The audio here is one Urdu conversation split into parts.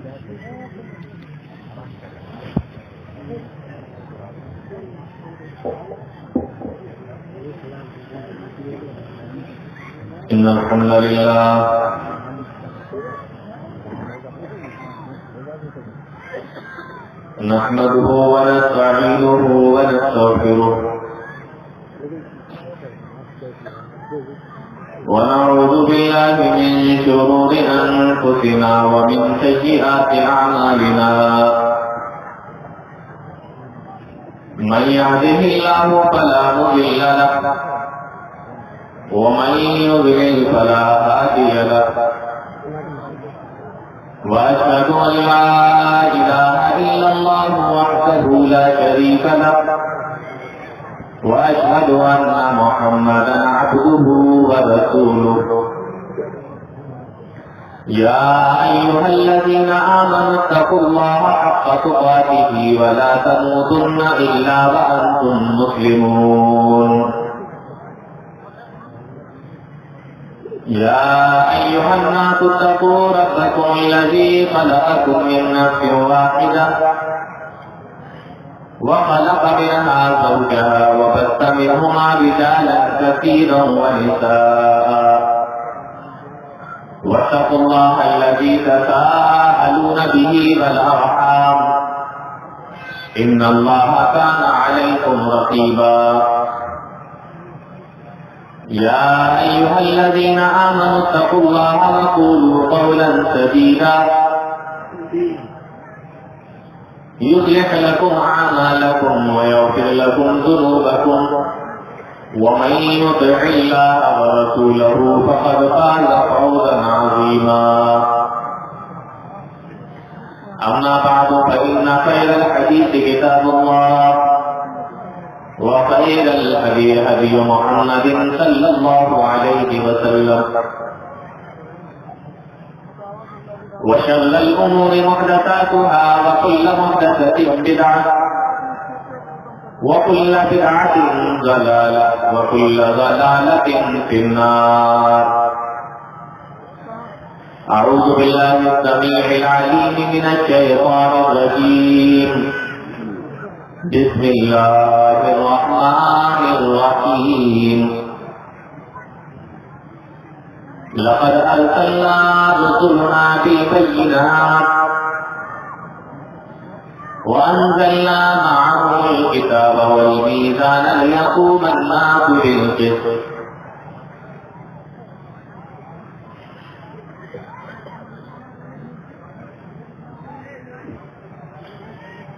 إن الحمد لله نحمده ونستعينه ونستغفره ونعوذ بالله من شرور أنفسنا ومن سيئات أعمالنا من يهده الله فلا مضل له ومن يضلل فلا هادي له وأشهد أن لا إله إلا الله وحده لا شريك له وأشهد أن محمدا عبده ورسوله يا أيها الذين آمنوا اتقوا الله حق تقاته ولا تموتن إلا وأنتم مسلمون يا أيها الناس اتقوا ربكم الذي خلقكم من نفس واحدة وخلق منها زوجها وبث منهما رجالا كثيرا ونساء واتقوا الله الذي تساءلون به والأرحام إن الله كان عليكم رقيبا يا أيها الذين آمنوا اتقوا الله وقولوا قولا سديدا يصلح لكم أعمالكم ويغفر لكم ذنوبكم ومن يطع الله ورسوله فقد فاز فوزا عظيما أما بعد فإن خير الحديث كتاب الله وخير الهدي هدي محمد صلى الله عليه وسلم وشر الأمور محدثاتها وكل محدثة بدعة وكل بدعة ضلالة وكل ضلالة في النار. أعوذ بالله السميع العليم من الشيطان الرجيم. بسم الله الرحمن الرحيم. لقد أرسلنا رسلنا بالبينات وأنزلنا معهم الكتاب والميزان ليقوم الناس بالقسط.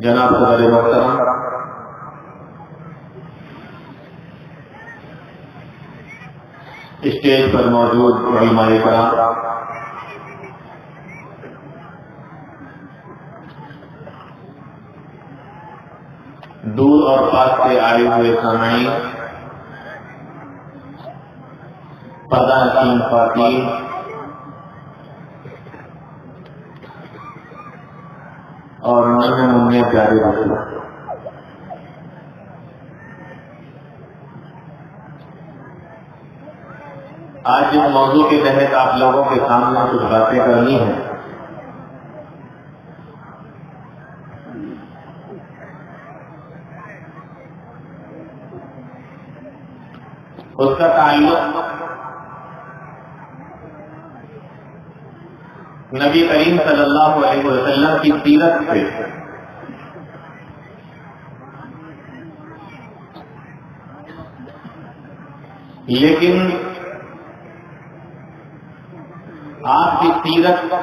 جناب صدر محترم، اسٹیج پر موجود علماء کرام، دور اور پاس سے آئے ہوئے سامعین، پردہ نشین خواتین، اور ننھے منھے پیارے بچے، آج جس موضوع کے تحت آپ لوگوں کے سامنے کچھ باتیں کرنی ہیں، اس کا تعلق نبی کریم صلی اللہ علیہ وسلم کی سیرت سے، لیکن آپ کی سیرت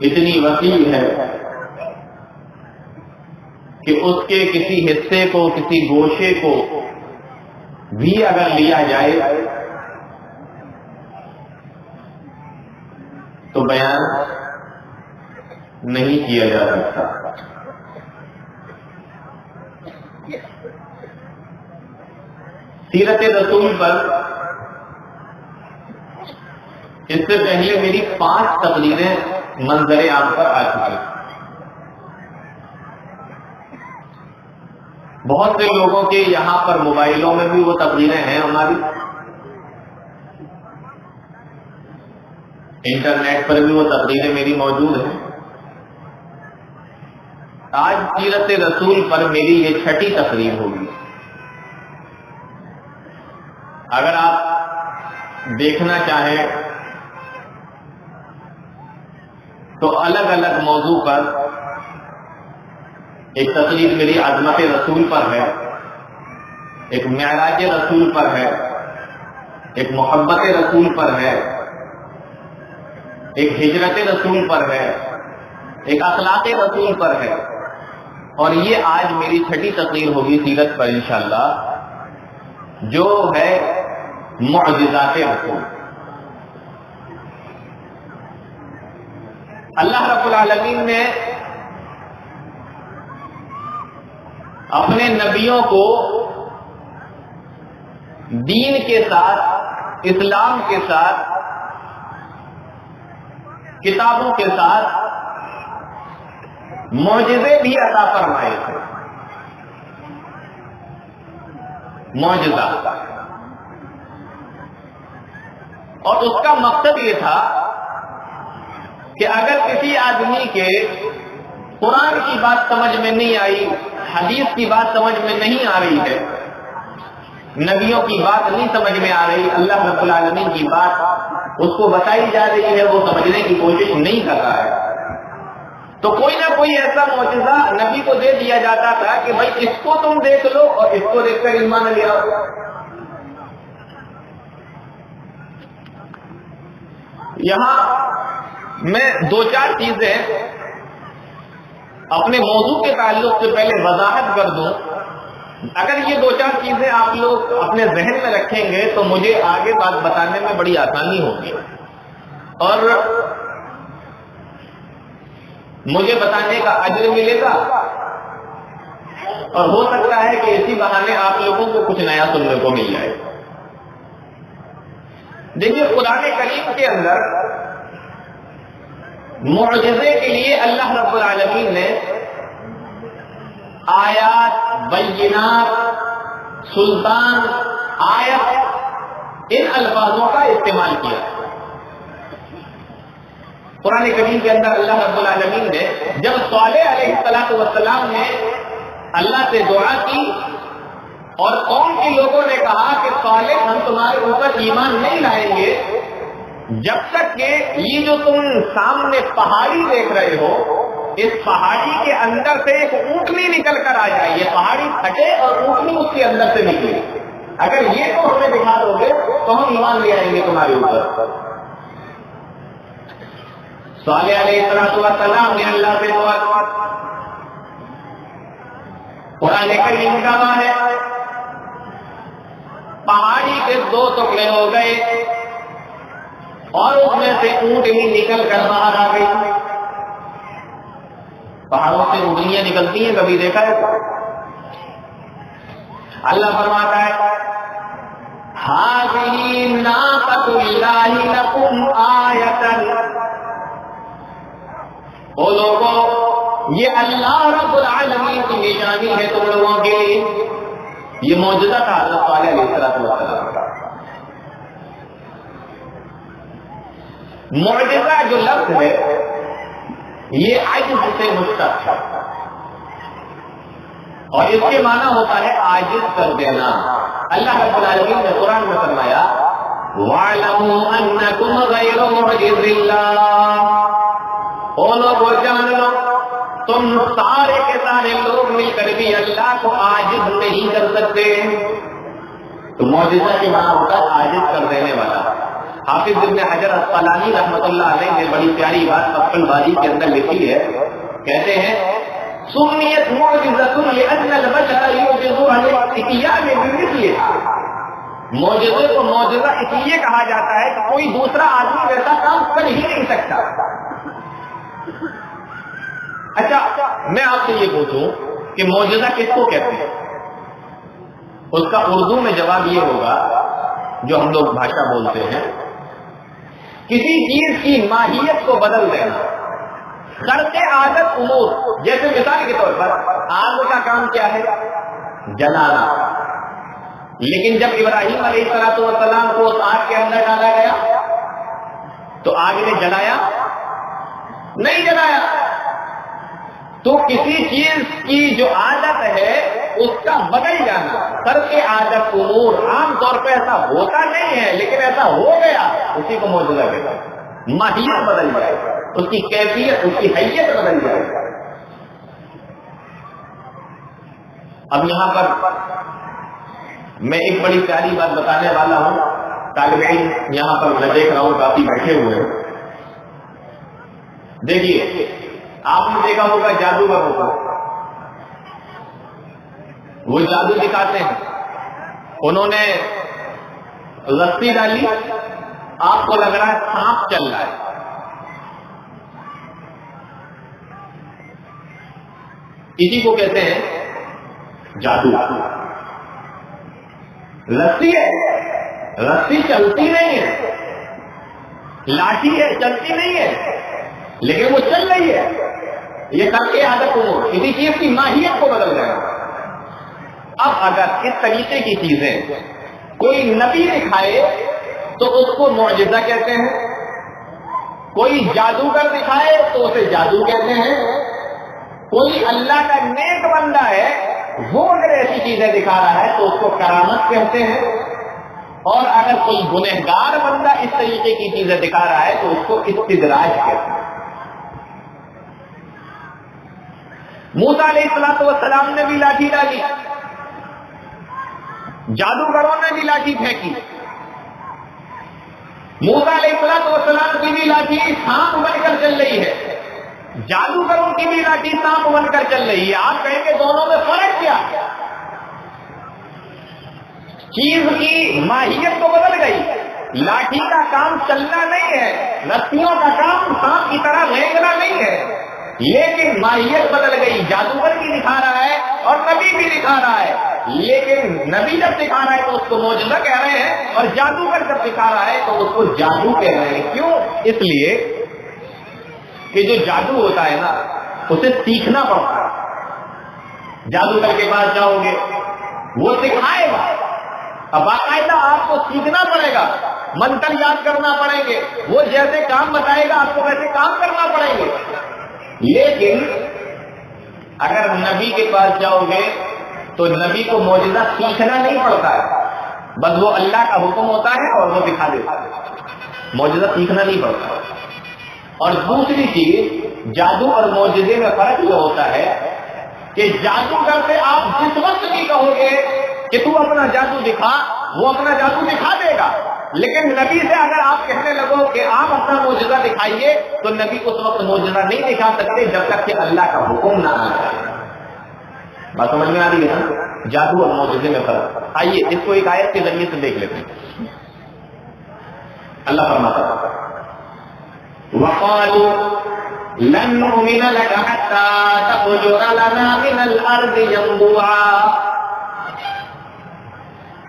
اتنی وسیع ہے کہ اس کے کسی حصے کو، کسی گوشے کو بھی اگر لیا جائے تو بیان نہیں کیا جا سکتا. سیرت رسول پر اس سے پہلے میری 5 تقریریں منظر عام پر آ چکی. بہت سے لوگوں کے یہاں پر موبائلوں میں بھی وہ تقریریں ہیں ہماری، انٹرنیٹ پر بھی وہ تقریریں میری موجود ہیں. آج سیرت رسول پر میری یہ 6ٹھی تقریر ہوگی. اگر آپ دیکھنا چاہیں تو الگ الگ موضوع پر ایک تقریر میری عظمت رسول پر ہے، ایک معراج رسول پر ہے، ایک محبت رسول پر ہے، ایک ہجرت رسول پر ہے، ایک اخلاق رسول پر ہے، اور یہ آج میری 6ٹھی تقریر ہوگی سیرت پر انشاءاللہ، جو ہے معجزات رسول. اللہ رب العالمین نے اپنے نبیوں کو دین کے ساتھ، اسلام کے ساتھ، کتابوں کے ساتھ معجزے بھی عطا فرمائے تھے. معجزہ، اور اس کا مقصد یہ تھا کہ اگر کسی آدمی کے قرآن کی بات سمجھ میں نہیں آئی، حدیث کی بات سمجھ میں نہیں آ رہی ہے، نبیوں کی بات نہیں سمجھ میں آ رہی، اللہ رب العالمین کی بات اس کو بتائی جا رہی ہے، وہ سمجھنے کی کوشش نہیں کر رہا ہے، تو کوئی نہ کوئی ایسا معجزہ نبی کو دے دیا جاتا تھا کہ بھائی اس کو تم دیکھ لو اور اس کو دیکھ کر ایمان لے آؤ. یہاں میں 2-4 چیزیں اپنے موضوع کے تعلق سے پہلے وضاحت کر دوں. اگر یہ 2-4 چیزیں آپ لوگ اپنے ذہن میں رکھیں گے تو مجھے آگے بات بتانے میں بڑی آسانی ہوگی، اور مجھے بتانے کا اجر ملے گا، اور ہو سکتا ہے کہ اسی بہانے آپ لوگوں کو کچھ نیا سننے کو مل جائے. دیکھیے، قرآن کریم کے اندر معجزے کے لیے اللہ رب العالمین نے آیات، بینات، سلطان، آیت، ان الفاظوں کا استعمال کیا. قرآن کریم کے اندر اللہ رب العالمین نے جب صالح علیہ السلام نے اللہ سے دعا کی اور قوم کے لوگوں نے کہا کہ صالح ہم تمہارے اوپر ایمان نہیں لائیں گے جب تک کہ یہ جو تم سامنے پہاڑی دیکھ رہے ہو، اس پہاڑی کے اندر سے ایک اونٹنی نکل کر آ جائے، یہ پہاڑی پھٹے اور اونٹنی اس کے اندر سے نکلے، اگر یہ تو ہمیں دکھا دو گے تو ہم ایمان لے آئیں گے تمہارے اوپر. صالح علیہ السلام نے اللہ سے دعا کی. قرآن کریم کا گواہ ہے، پہاڑی کے 2 ٹکڑے ہو گئے اور اس میں سے اونٹنی نکل کر باہر آ گئی. پہاڑوں سے اونٹنیاں نکلتی ہیں، کبھی دیکھا ہے؟ اللہ فرماتا ہے هَٰذِهِ نَاقَةُ اللَّهِ لَكُمْ آیَةً. او لوگوں، یہ اللہ رب العالمین کی نشانی ہے تم لوگوں کے لیے. یہ معجزہ تھا حضرت صالح علیہ السلام کا. معجزہ جو لفظ ہے یہ عجز سے مشتق ہے، اور اس کے معنی ہوتا ہے عاجز کر دینا. اللہ رب العالمین نے قرآن میں فرمایا وَاعْلَمُوا أَنَّكُمْ غَيْرُ مُعْجِزِ اللَّهِ. او لوگوں جان لو، تم سارے کے سارے لوگ مل کر بھی اللہ کو عاجز نہیں کر سکتے. تو معجزہ کے معنی ہوتا ہے عاجز کر دینے والا. حافظ ابن حجر اسقلانی رحمۃ اللہ علیہ نے بڑی پیاری بات فتح الباری کے اندر لکھی ہے. کہتے ہیں سمیت معجزۃ لأن البشر یعجز عن الاتیان بمثلها. معجزے کو معجزہ اس لیے کہا جاتا ہے کہ کوئی دوسرا آدمی ویسا کام کر ہی نہیں سکتا. اچھا، میں آپ سے یہ پوچھوں کہ معجزہ کس کو کہتے ہیں؟ اس کا اردو میں جواب یہ ہوگا جو ہم لوگ بھاشا بولتے ہیں، کسی چیز کی ماہیت کو بدل دینا، خرق عادت امور. جیسے مثال کے طور پر آگ کا کام کیا ہے؟ جلانا. لیکن جب ابراہیم علیہ السلام کو اس آگ کے اندر ڈالا گیا تو آگ نے جلایا نہیں جلایا. تو کسی چیز کی جو عادت ہے اس کا بدل جانا، ترک عادت امور عام طور پہ ایسا ہوتا نہیں ہے لیکن ایسا ہو گیا، اسی کو معجزہ کہتا ہے. ماہیت بدل جائے، اس کی کیفیت، اس کی حیثیت بدل جائے. اب یہاں پر میں ایک بڑی پیاری بات بتانے والا ہوں. طالب علم یہاں پر میں دیکھ رہا ہوں کافی بیٹھے ہوئے ہیں. دیکھیے، آپ نے دیکھا ہوگا جادوگروں کو، وہ جادو دکھاتے ہیں. انہوں نے رسی ڈالی، آپ کو لگ رہا ہے سانپ چل رہا ہے. اسی کو کہتے ہیں جادو. رسی ہے، رسی چلتی نہیں ہے، لاٹھی ہے چلتی نہیں ہے، لیکن وہ چل رہی ہے. یہ کر کے عادت امور کسی چیز کی ماہیت کو بدل جائے گا. اب اگر اس طریقے کی چیزیں کوئی نبی دکھائے تو اس کو معجزہ کہتے ہیں، کوئی جادوگر دکھائے تو اسے جادو کہتے ہیں. کوئی اللہ کا نیک بندہ ہے وہ اگر ایسی چیزیں دکھا رہا ہے تو اس کو کرامت کہتے ہیں. اور اگر کوئی گنہگار بندہ اس طریقے کی چیزیں دکھا رہا ہے تو اس کو استدراج کہتے ہیں. موسیٰ علیہ السلام نے بھی لاٹھی ڈالی، جادوگروں نے بھی لاٹھی پھینکی. موسیٰ علیہ السلام کی بھی لاٹھی سانپ بن کر چل رہی ہے، جادوگروں کی بھی لاٹھی سانپ بن کر چل رہی ہے. آپ کہیں گے دونوں میں فرق کیا؟ چیز کی ماہیت تو بدل گئی. لاٹھی کا کام چلنا نہیں ہے، رسیوں کا کام سانپ کی طرح رینگنا نہیں ہے، لیکن ماہیت بدل گئی. جادوگر بھی دکھا رہا ہے اور نبی بھی دکھا رہا ہے، لیکن نبی جب دکھا رہا ہے تو اس کو معجزہ کہہ رہے ہیں، اور جادوگر جب دکھا رہا ہے تو اس کو جادو کہہ رہے ہیں. کیوں؟ اس لیے کہ جو جادو ہوتا ہے نا اسے سیکھنا پڑتا ہے. جادوگر کے پاس جاؤ گے وہ سکھائے گا، اب باقاعدہ آپ کو سیکھنا پڑے گا، منتر یاد کرنا پڑیں گے، وہ جیسے کام بتائے گا آپ کو ویسے کام کرنا پڑیں گے. لیکن اگر نبی کے پاس جاؤ گے تو نبی کو معجزہ سیکھنا نہیں پڑتا ہے، بس وہ اللہ کا حکم ہوتا ہے اور وہ دکھا دیتا ہے، معجزہ سیکھنا نہیں پڑتا. اور دوسری چیز، جادو اور معجزے میں فرق یہ ہوتا ہے کہ جادوگر سے آپ جس وقت بھی کہو گے کہ تو اپنا جادو دکھا، وہ اپنا جادو دکھا دے گا. لیکن نبی سے اگر آپ کہنے لگو کہ آپ اپنا معجزہ دکھائیے تو نبی اس وقت معجزہ نہیں دکھا سکتے جب تک کہ اللہ کا حکم نہ آ جائے. بات سمجھ میں آ رہی ہے نا؟ جادو اور معجزے میں فرق. آئیے اس کو ایک آیت کے ذریعے سے دیکھ لیتے ہیں. اللہ فرماتا ہے وَقَالُوا لَن نُّؤْمِنَ لَكَ حَتَّىٰ تَفْجُرَ لَنَا مِنَ الْأَرْضِ يَنبُوعًا.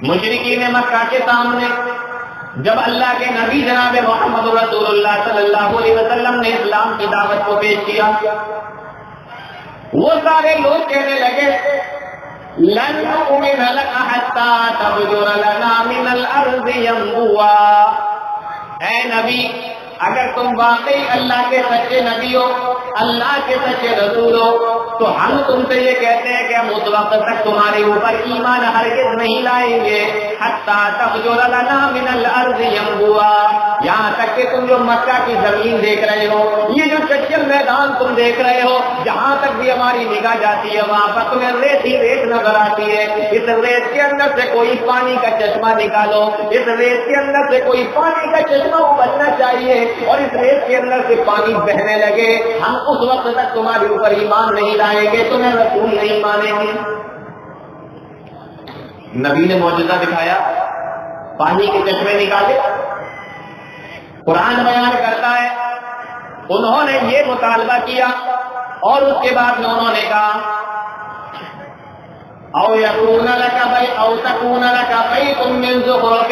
مشرکین مکہ کے سامنے جب اللہ کے نبی جناب محمد رسول اللہ صلی اللہ علیہ وسلم نے اسلام کی دعوت کو پیش کیا، وہ سارے لوگ کہنے لگے لَن نُّؤْمِنَ لَكَ حَتَّىٰ تَفْجُرَ لَنَا مِنَ الْأَرْضِ يَنبُوعًا. اے نبی، اگر تم واقعی اللہ کے سچے نبی ہو، اللہ کے سچے رسول ہو، تو ہم تم سے یہ کہتے ہیں کہ ہم اس وقت تک تمہارے اوپر ایمان ہرگز نہیں لائیں گے حتیٰ تفجر لنا من الارض ينبوعا، یہاں تک کہ تم جو مکہ کی زمین دیکھ رہے ہو، یہ جو چچل میدان تم دیکھ رہے ہو، جہاں تک بھی ہماری نگاہ جاتی ہے وہاں پر تمہیں ریت ہی ریت نظر آتی ہے. اس ریت کے اندر سے کوئی پانی کا چشمہ نکالو، اس ریت کے اندر سے کوئی پانی کا چشمہ ابلنا چاہیے اور اس ریت کے اندر سے پانی بہنے لگے، ہم اس وقت تک تمہارے اوپر ایمان نہیں لائیں گے، تمہیں رسول نہیں مانیں گے. نبی نے معجزہ دکھایا، پانی کے چشمے نکالے. قرآن بیان کرتا ہے انہوں نے یہ مطالبہ کیا اور اس کے بعد انہوں نے کہا او یکون لک بیت او تکون لک بیت من زخرف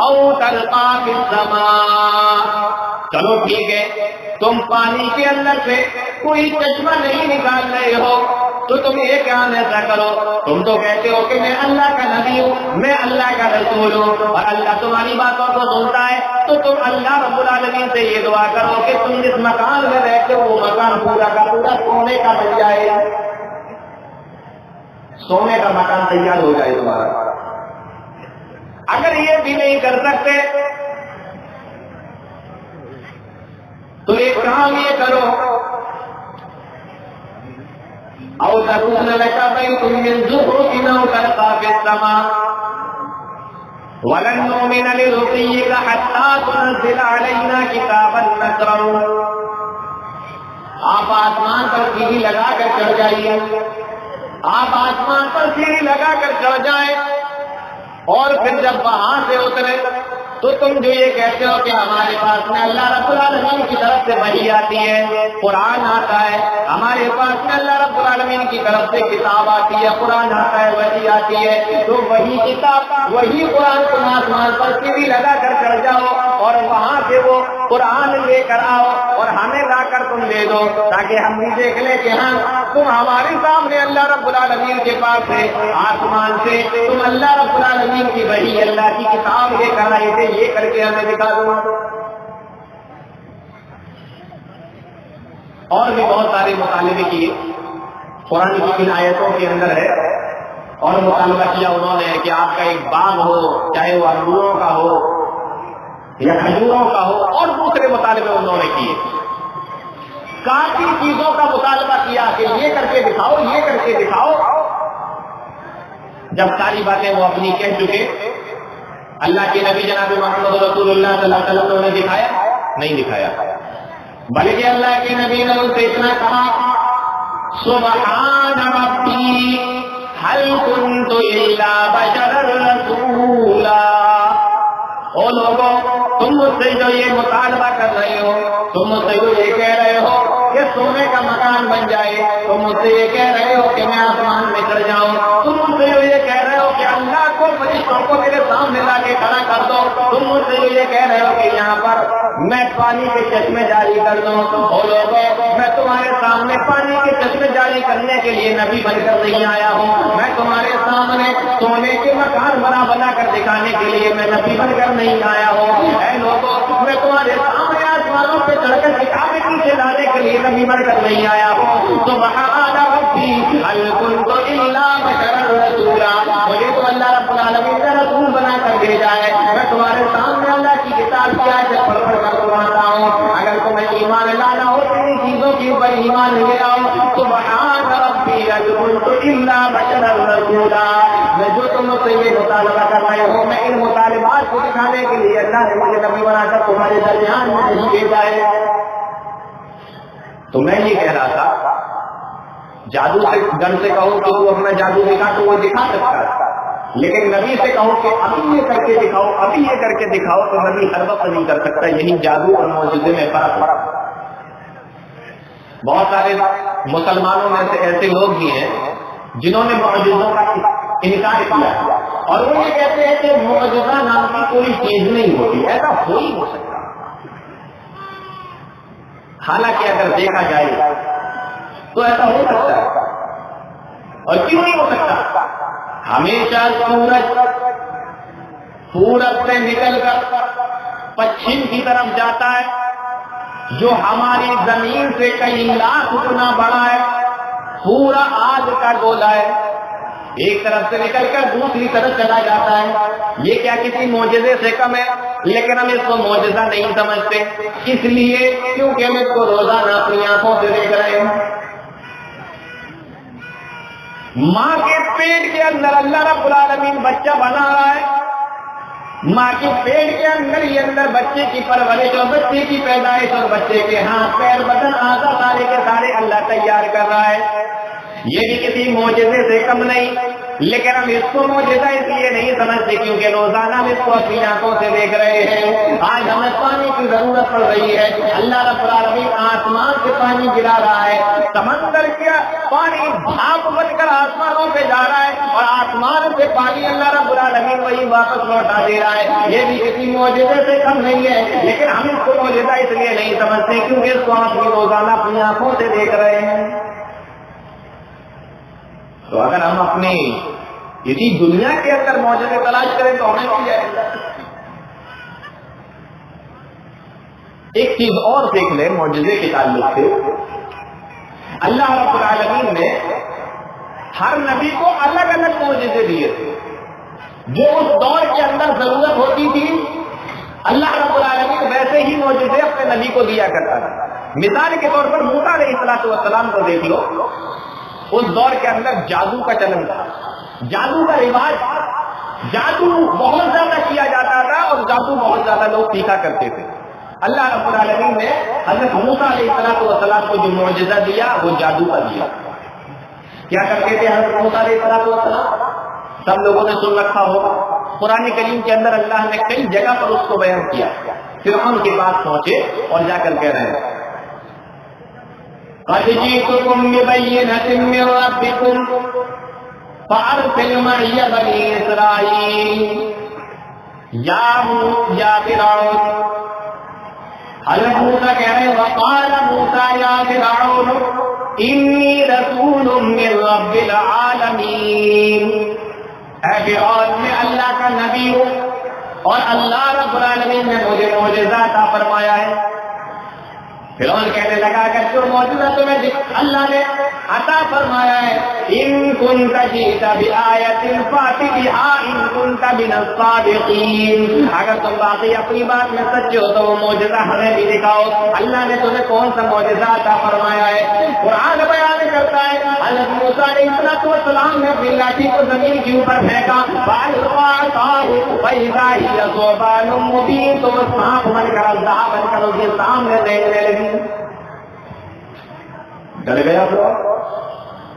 او ترقى في السماء. چلو ٹھیک ہے، تم پانی کے اندر سے کوئی چشمہ نہیں نکال رہے ہو، تو تم یہ کام ایسا کرو، تم تو کہتے ہو کہ میں اللہ کا نبی ہوں، میں اللہ کا رسول ہوں، اور اللہ تمہاری باتوں کو سنتا ہے، تو تم اللہ رب العالمین سے یہ دعا کرو کہ تم جس مکان میں رہتے ہو وہ مکان پورا کا پورا سونے کا بن جائے، سونے کا مکان تیار ہو جائے تمہارا۔ اگر یہ بھی نہیں کر سکتے تو ایک کام یہ کرو، او تكون لك بيت من زخرف او ترقى في السماء ولن نؤمن لرقيك حتى تنزل علينا كتابا نقرأه۔ آپ آسمان پر سیڑھی لگا کر چڑھ جائیے، آپ آسمان پر سیڑھی لگا کر چڑھ جائیں، اور پھر جب وہاں سے اترے تو تم جو یہ کہتے ہو کہ ہمارے پاس میں اللہ رب العالمین کی طرف سے وحی آتی ہے، قرآن آتا ہے، ہمارے پاس میں اللہ رب العالمین کی طرف سے کتاب آتی ہے، قرآن آتا ہے، وحی آتی ہے، تو وہی کتاب وہی قرآن تم آسمان پر سیڑھی لگا کر چڑھ جاؤ اور وہاں سے وہ قرآن لے کر آؤ اور ہمیں لا کر تم دے دو، تاکہ ہم بھی دیکھ لیں کہ ہاں تم ہمارے سامنے اللہ رب العالمین کے پاس سے آسمان سے تم اللہ رب العالمین کی وحی اللہ کی کتاب لے کر آئے تھے، یہ کر کے ہمیں دکھا دو۔ اور بھی بہت سارے مطالبے کیے قرآن کی ان آیتوں کے اندر ہے، اور مطالبہ کیا انہوں نے کہ آپ کا ایک باغ ہو، چاہے وہ انگوروں کا ہو یا کھجوروں کا ہو، اور دوسرے مطالبے انہوں نے کیے، کافی چیزوں کا مطالبہ کیا کہ یہ کر کے دکھاؤ، یہ کر کے دکھاؤ۔ جب ساری باتیں وہ اپنی کہہ چکے، اللہ کے نبی جناب محمد رسول اللہ صلی اللہ علیہ وسلم نے دکھایا؟ نہیں دکھایا، بلکہ اللہ کے نبی نے ان سے اتنا کہا، سبحان ربی هل كنت الا بشرا رسولا۔ او لوگوں، تم مجھ سے جو یہ مطالبہ کر رہے ہو، تم مجھ سے جو یہ کہہ رہے ہو کہ سونے کا مکان بن جائے، تم مجھ سے یہ کہہ رہے ہو کہ میں آسمان میں چڑھ جاؤں، تم مجھ سے جو یہ کہہ رہے ہو کہ اللہ کو فرشتوں کو میرے سامنے لا کے کھڑا کر دو، تم مجھ سے جو یہ کہہ رہے ہو کہ یہاں پر میں پانی کے چشمے جاری کر دوں، او لوگوں، میں تمہارے سامنے پانی کے چشمے جاری کرنے کے لیے نبی بن کر نہیں آیا ہوں، میں تمہارے سامنے سونے کے مکان بنا کر دکھانے کے لیے میں نبی بن کر نہیں آیا ہوں، اے لوگوں، میں تمہارے سامنے آسمانوں پہ چڑھ کر کتابیں نیچے لانے کے لیے نبی بن کر نہیں آیا ہوں۔ سبحان ربی هل كنت الا بشرا رسولا، مجھے تو اللہ رب العالمین کا رسول بنا کر بھیجا ہے، میں تمہارے سامنے اللہ کی کتاب کی آیتیں پڑھ کر سناتا ہوں، اگر تمہیں ایمان لانا ہو تو ان چیزوں کے اوپر ایمان لے آؤ۔ سبحان ربی هل كنت الا بشرا رسولا، میں جو تم سے یہ مطالبہ کر رہے ہو، میں ان مطالبات کو دکھانے کے لیے اللہ نے مجھے نبی بنا کر تمہارے درمیان میں نہیں بھیجا ہے۔ تو میں یہ کہہ رہا تھا، جادو سے گن سے کہو کہ تو اپنا جادو دکھا تو وہ دکھا سکتا ہے، لیکن نبی سے کہو کہ ابھی یہ کر کے دکھاؤ، ابھی یہ کر کے دکھاؤ، تو نبی ہر وقت نہیں کر سکتا۔ یہی جادو اور معجزے میں فرق ہے۔ بہت سارے مسلمانوں میں سے ایسے لوگ بھی ہیں جنہوں نے معجزوں کا انکار کیا، اور وہ یہ کہتے ہیں کہ معجزہ نام کی کوئی چیز نہیں ہوتی، ایسا ہو ہی ہو سکتا۔ حالانکہ اگر دیکھا جائے تو ایسا ہو سکتا ہے، اور کیوں نہیں ہو سکتا؟ ہمیشہ سورج پورب سے نکل کر پچھم کی طرف جاتا ہے، جو ہماری زمین سے کئی لاکھ گنا بڑا ہے، پورا آگ کا گولا ہے، ایک طرف سے نکل کر دوسری طرف چلا جاتا ہے۔ یہ کیا کسی معجزے سے کم ہے؟ لیکن ہم اس کو معجزہ نہیں سمجھتے، اس لیے کیونکہ ہم اس کو روزانہ اپنی آنکھوں سے دیکھ رہے ہیں۔ ماں کے پیٹ کے اندر اللہ رب العالمین بچہ بنا رہا ہے، ماں کے پیٹ کے اندر ہی اندر بچے کی پرورش اور بچے کی پیدائش اور بچے کے ہاتھ پیر بدن اعضاء سارے کے سارے اللہ تیار کر رہا ہے۔ یہ بھی کسی معجزے سے کم نہیں، لیکن ہم اس کو معجزہ اس لیے نہیں سمجھتے کیونکہ روزانہ ہم اس کو اپنی آنکھوں سے دیکھ رہے ہیں۔ آج ہمیں پانی کی ضرورت پڑ رہی ہے، اللہ رب العالمین آسمان سے پانی گرا رہا ہے، سمندر کا پانی بھاپ بن کر آسمانوں پہ جا رہا ہے، اور آسمان سے پانی اللہ رب العالمین وہی واپس لوٹا دے رہا ہے۔ یہ بھی کسی معجزے سے کم نہیں ہے، لیکن ہم اس کو معجزہ اس لیے نہیں سمجھتے کیونکہ اس کو ہم اپنی روزانہ اپنی آنکھوں سے دیکھ رہے ہیں۔ تو اگر ہم اپنے اسی دنیا کے اندر معجزے تلاش کریں تو ہمیں مل جائے گا. ایک چیز اور دیکھ لیں معجزے کے تعلق سے. اللہ رب العالمین نے ہر نبی کو الگ الگ معجزے دیے تھے جو اس دور کے اندر ضرورت ہوتی تھی. اللہ رب العالمین ویسے ہی معجزے اپنے نبی کو دیا کرتا تھا. مثال کے طور پر موسیٰ علیہ السلام کو دیکھ لو. اس دور کے اندر جادو کا چلن تھا, جادو کا رواج, جادو بہت زیادہ کیا جاتا تھا اور جادو بہت زیادہ لوگ سیکھا کرتے تھے. اللہ رب العالمین نے حضرت موسیٰ علیہ السلام کو جو معجزہ دیا وہ جادو کا دیا. کیا کرتے تھے حضرت موسیٰ علیہ السلام؟ سب لوگوں نے سن رکھا ہوگا, قرآن کریم کے اندر اللہ نے کئی جگہ پر اس کو بیان کیا. فرعون کے پاس پہنچے اور جا کر کہہ رہے ہیں قد جئتكم ببينة من ربكم فأرسل معي بني إسرائيل یا فرعون. حضرت موسیٰ کہہ رہے ہیں وقال موسیٰ یا فرعون انی رسول من رب العالمین. اے فرعون میں اللہ کا نبی ہوں اور اللہ رب العالمین نے مجھے معجزہ عطا فرمایا ہے. فرعون کہنے لگا کہ جو معجزہ تمہیں اللہ نے عطا فرمایا ہے ان كنت جئت بآیة فأت بها ان كنت من الصادقین, اگر تم باقی اپنی بات میں سچے ہو تو وہ معجزہ ہمیں بھی دکھاؤ. اللہ نے تمہیں کون سا معجزہ عطا فرمایا ہے؟ قرآن بیان کرتا ہے حضرت موسیٰ علیہ السلام نے اپنی لاٹھی کو زمین کے اوپر پھینکا فألقى عصاه فإذا هي ثعبان مبين, تو وہ سانپ بن کر اژدہا بن کر اس کے سامنے دیکھنے لگی. ڈر گیا تو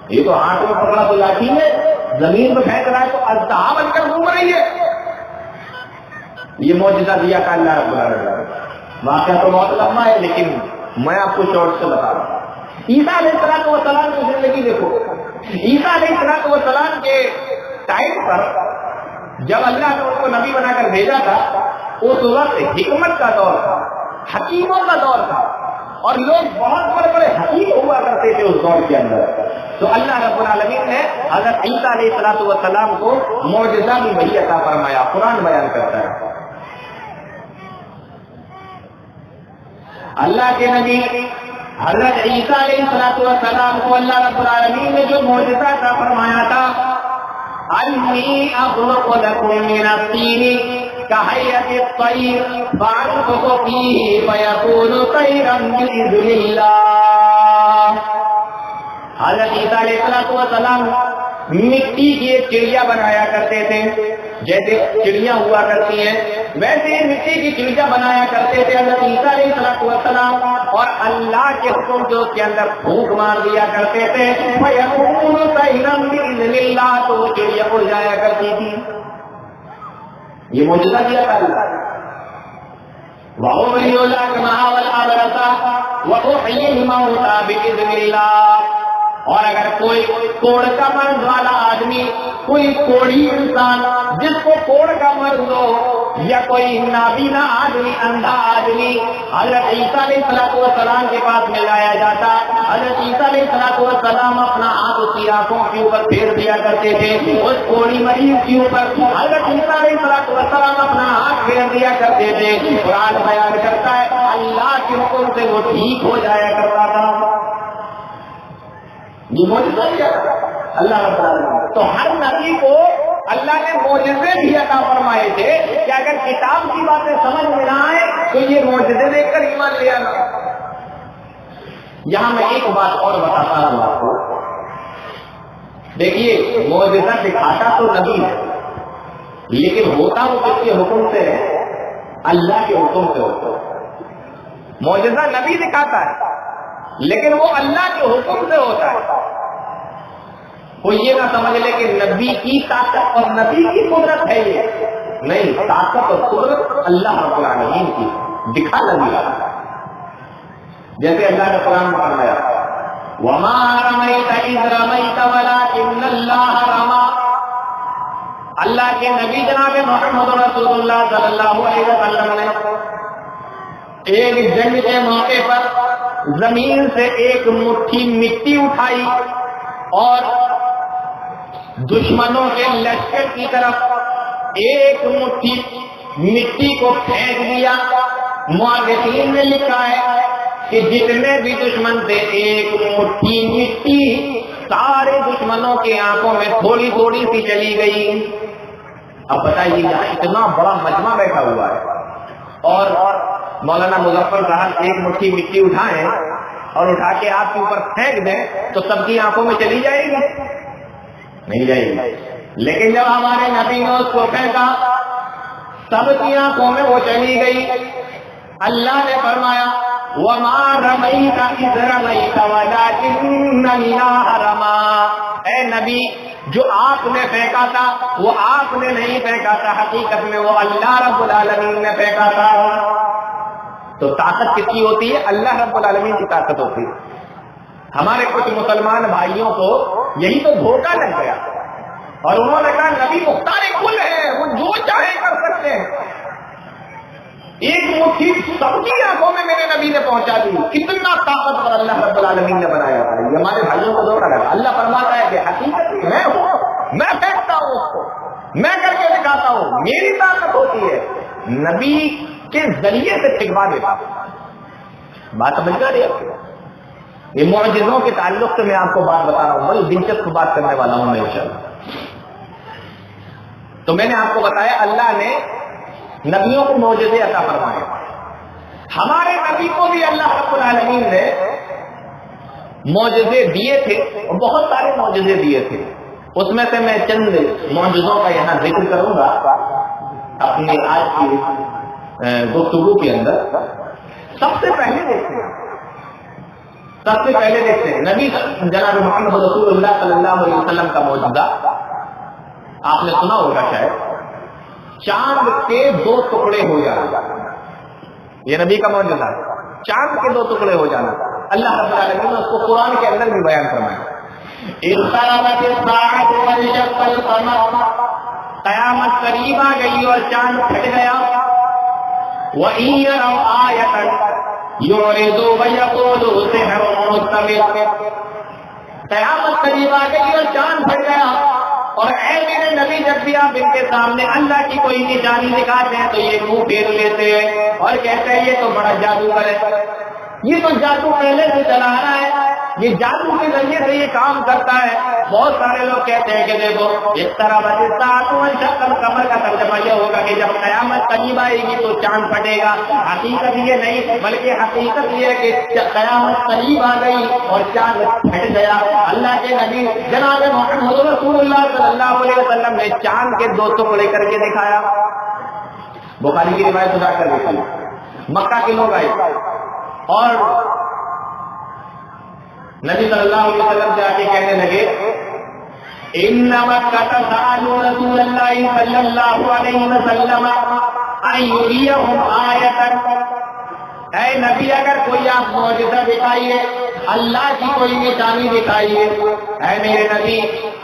یہ تو ہاتھ میں پکڑا تو لاٹھی ہے, زمین پہ پھینک رہا ہے تو اژدہا بن کر گھوم رہی ہے. یہ معجزہ دیا تھا اللہ رب العالمین. واقعہ تو بہت لمبا ہے لیکن میں آپ کو شارٹ سے بتا رہا ہوں. عیسیٰ علیہ السلام کی زندگی دیکھو. عیسیٰ علیہ السلام کے ٹائم پر جب اللہ نے ان کو نبی بنا کر بھیجا تھا اس وقت حکمت کا دور تھا, حکیموں کا دور تھا اور لوگ بہت بڑے بڑے حکیم ہوا کرتے تھے اس دور کے اندر. تو اللہ رب العالمین نے حضرت عیسیٰ علیہ السلام کو معجزہ بھی وہی عطا فرمایا. قرآن بیان کرتا ہے اللہ کے نبی حضرت عیسیٰ علیہ السلام کو اللہ رب العالمین نے جو معجزہ عطا فرمایا تھا انی اخلق لکم من الطین کہیئۃ الطیر فانفخ فیہ فیکون طیرا بإذن اللہ. حضرت عیسیٰ علیہ السلام مٹی کی ایک چڑیا بنایا کرتے تھے, جیسے چڑیاں ہوا کرتی ہیں ویسے مٹی کی چڑیا بنایا کرتے تھے حضرت عیسیٰ علیہ السلام, اور اللہ کے حکم جو اس کے اندر پھونک مار دیا کرتے تھے فیکون طیرا بإذن اللہ, تو وہ چڑیا اڑ جایا کرتی تھی. یہ معجزہ دیا تھا اللہ. وَأُحْيِي الْأَكْمَحَ وَالْأَبْرَصَ وَأُحْيِي الْمَوْتَىٰ بِإِذْنِ اللَّهِ. اور اگر کوئی کوڑ کا مرض والا آدمی, کوئی کوڑی انسان جس کو کوڑ کا مرض ہو, یا کوئی نابینا آدمی, اندھا آدمی, حضرت عیسیٰ علیہ السلام کے پاس میں لایا جاتا. حضرت عیسیٰ علیہ السلام اپنا ہاتھ اس کی آنکھوں کے اوپر پھیر دیا کرتے تھے, اس کوڑی مریض کے اوپر حضرت عیسیٰ علیہ السلام اپنا ہاتھ پھیر دیا کرتے تھے. قرآن بیان کرتا ہے اللہ کے حکم سے وہ ٹھیک ہو جایا کرتا تھا. یہ معجزہ دیا اللہ رب العالمین. تو ہر نبی کو اللہ نے معجزے بھی عطا فرمائے تھے کہ اگر کتاب کی باتیں سمجھ میں نہ آئے تو یہ معجزے دیکھ کر ایمان لے آنا. یہاں میں ایک بات اور بتاتا ہوں آپ کو. دیکھیے معجزہ دکھاتا تو نبی ہے لیکن ہوتا وہ کس کے حکم سے ہے؟ اللہ کے حکم سے ہوتا ہے. معجزہ نبی دکھاتا ہے لیکن وہ اللہ کے حکم سے ہوتا ہے. وہ یہ نہ سمجھ لے کہ نبی کی طاقت اور نبی کی قدرت ہے, یہ نہیں. طاقت اور قدرت اللہ رب العالمین کی دکھا نبی. جیسے اللہ نے قرآن میں فرمایا وما رمیت اذ رمیت ولکن اللہ رمی. اللہ کے نبی جناب محمد رسول اللہ صلی اللہ علیہ وسلم نے ایک جنگ کے موقع پر زمین سے ایک مٹھی مٹی اٹھائی اور دشمنوں کے لشکر کی طرف ایک مٹھی مٹی کو پھینک دیا. مؤرخین نے لکھا ہے کہ جتنے بھی دشمن تھے ایک مٹھی مٹی سارے دشمنوں کی آنکھوں میں تھوڑی تھوڑی سی چلی گئی. اب بتائیے یہاں اتنا بڑا مجمع بیٹھا ہوا ہے اور مولانا مظفر صاحب ایک مٹھی مٹی اٹھائیں اور اٹھا کے آپ کے اوپر پھینک دیں تو سب کی آنکھوں میں چلی جائے گی؟ نہیں جائے گی. لیکن جب ہمارے نبی نے اس کو پھینکا سب کی آنکھوں میں وہ چلی گئی. اللہ نے فرمایا وَمَا رَمَيْتَ إِذْ رَمَيْتَ وَلَكِنَّ اللَّهَ رَمَىٰ. اے نبی جو آپ نے پھینکا تھا وہ آپ نے نہیں پھینکا تھا، حقیقت میں وہ اللہ رب العالمین نے پھینکا تھا. تو طاقت کس کی ہوتی ہے؟ اللہ رب العالمین کی طاقت ہوتی ہے. ہمارے کچھ مسلمان بھائیوں کو یہی تو دھوکہ لگ گیا اور انہوں نے کہا نبی مختار کل ہے، وہ جو چاہے کر سکتے ہیں. ایک مٹھی سب کی آنکھوں میں میرے نبی نے پہنچا دی. کتنا طاقتور اللہ رب العالمین نے بنایا تھا. یہ ہمارے بھائیوں کو دھوکہ لگا. اللہ فرماتا ہے کہ حقیقت میں ہوں، میں پھینکتا ہوں اس کو، میں کر کے دکھاتا ہوں، میری طاقت ہوتی ہے. نبی کے ذریعے سے پھینکوا دیتا. بات سمجھ گا رہی ہے؟ یہ معجزوں کے تعلق سے میں آپ کو بات بتا رہا ہوں، بڑی دلچسپ بات کرنے والا ہوں میں انشاءاللہ. تو میں نے آپ کو بتایا اللہ نے نبیوں کو معجزے عطا فرمائے. ہمارے نبی کو بھی اللہ رب العالمین نے معجزے دیے تھے اور بہت سارے معجزے دیے تھے. اس میں سے میں چند معجزوں کا یہاں ذکر کروں گا اپنی آج کی گفتگو کے اندر. سب سے پہلے دیکھتے ہیں نبی جناب محمد رسول اللہ صلی اللہ علیہ وسلم کا معجزہ. آپ نے سنا ہوگا شاید چاند کے 2 ٹکڑے ہو جانا. یہ نبی کا معجزہ ہے، چاند کے 2 ٹکڑے ہو جانا. اللہ رب العالمین نے اس کو قرآن کے اندر بھی بیان فرمایا. قیامت قریب آ گئی اور چاند پھٹ گیا. وَإِن يَرَوْا آیَةً يُعْرِضُوا وَيَقُولُوا سِحْرٌ مُسْتَمِرٌ. قیامت قریب آ گئی اور چاند پھٹ گیا اور اے میرے نبی جب بھی آپ ان کے سامنے اللہ کی کوئی نشانی دکھاتے ہیں تو یہ منہ پھیر لیتے ہیں اور کہتے ہیں یہ تو بڑا جادوگر ہے، یہ تو جادو پہلے سے چلا رہا ہے، یہ جادو کے ذریعے سے یہ کام کرتا ہے. بہت سارے لوگ کہتے ہیں کہ دیکھو اس طرح کمر کا ترجمہ یہ ہوگا کہ جب قیامت قریب آئے گی تو چاند پھٹے گا. حقیقت یہ نہیں بلکہ حقیقت یہ ہے کہ قیامت قریب آ گئی اور چاند پھٹ گیا. اللہ کے نبی جناب محمد رسول اللہ صلی اللہ علیہ وسلم نے چاند کے 2 ٹکڑے کر کے دکھایا. بخاری کی روایت اٹھا کر دیکھیے. مکہ کے لوگ آئے اور نبی صلی اللہ علیہ وسلم سے آ کے کہنے لگے ان مکہ سألوا رسول اللہ صلی اللہ علیہ وسلم ان یریہم آیۃ. اے نبی اگر کوئی آپ معجزہ دکھائیے، اللہ کی کوئی نشانی دکھائیے. اے میرے نبی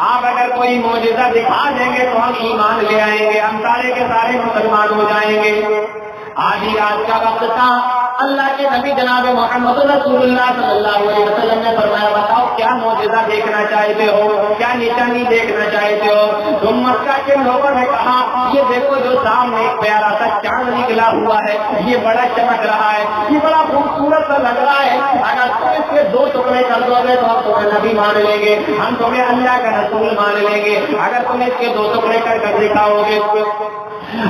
آپ اگر کوئی معجزہ دکھا دیں گے تو ہم ایمان لے آئیں گے، ہم سارے کے سارے مسلمان ہو جائیں گے. آج ہی رات کا وقت تھا. اللہ کے نبی جناب محمد رسول اللہ صلی اللہ علیہ وسلم نے فرمایا بتاؤ کیا معجزہ دیکھنا چاہتے ہو، کیا نشانی دیکھنا چاہتے ہو؟ تو مکہ کے لوگوں نے کہا یہ دیکھو جو سامنے ایک پیارا سا چاند نکلا ہوا ہے، یہ بڑا چمک رہا ہے، یہ بڑا خوبصورت سا لگ رہا ہے. اگر تم اس کے 2 ٹکڑے کر دو گے تو ہم تمہیں نبی مان لیں گے، ہم تمہیں اللہ کا رسول مان لیں گے. اگر تم اس کے 2 ٹکڑے کر کر دکھاؤ گے.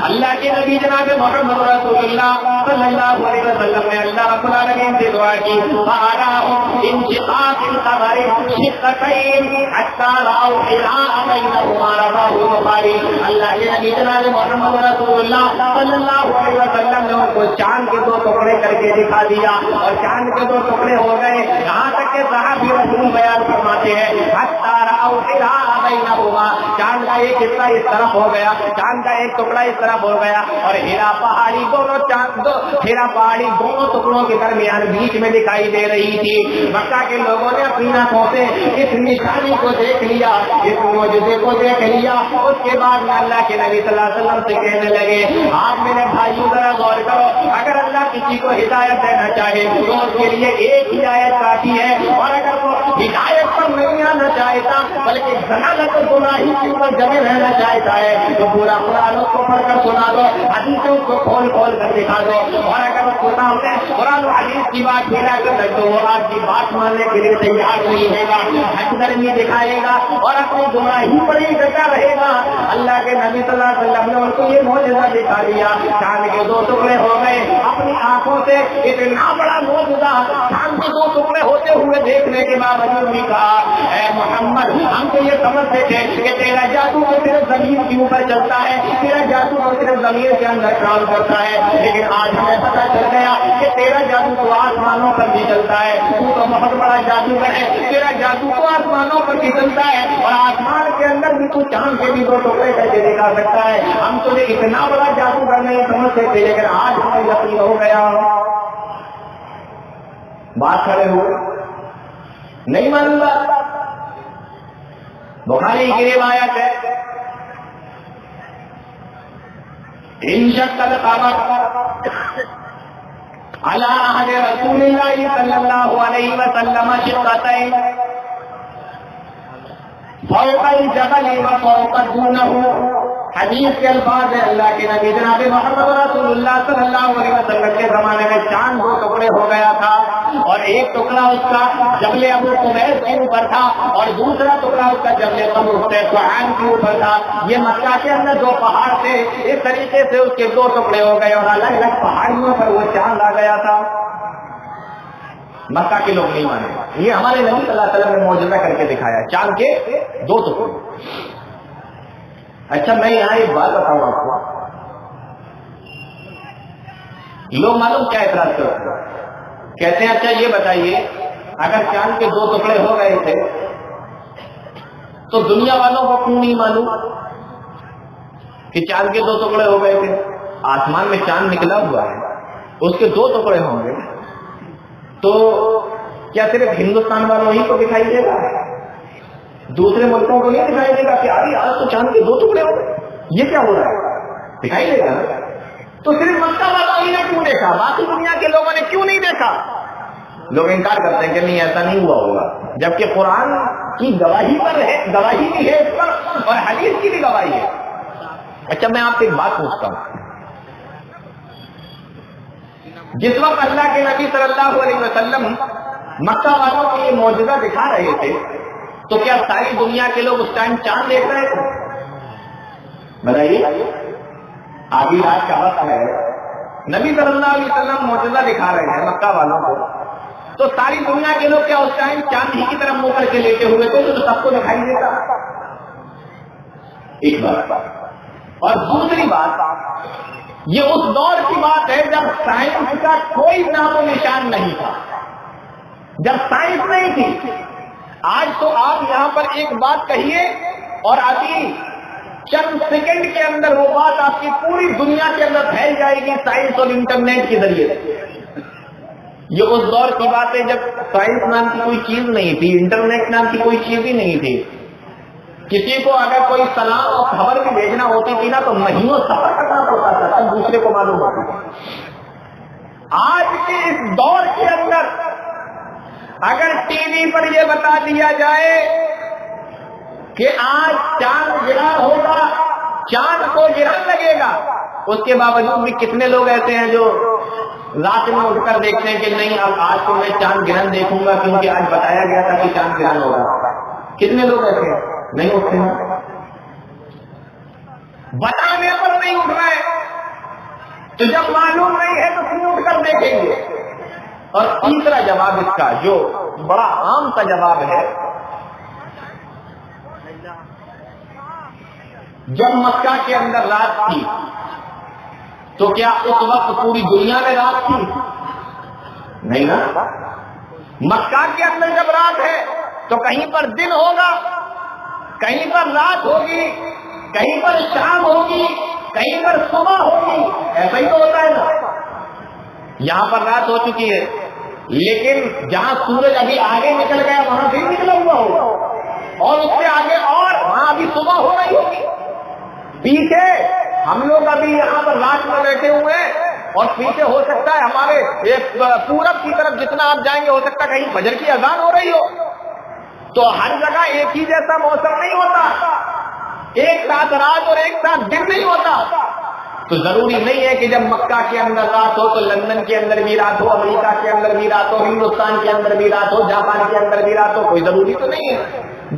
اللہ کے نبی جناب محمد رسول اللہ صلی اللہ علیہ وسلم نے اللہ رب العالمین سے دعا کی فَأَرَاهُمْ انشقاق القمر شقتين حتى رأوا حراء بينهما. رواه البخاری. اللہ کے نبی جناب محمد رسول اللہ صلی اللہ علیہ وسلم نے ان کو چاند کے 2 ٹکڑے کر کے دکھا دیا اور چاند کے 2 ٹکڑے ہو گئے. یہاں تک کہ صحابی رسول بیان فرماتے ہیں حتى رأوا حراء بينهما. چاند کا ایک حصہ اس طرف ہو گیا، چاند کا ایک ٹکڑا اس طرف ہو گیا اور ہیرا پہاڑی دونوں ٹکڑوں کے درمیان بیچ میں دکھائی دے رہی تھی. مکہ کے لوگوں نے اپنی آنکھوں سے اس نشانی کو دیکھ لیا, اس معجزے کو دیکھ لیا. اس کے بعد میں اللہ کے نبی صلی اللہ علیہ وسلم سے کہنے لگے, آپ میرے بھائیوں ذرا غور کرو, اگر اللہ کسی کو ہدایت دینا چاہے تو اس کے لیے ایک ہی آیت کافی ہے, اور اگر وہ ہدایت پر نہیں آنا چاہتا بلکہ ضلالت اور گمراہی کے اوپر جمے رہنا چاہتا ہے تو پورا قرآن اس کو پڑھ کر سنا دو, حدیثیں اس کو کھول کھول کر دکھا دو. اور اگر اس کو سامنے قرآن و حدیث کی بات پھیلا کر تو وہ آپ کی بات ماننے کے لیے تیار نہیں ہوگا, حج درمی دکھائے گا اور اپنی گمراہی پر ہی ڈٹا رہے گا. اللہ کے نبی صلی اللہ علیہ وسلم نے ان کو یہ معجزہ دکھا دیا, چاند کے 2 ٹکڑے ہو گئے. اپنی آنکھوں سے اتنا بڑا معجزہ چاند کے 2 ٹکڑے ہوتے ہوئے دیکھنے کے باوجود بھی کہا, اے محمد ہم تو یہ سمجھتے تھے کہ تیرا جادو تو صرف زمین کے اوپر چلتا ہے, تیرا جادو تو صرف زمین کے اندر کام کرتا ہے, لیکن آج ہمیں پتا چل گیا کہ تیرا جادو تو آسمانوں پر بھی چلتا ہے. تو بہت بڑا جادوگر ہے, تیرا جادو تو آسمانوں پر بھی چلتا ہے اور آسمان کے اندر بھی تو چاند کے بھی 2 ٹکڑے کیسے دکھا سکتا ہے. ہم تجھے اتنا بڑا جادوگر نہیں سمجھتے تھے, لیکن آج ہمیں یقین ہو گیا. بات کھڑے ہوئے نہیں معلوم بات. بخاری کی روایت ہے, انشق القمر على عهد رسول الله صلى الله عليه وسلم شقتين فوق الجبل وفوق دونه. حدیث کے الفاظ ہے اللہ کے نبی جناب محمد رسول اللہ صلی اللہ علیہ وسلم کے زمانے میں چاند 2 ٹکڑے ہو گیا تھا, اور ایک ٹکڑا اس کا جبل ابو قبیس کے اوپر تھا اور دوسرا ٹکڑا اس کا جبل قمر کے اوپر تھا. یہ مکہ کے اندر 2 پہاڑ تھے, اس طریقے سے اس کے 2 ٹکڑے ہو گئے اور الگ الگ پہاڑیوں پر وہ چاند آ گیا تھا. مکہ کے لوگ نہیں مانے, یہ ہمارے نبی صلی اللہ علیہ وسلم نے معجزہ کر کے دکھایا, چاند کے 2 ٹکڑے. اچھا میں یہاں ایک بات بتاؤں آپ کو, لوگ معلوم کیا اعتراض کرتے ہیں, کہتے ہیں اچھا یہ بتائیے اگر چاند کے 2 ٹکڑے ہو گئے تھے تو دنیا والوں کو کیوں نہیں معلوم کہ چاند کے 2 ٹکڑے ہو گئے تھے؟ آسمان میں چاند نکلا ہوا ہے, اس کے 2 ٹکڑے ہوں گے تو کیا صرف ہندوستان والوں ہی کو دکھائی دے گا, دوسرے ملکوں کو نہیں دکھائی دے گا کہ ابھی آج تو چاند کے 2 ٹکڑے ہو گئے, یہ کیا ہو رہا ہے؟ دکھائی دے گا. تو صرف مکہ والوں ہی نے کیوں دیکھا, باقی دنیا کے لوگوں نے کیوں نہیں دیکھا؟ لوگ انکار کرتے ہیں کہ نہیں ایسا نہیں ہوا ہوگا, جبکہ قرآن کی گواہی پر ہے, گواہی بھی ہے اس پر اور حدیث کی بھی گواہی ہے. اچھا میں آپ سے ایک بات پوچھتا ہوں, جس وقت اللہ کے نبی صلی اللہ علیہ وسلم مکہ والوں کو یہ معجزہ دکھا رہے تھے تو کیا ساری دنیا کے لوگ اس ٹائم چاند دیکھ رہے تھے؟ بتائیے, آدھی رات کا وقت ہے, نبی صلی اللہ علیہ وسلم معجزہ دکھا رہے ہیں مکہ والوں کو, تو ساری دنیا کے لوگ کیا اس ٹائم چاند ہی کی طرف منہ کر کے لیٹے ہوئے تھے تو سب کو دکھائی دیتا؟ ایک بات. اور دوسری بات, یہ اس دور کی بات ہے جب سائنس کا کوئی نام و نشان نہیں تھا, جب سائنس نہیں تھی. آج تو آپ یہاں پر ایک بات کہیے اور ابھی چند سیکنڈ کے اندر وہ بات آپ کی پوری دنیا کے اندر پھیل جائے گی سائنس اور انٹرنیٹ کے ذریعے. یہ اس دور کی بات ہے جب سائنس نام کی کوئی چیز نہیں تھی, انٹرنیٹ نام کی کوئی چیز ہی نہیں تھی. کسی کو اگر کوئی سلام اور خبر بھی بھیجنا ہوتی تھی نا تو مہینوں سفر کرنا پڑتا تھا تب دوسرے کو معلوم ہوتا تھا. آج کے اس دور کے اندر اگر ٹی وی پر یہ بتا دیا جائے کہ آج چاند گرا ہوگا, چاند کو گرہن لگے گا, اس کے باوجود بھی کتنے لوگ ایسے ہیں جو رات میں اٹھ کر دیکھتے ہیں کہ نہیں اب آج تو میں چاند گرہن دیکھوں گا کیونکہ آج بتایا گیا تھا کہ چاند گرہن ہوگا. کتنے لوگ ایسے ہیں نہیں اٹھتے ہیں, بتانے پر نہیں اٹھ رہے, تو جب معلوم نہیں ہے تو کیوں اٹھ کر دیکھیں گے؟ اور تیسرا جواب اس کا جو بڑا عام سا جواب ہے, جب مکہ کے اندر رات تھی تو کیا اس وقت پوری دنیا میں رات تھی؟ نہیں نا. مکہ کے اندر جب رات ہے تو کہیں پر دن ہوگا, کہیں پر رات ہوگی, کہیں پر شام ہوگی, کہیں پر صبح ہوگی، ایسا ہی تو ہوتا ہے نا. یہاں پر رات ہو چکی ہے لیکن جہاں سورج ابھی آگے نکل گیا وہاں بھی نکلا ہوا ہوگا، اور اس سے آگے اور وہاں ابھی صبح ہو رہی ہوگی. پیچھے ہم لوگ ابھی یہاں پر رات میں بیٹھے ہوئے ہیں اور پیچھے ہو سکتا ہے ہمارے ایک پورب کی طرف جتنا آپ جائیں گے ہو سکتا ہے کہیں فجر کی اذان ہو رہی ہو. تو ہر جگہ ایک ہی جیسا موسم نہیں ہوتا، ایک ساتھ رات اور ایک ساتھ دن نہیں ہوتا. تو ضروری نہیں ہے کہ جب مکہ کے اندر رات ہو تو لندن کے اندر بھی رات ہو، امریکہ کے اندر بھی رات ہو، ہندوستان کے اندر بھی رات ہو، جاپان کے اندر بھی رات ہو. کوئی ضروری تو نہیں ہے.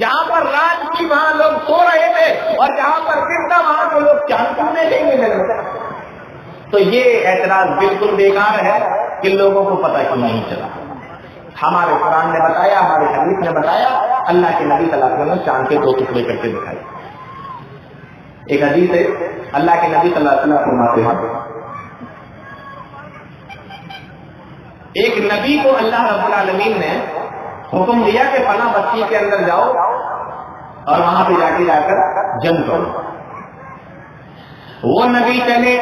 جہاں پر رات کی وہاں لوگ سو رہے تھے اور جہاں پر دن تھا وہاں کو لوگ چاند کرنے لیں گے. تو یہ اعتراض بالکل بیکار ہے کہ لوگوں کو پتہ کیوں نہیں چلا. ہمارے قرآن نے بتایا، ہمارے حدیث نے بتایا، اللہ کے نبی صلی اللہ علیہ وسلم نے چاند کے 2 ٹکڑے کر کے دکھائے. ایک حدیث ہے اللہ کے نبی صلی اللہ علیہ وسلم فرماتے ہیں ایک نبی کو اللہ رب العالمین نے حکم دیا کہ فلاں بستی کے اندر جاؤ اور وہاں پہ جا کر جنگ کرو. وہ نبی چلے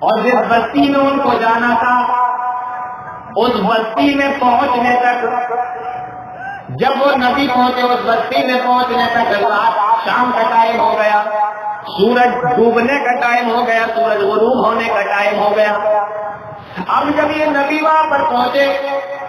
اور جس بستی میں ان کو جانا تھا اس بستی میں پہنچنے تک، جب وہ نبی پہنچے اس بستی میں پہنچنے تک رات شام کا ٹائم ہو گیا، سورج ڈوبنے کا ٹائم ہو گیا، سورج غروب ہونے کا ٹائم ہو گیا. اب جب یہ نبی وہاں پر پہنچے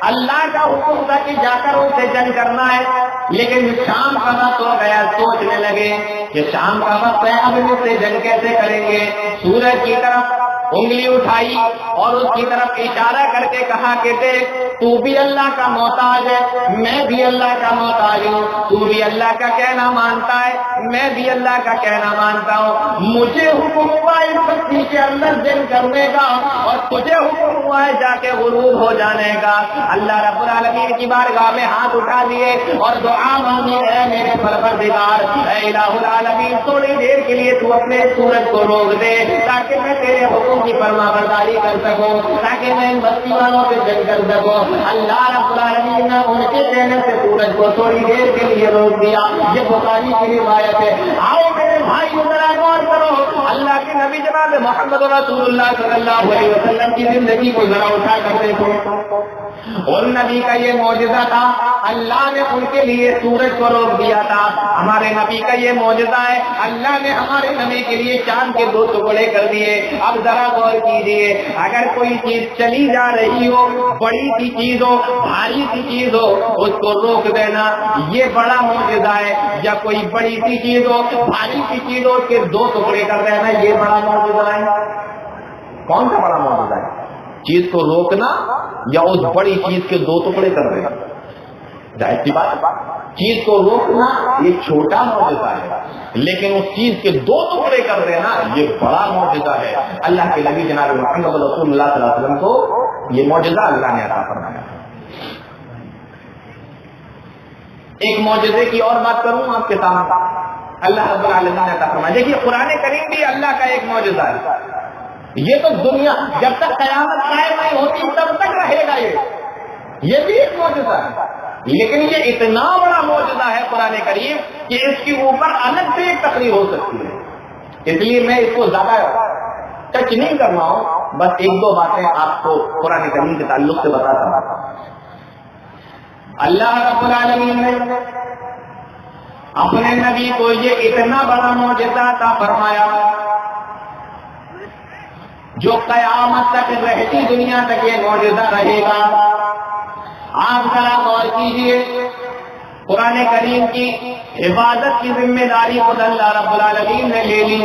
اللہ کا حکم تھا کہ جا کر ان سے جنگ کرنا ہے، لیکن شام کا وقت ہو گیا. سوچنے لگے کہ شام کا وقت ہے، اب ان سے جنگ کیسے کریں گے. سورج کی طرف انگلی اٹھائی اور اس کی طرف اشارہ کر کے کہا کہ دیکھ تو بھی اللہ کا محتاج ہے، میں بھی اللہ کا محتاج ہوں. تو بھی اللہ کا کہنا مانتا ہے، میں بھی اللہ کا کہنا مانتا ہوں. مجھے حکم ہوا اس بستی کے اندر جنگ کرنے کا اور تجھے حکم ہوا ہے جا کے غروب ہو جانے کا. اللہ رب العالمین کی بارگاہ میں ہاتھ اٹھا دیے اور دعا مانگی، اے میرے پروردگار، اے الہ العالمین، تھوڑی دیر کے لیے تو اپنے سورج کو روک دے تاکہ میں تیرے حکم کی فرما برداری کر سکوں، تاکہ میں ان بستی والوں پہ جنگ کر سکوں. اللہ رب العالمین نے ان کے کہنے سے سورج کو تھوڑی دیر کے لیے روک دیا. یہ بخاری کی روایت ہے. آؤ میرے بھائی ذرا غور کرو، اللہ کے نبی جناب محمد رسول اللہ صلی اللہ علیہ وسلم کی زندگی کو ذرا اٹھا کر دیکھو. اور نبی کا یہ معجزہ تھا، اللہ نے ان کے لیے سورج کو روک دیا تھا. ہمارے نبی کا یہ معجزہ ہے، اللہ نے ہمارے نبی کے لیے چاند کے 2 ٹکڑے کر دیے. اب ذرا غور کیجیے، اگر کوئی چیز چلی جا رہی ہو، بڑی سی چیز ہو، بھاری سی چیز ہو، اس کو روک دینا یہ بڑا معجزہ ہے. یا کوئی بڑی سی چیز ہو، بھاری سی چیز ہو، اس کے 2 ٹکڑے کر دینا یہ بڑا معجزہ ہے. کون سا بڑا معجزہ ہے؟ چیز کو روکنا یا اس بڑی چیز کے 2 ٹکڑے کر دینا؟ ظاہر سی بات، چیز کو روکنا یہ چھوٹا معجزہ ہے، لیکن اس چیز کے 2 ٹکڑے کر دینا یہ بڑا معجزہ ہے. اللہ کے نبی جناب محمد رسول اللہ صلی اللہ علیہ وسلم کو یہ معجزہ اللہ نے عطا فرمایا. ایک معجزے کی اور بات کروں آپ کے سامنے، اللہ رب العالمین نے عطا فرمایا. دیکھیے قرآن کریم بھی اللہ کا ایک معجزہ ہے. یہ تو دنیا جب تک قیامت قائم نہیں ہوتی تب تک رہے گا. یہ بھی ایک معجزہ ہے، لیکن یہ اتنا بڑا معجزہ ہے قرآن کریم کہ اس کے اوپر الگ سے ایک تقریر ہو سکتی ہے. اس لیے میں اس کو زیادہ ٹچ نہیں کر رہا ہوں، بس 1-2 باتیں آپ کو قرآن کریم کے تعلق سے بتاتا ہوں. اللہ رب العالمین نے اپنے نبی کو یہ اتنا بڑا معجزہ عطا فرمایا جو قیامت تک رہتی دنیا تک یہ معجزہ رہے گا. آپ ذرا غور کیجیے، قرآن کریم کی حفاظت کی ذمہ داری خود اللہ رب العالمین نے لے لی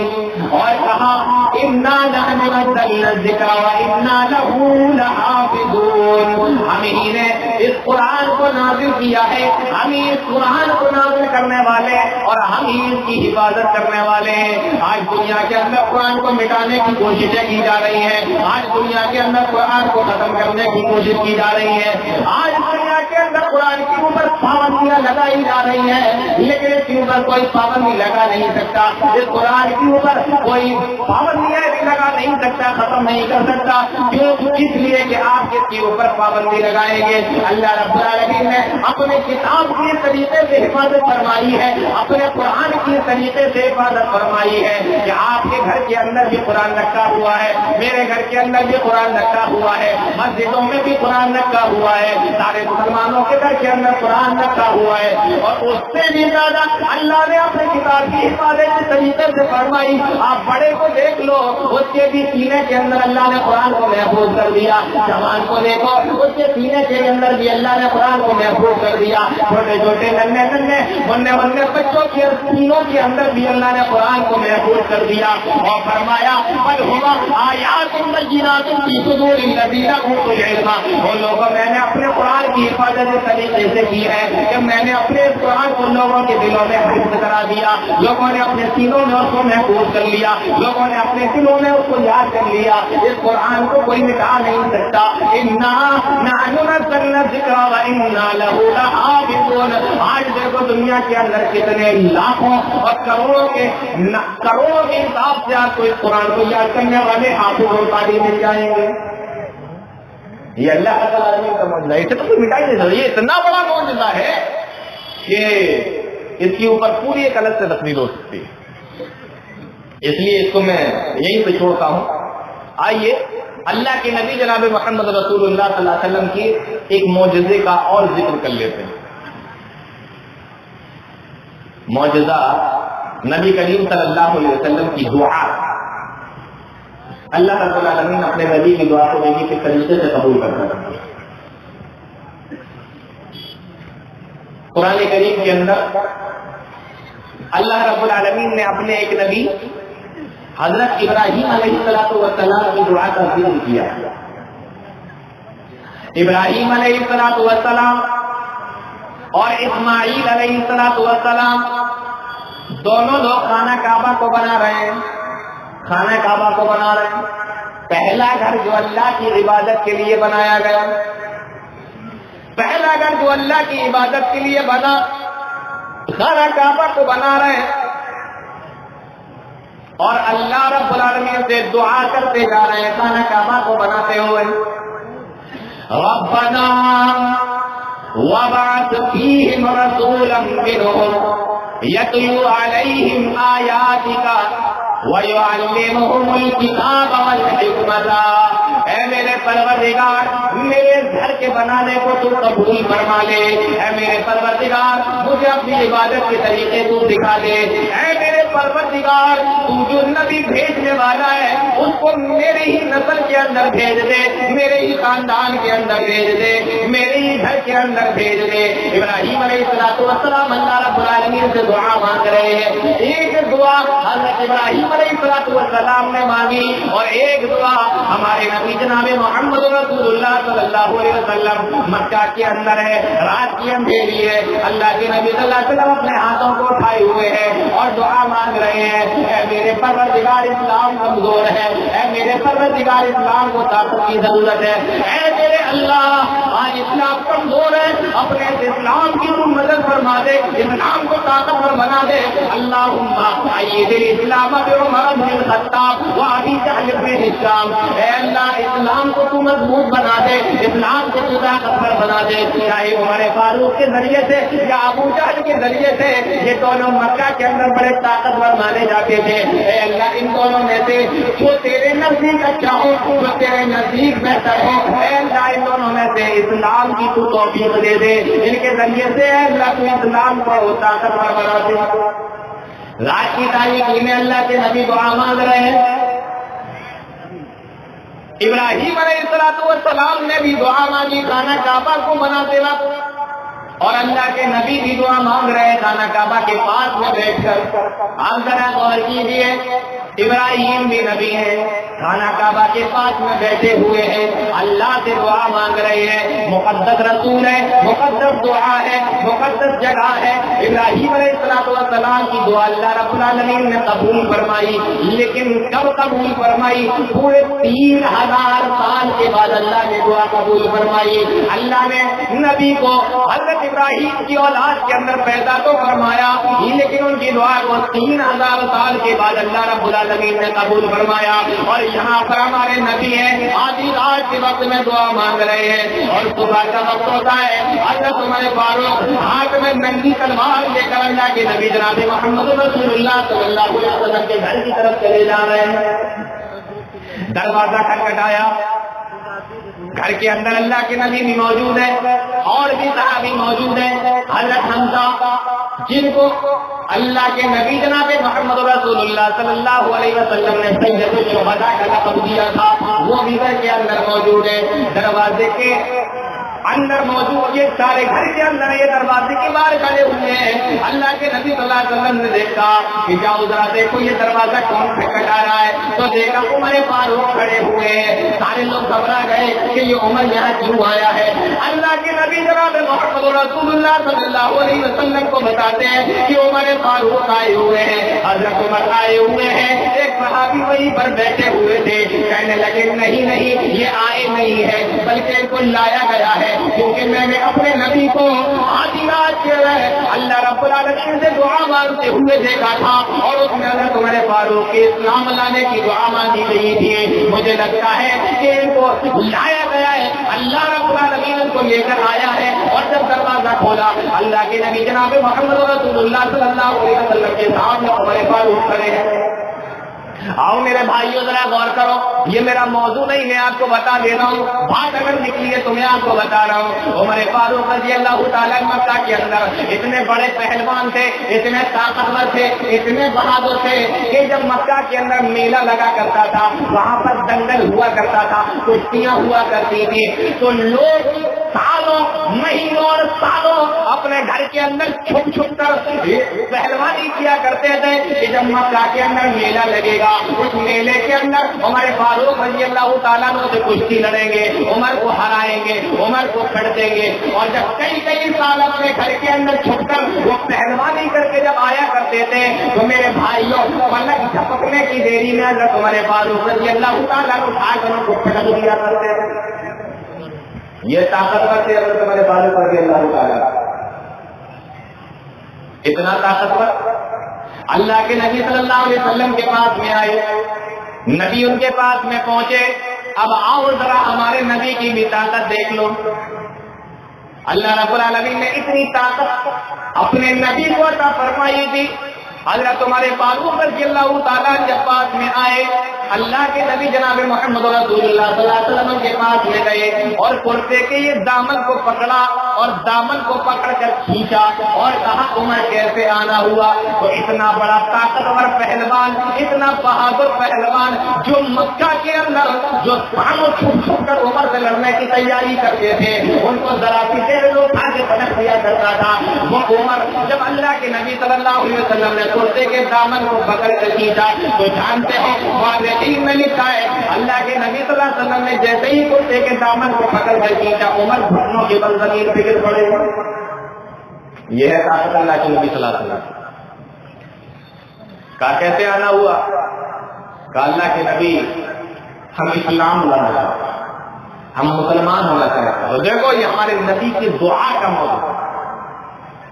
اور کہا اِنَّا نَحْنُ نَزَّلْنَا الذِّكْرَ وَإِنَّا لَهُ لَحَافِظُونَ. ہم ہی نے اس قرآن کو نازل کیا ہے، ہم ہی اس قرآن کو نازل کرنے والے اور ہم ہی اس کی حفاظت کرنے والے ہیں. آج دنیا کے اندر قرآن کو مٹانے کی کوششیں کی جا رہی ہیں، آج دنیا کے اندر قرآن کو ختم کرنے کی کوشش کی جا رہی ہے، آج دنیا کے اندر قرآن کے اوپر پابندیاں لگائی جا رہی ہیں، لیکن اس کے اوپر کوئی پابندی لگا نہیں سکتا، اس قرآن کے اوپر کوئی پابندیاں بھی لگا نہیں سکتا، ختم نہیں کر سکتا، کیوں؟ اس لیے کہ آپ اس کے اوپر پابندی لگائیں گے۔ اللہ رب العالمین نے اپنے کتاب کے طریقے سے حفاظت فرمائی ہے، اپنے قرآن کے طریقے سے حفاظت فرمائی ہے کہ آپ کے گھر کے اندر بھی قرآن رکھا ہوا ہے، میرے گھر کے اندر بھی قرآن رکھا ہوا ہے، مسجدوں میں بھی قرآن رکھا ہوا ہے، سارے مسلمانوں کے گھر کے اندر قرآن رکھا ہوا ہے، اور اس سے بھی زیادہ اللہ نے اپنے کتاب کی حفاظت کے طریقے سے فرمائی۔ آپ بڑے کو دیکھ لو، اس کے بھی سینے کے اندر اللہ نے قرآن کو محفوظ کر دیا، جوان کو دیکھو اس کے سینے کے اندر بھی اللہ نے قرآن کو محفوظ کر دیا، چھوٹے چھوٹے ننھے ننھے مننے مننے بچوں کے سینوں کے اندر بھی اللہ نے قرآن کو محفوظ کر دیا، اور فرمایا بل ہوا آیات بینات فی صدور الذین اوتوا العلم۔ وہ لوگوں میں نے اپنے قرآن کی حفاظت اس طریقے سے کی ہے کہ میں نے اپنے اس قرآن کو لوگوں کے دلوں میں حفظ کرا دیا، لوگوں نے اپنے سینوں میں اس کو محفوظ کر لیا، لوگوں نے اپنے دلوں میں اس کو یاد کر لیا۔ اس قرآن کو کوئی مٹا نہیں سکتا۔ انا نحن نزلنا الذکر وانا لہ لحافظون۔ آج دیکھو دنیا کے اندر کتنے لاکھوں اور کروڑوں کے حساب سے آپ کو اس قرآن کو یاد کرنے والے حافظ اور قاری مل جائیں گے۔ یہ اللہ تعالیٰ کا معجزہ ہے، اسے تو کوئی مٹائی نہیں سکتا۔ یہ اتنا بڑا معجزہ ہے کہ اس کے اوپر پوری ایک الگ سے تقریر ہو سکتی ہے، اس لیے اس کو میں یہیں پہ چھوڑتا ہوں۔ آئیے اللہ کے نبی جناب محمد رسول اللہ صلی اللہ علیہ وسلم کی ایک معجزے کا اور ذکر کر لیتے ہیں۔ معجزہ نبی کریم صلی اللہ علیہ وسلم کی دعا۔ اللہ رب العالمین اپنے نبی کی دعا کو دیکھیے کس طریقے سے قبول کرتا ہے۔ قرآن کریم کے اندر اللہ رب العالمین نے اپنے ایک نبی حضرت ابراہیم علیہ السلام کی دعا کا ذکر کیا۔ ابراہیم علیہ السلام اور اسماعیل علیہ السلام دونوں لوگ خانہ کعبہ کو بنا رہے ہیں، خانہ کعبہ کو بنا رہے ہیں، پہلا گھر جو اللہ کی عبادت کے لیے بنایا گیا، پہلا گھر جو اللہ کی عبادت کے لیے بنا، خانہ کعبہ کو بنا رہے ہیں، اور اللہ رب العالمین سے دعا کرتے جا رہے ہیں خانہ کعبہ کو بناتے ہوئے، ربنا وابعث فیہم رسولا منہم یتلو علیہم آیاتک وَيُعَلِّمُهُمُ الْكِتَابَ وَالْحِکْمَةَ۔ اے میرے پروردگار، میرے گھر کے بنانے کو تو قبول فرما لے، اے میرے پروردگار مجھے اپنی عبادت کے طریقے تو دکھا دے، اے میرے پروردگار تو جو نبی بھیجنے والا ہے اس کو میرے ہی نسل کے اندر بھیج دے، میرے ہی خاندان کے اندر بھیج دے، میرے ہی گھر کے اندر بھیج دے۔ ابراہیم علیہ السلام اللہ رب العالمین سے دعا مانگ رہے ہیں، ایک دعا حضرت ابراہیم علیہ السلام نے مانگی اور ایک دعا ہمارے نبی جناب محمد رسول اللہ صلی اللہ علیہ وسلم مکہ کے اندر ہے، رات کی اندھیری ہے، اللہ کے نبی صلی اللہ علیہ وسلم اپنے ہاتھوں کو اٹھائے ہوئے ہیں اور دعا مانگ رہے ہیں، اے میرے پروردگار اسلام کمزور ہے، اے میرے پروردگار اسلام کو طاقت کی ضرورت ہے، اے میرے اللہ آج اسلام کمزور ہے، اپنے اسلام کی تو مدد فرما دے، اسلام کو طاقتور بنا دے، اللہم اید الاسلام عمر بن الخطاب وابی جہل بن ہشام۔ اے اللہ اسلام کو تو مضبوط بنا دے، اسلام کو تو طاقتور بنا دے، چاہے عمر فاروق کے ذریعے سے یا ابو جہل کے ذریعے سے، یہ دونوں مکہ کے اندر بڑے طاقتور مانے جاتے تھے، اے اللہ ان دونوں میں سے جو تیرے نزدیک اچھا ہو، جو تیرے نزدیک بہتر ہو، اے اللہ ان دونوں میں سے اسلام کی تو توفیق دے دے، ان کے ذریعے سے اے اللہ تو اسلام کو طاقتور بنا دے۔ رات کی تاریخی میں اللہ کے نبی دعا مانگ رہے ہیں، ابراہیم علیہ السلام نے بھی دعا مانگی خانہ کعبہ کو بناتے وقت، اور اللہ کے نبی بھی دعا مانگ رہے ہیں خانہ کعبہ کے پاس میں بیٹھ کر۔ آپ ذرا غور کیجیے، ابراہیم بھی نبی ہیں، خانہ کعبہ کے پاس میں بیٹھے ہوئے ہیں، اللہ سے دعا مانگ رہے ہیں، مقدس رسول ہے، مقدس دعا ہے، مقدس جگہ ہے۔ ابراہیم علیہ السلام کی دعا اللہ رب العالمین نے قبول فرمائی، لیکن کب قبول فرمائی؟ پورے 3000 سال کے بعد اللہ نے دعا قبول فرمائی۔ اللہ نے نبی کو حضرت ابراہیم کی اولاد کے اندر پیدا تو فرمایا، لیکن ان کی دعا کو 3000 سال کے بعد اللہ رب العالمین نے قبول فرمایا۔ اور یہاں پر ہمارے نبی ہیں، آدھی رات کے وقت میں دعا مانگ رہے ہیں، اور صبح کا وقت ہوتا ہے، حضرت عمر فاروق ہاتھ میں ننگی تلوار لے کر اللہ کے نبی جناب محمد رسول اللہ صلی اللہ علیہ وسلم کے گھر کی طرف چلے جا رہے ہیں۔ دروازہ کھٹکھٹایا، گھر کے اندر اللہ کے نبی بھی موجود ہے، اور بھی صحابی موجود ہیں۔ حضرت حمزہ جن کو اللہ کے نبی جناب محمد رسول اللہ صلی اللہ علیہ وسلم نے سید الشہداء کا لقب دیا تھا، وہ بھی گھر کے اندر موجود ہے۔ دروازے کے اندر موجود یہ سارے گھر کے اندر یہ دروازے کے باہر کھڑے ہوئے ہیں۔ اللہ کے نبی صلی اللہ علیہ وسلم نے دیکھا کہ جاؤ ذرا دیکھو یہ دروازہ کون کھٹکھٹا رہا ہے، تو دیکھا عمر فاروق کھڑے ہوئے ہیں۔ سارے لوگ گھبرا گئے کہ یہ عمر یہاں کیوں آیا ہے۔ اللہ کے نبی جناب محمد رسول اللہ صلی اللہ علیہ وسلم کو بتاتے ہیں کہ عمر فاروق آئے ہوئے ہیں، حضرت عمر آئے ہوئے ہیں۔ ایک صحابی وہیں پر بیٹھے ہوئے تھے، کہنے لگے نہیں یہ آئے نہیں ہے، بلکہ ان کو لایا گیا ہے، کیونکہ میں نے اپنے نبی کو آدھی رات کے اللہ رب العالمین سے دعا مانگتے ہوئے دیکھا تھا، اور اس میں حضرت عمر فاروق کے اسلام لانے کی دعا مانگی گئی تھی۔ مجھے لگتا ہے کہ ان کو لایا گیا ہے، اللہ رب العالمین ان کو لے کر آیا ہے۔ اور جب دروازہ کھولا، اللہ کے نبی جناب محمد رسول اللہ صلی اللہ علیہ وسلم کے سامنے عمر فاروق کھڑے ہیں۔ آؤ میرے بھائیوں ذرا غور کرو، یہ میرا موضوع نہیں، میں آپ کو بتا دے رہا ہوں، بات اگر نکلی ہے تو میں آپ کو بتا رہا ہوں۔ عمر فاروق رضی اللہ تعالیٰ مکہ کے اندر اتنے بڑے پہلوان تھے، اتنے طاقتور تھے، اتنے بہادر تھے کہ جب مکہ کے اندر میلہ لگا کرتا تھا، وہاں پر دنگل ہوا کرتا تھا، کشتیاں ہوا کرتی تھی، تو لوگ سالوں مہینوں اور سالوں اپنے گھر کے اندر چھپ چھپ کر پہلوانی کیا کرتے تھے کہ جب مکہ کے اندر میلہ لگے گا، اس میلے کے اندر عمر فاروق رضی اللہ تعالیٰ عنہ سے کشتی لڑیں گے، عمر کو ہرائیں گے، عمر کو پھڑ دیں گے۔ اور جب کئی سال اپنے گھر کے اندر چھپ کر وہ پہلوانی کر کے جب آیا کرتے تھے، تو میرے بھائیوں پلک جھپکنے کی دیری میں حضرت عمر فاروق رضی اللہ تعالیٰ عنہ اٹھا کر ان کو پھٹک دیا کرتے تھے۔ یہ طاقتور تھے حضرت عمر فاروق رضی اللہ تعالیٰ، اتنا طاقتور۔ اللہ کے نبی صلی اللہ علیہ وسلم کے پاس میں آئے، نبی ان کے پاس میں پہنچے، اب آؤ ذرا ہمارے نبی کی بھی طاقت دیکھ لو۔ اللہ رب العالمین نے اتنی طاقت اپنے نبی کو عطا فرمائی تھی۔ حضرت عمر فاروق رضی اللہ تعالیٰ جب پاس میں آئے، اللہ کے نبی جناب محمد رسول اللہ صلی اللہ علیہ وسلم کے پاس لے گئے اور کرتے کے یہ دامن کو پکڑا اور دامن کو پکڑ کر کھینچا اور کہا عمر کیسے آنا ہوا؟ تو اتنا بڑا طاقتور پہلوان، اتنا بہادر پہلوان جو مکہ کے اندر جو ساموں چھپ چھپ کر عمر سے لڑنے کی تیاری کرتے تھے، ان کو ذرا سی دیر لوگ آگے پلٹ دیا کرتا تھا، وہ عمر جب اللہ کے نبی صلی اللہ علیہ وسلم نے کرتے کے دامن کو پکڑ کر کھینچا تو جانتے ہیں میں لکھا ہے اللہ کے نبی صلی اللہ علیہ وسلم نے جیسے ہی کرتے کے دامن کو پکڑ کر کھینچا، عمر گھٹنوں کے بل زمین پہ گر پڑے۔ یہ ہے طاقت اللہ کے نبی صلی اللہ علیہ وسلم کا۔ کیسے آنا ہوا؟ کہ اللہ کے نبی ہم اسلام لانا چاہتے ہیں، ہم مسلمان ہونا چاہتے ہیں۔ دیکھو یہ ہمارے نبی کی دعا کا موضوع ہے۔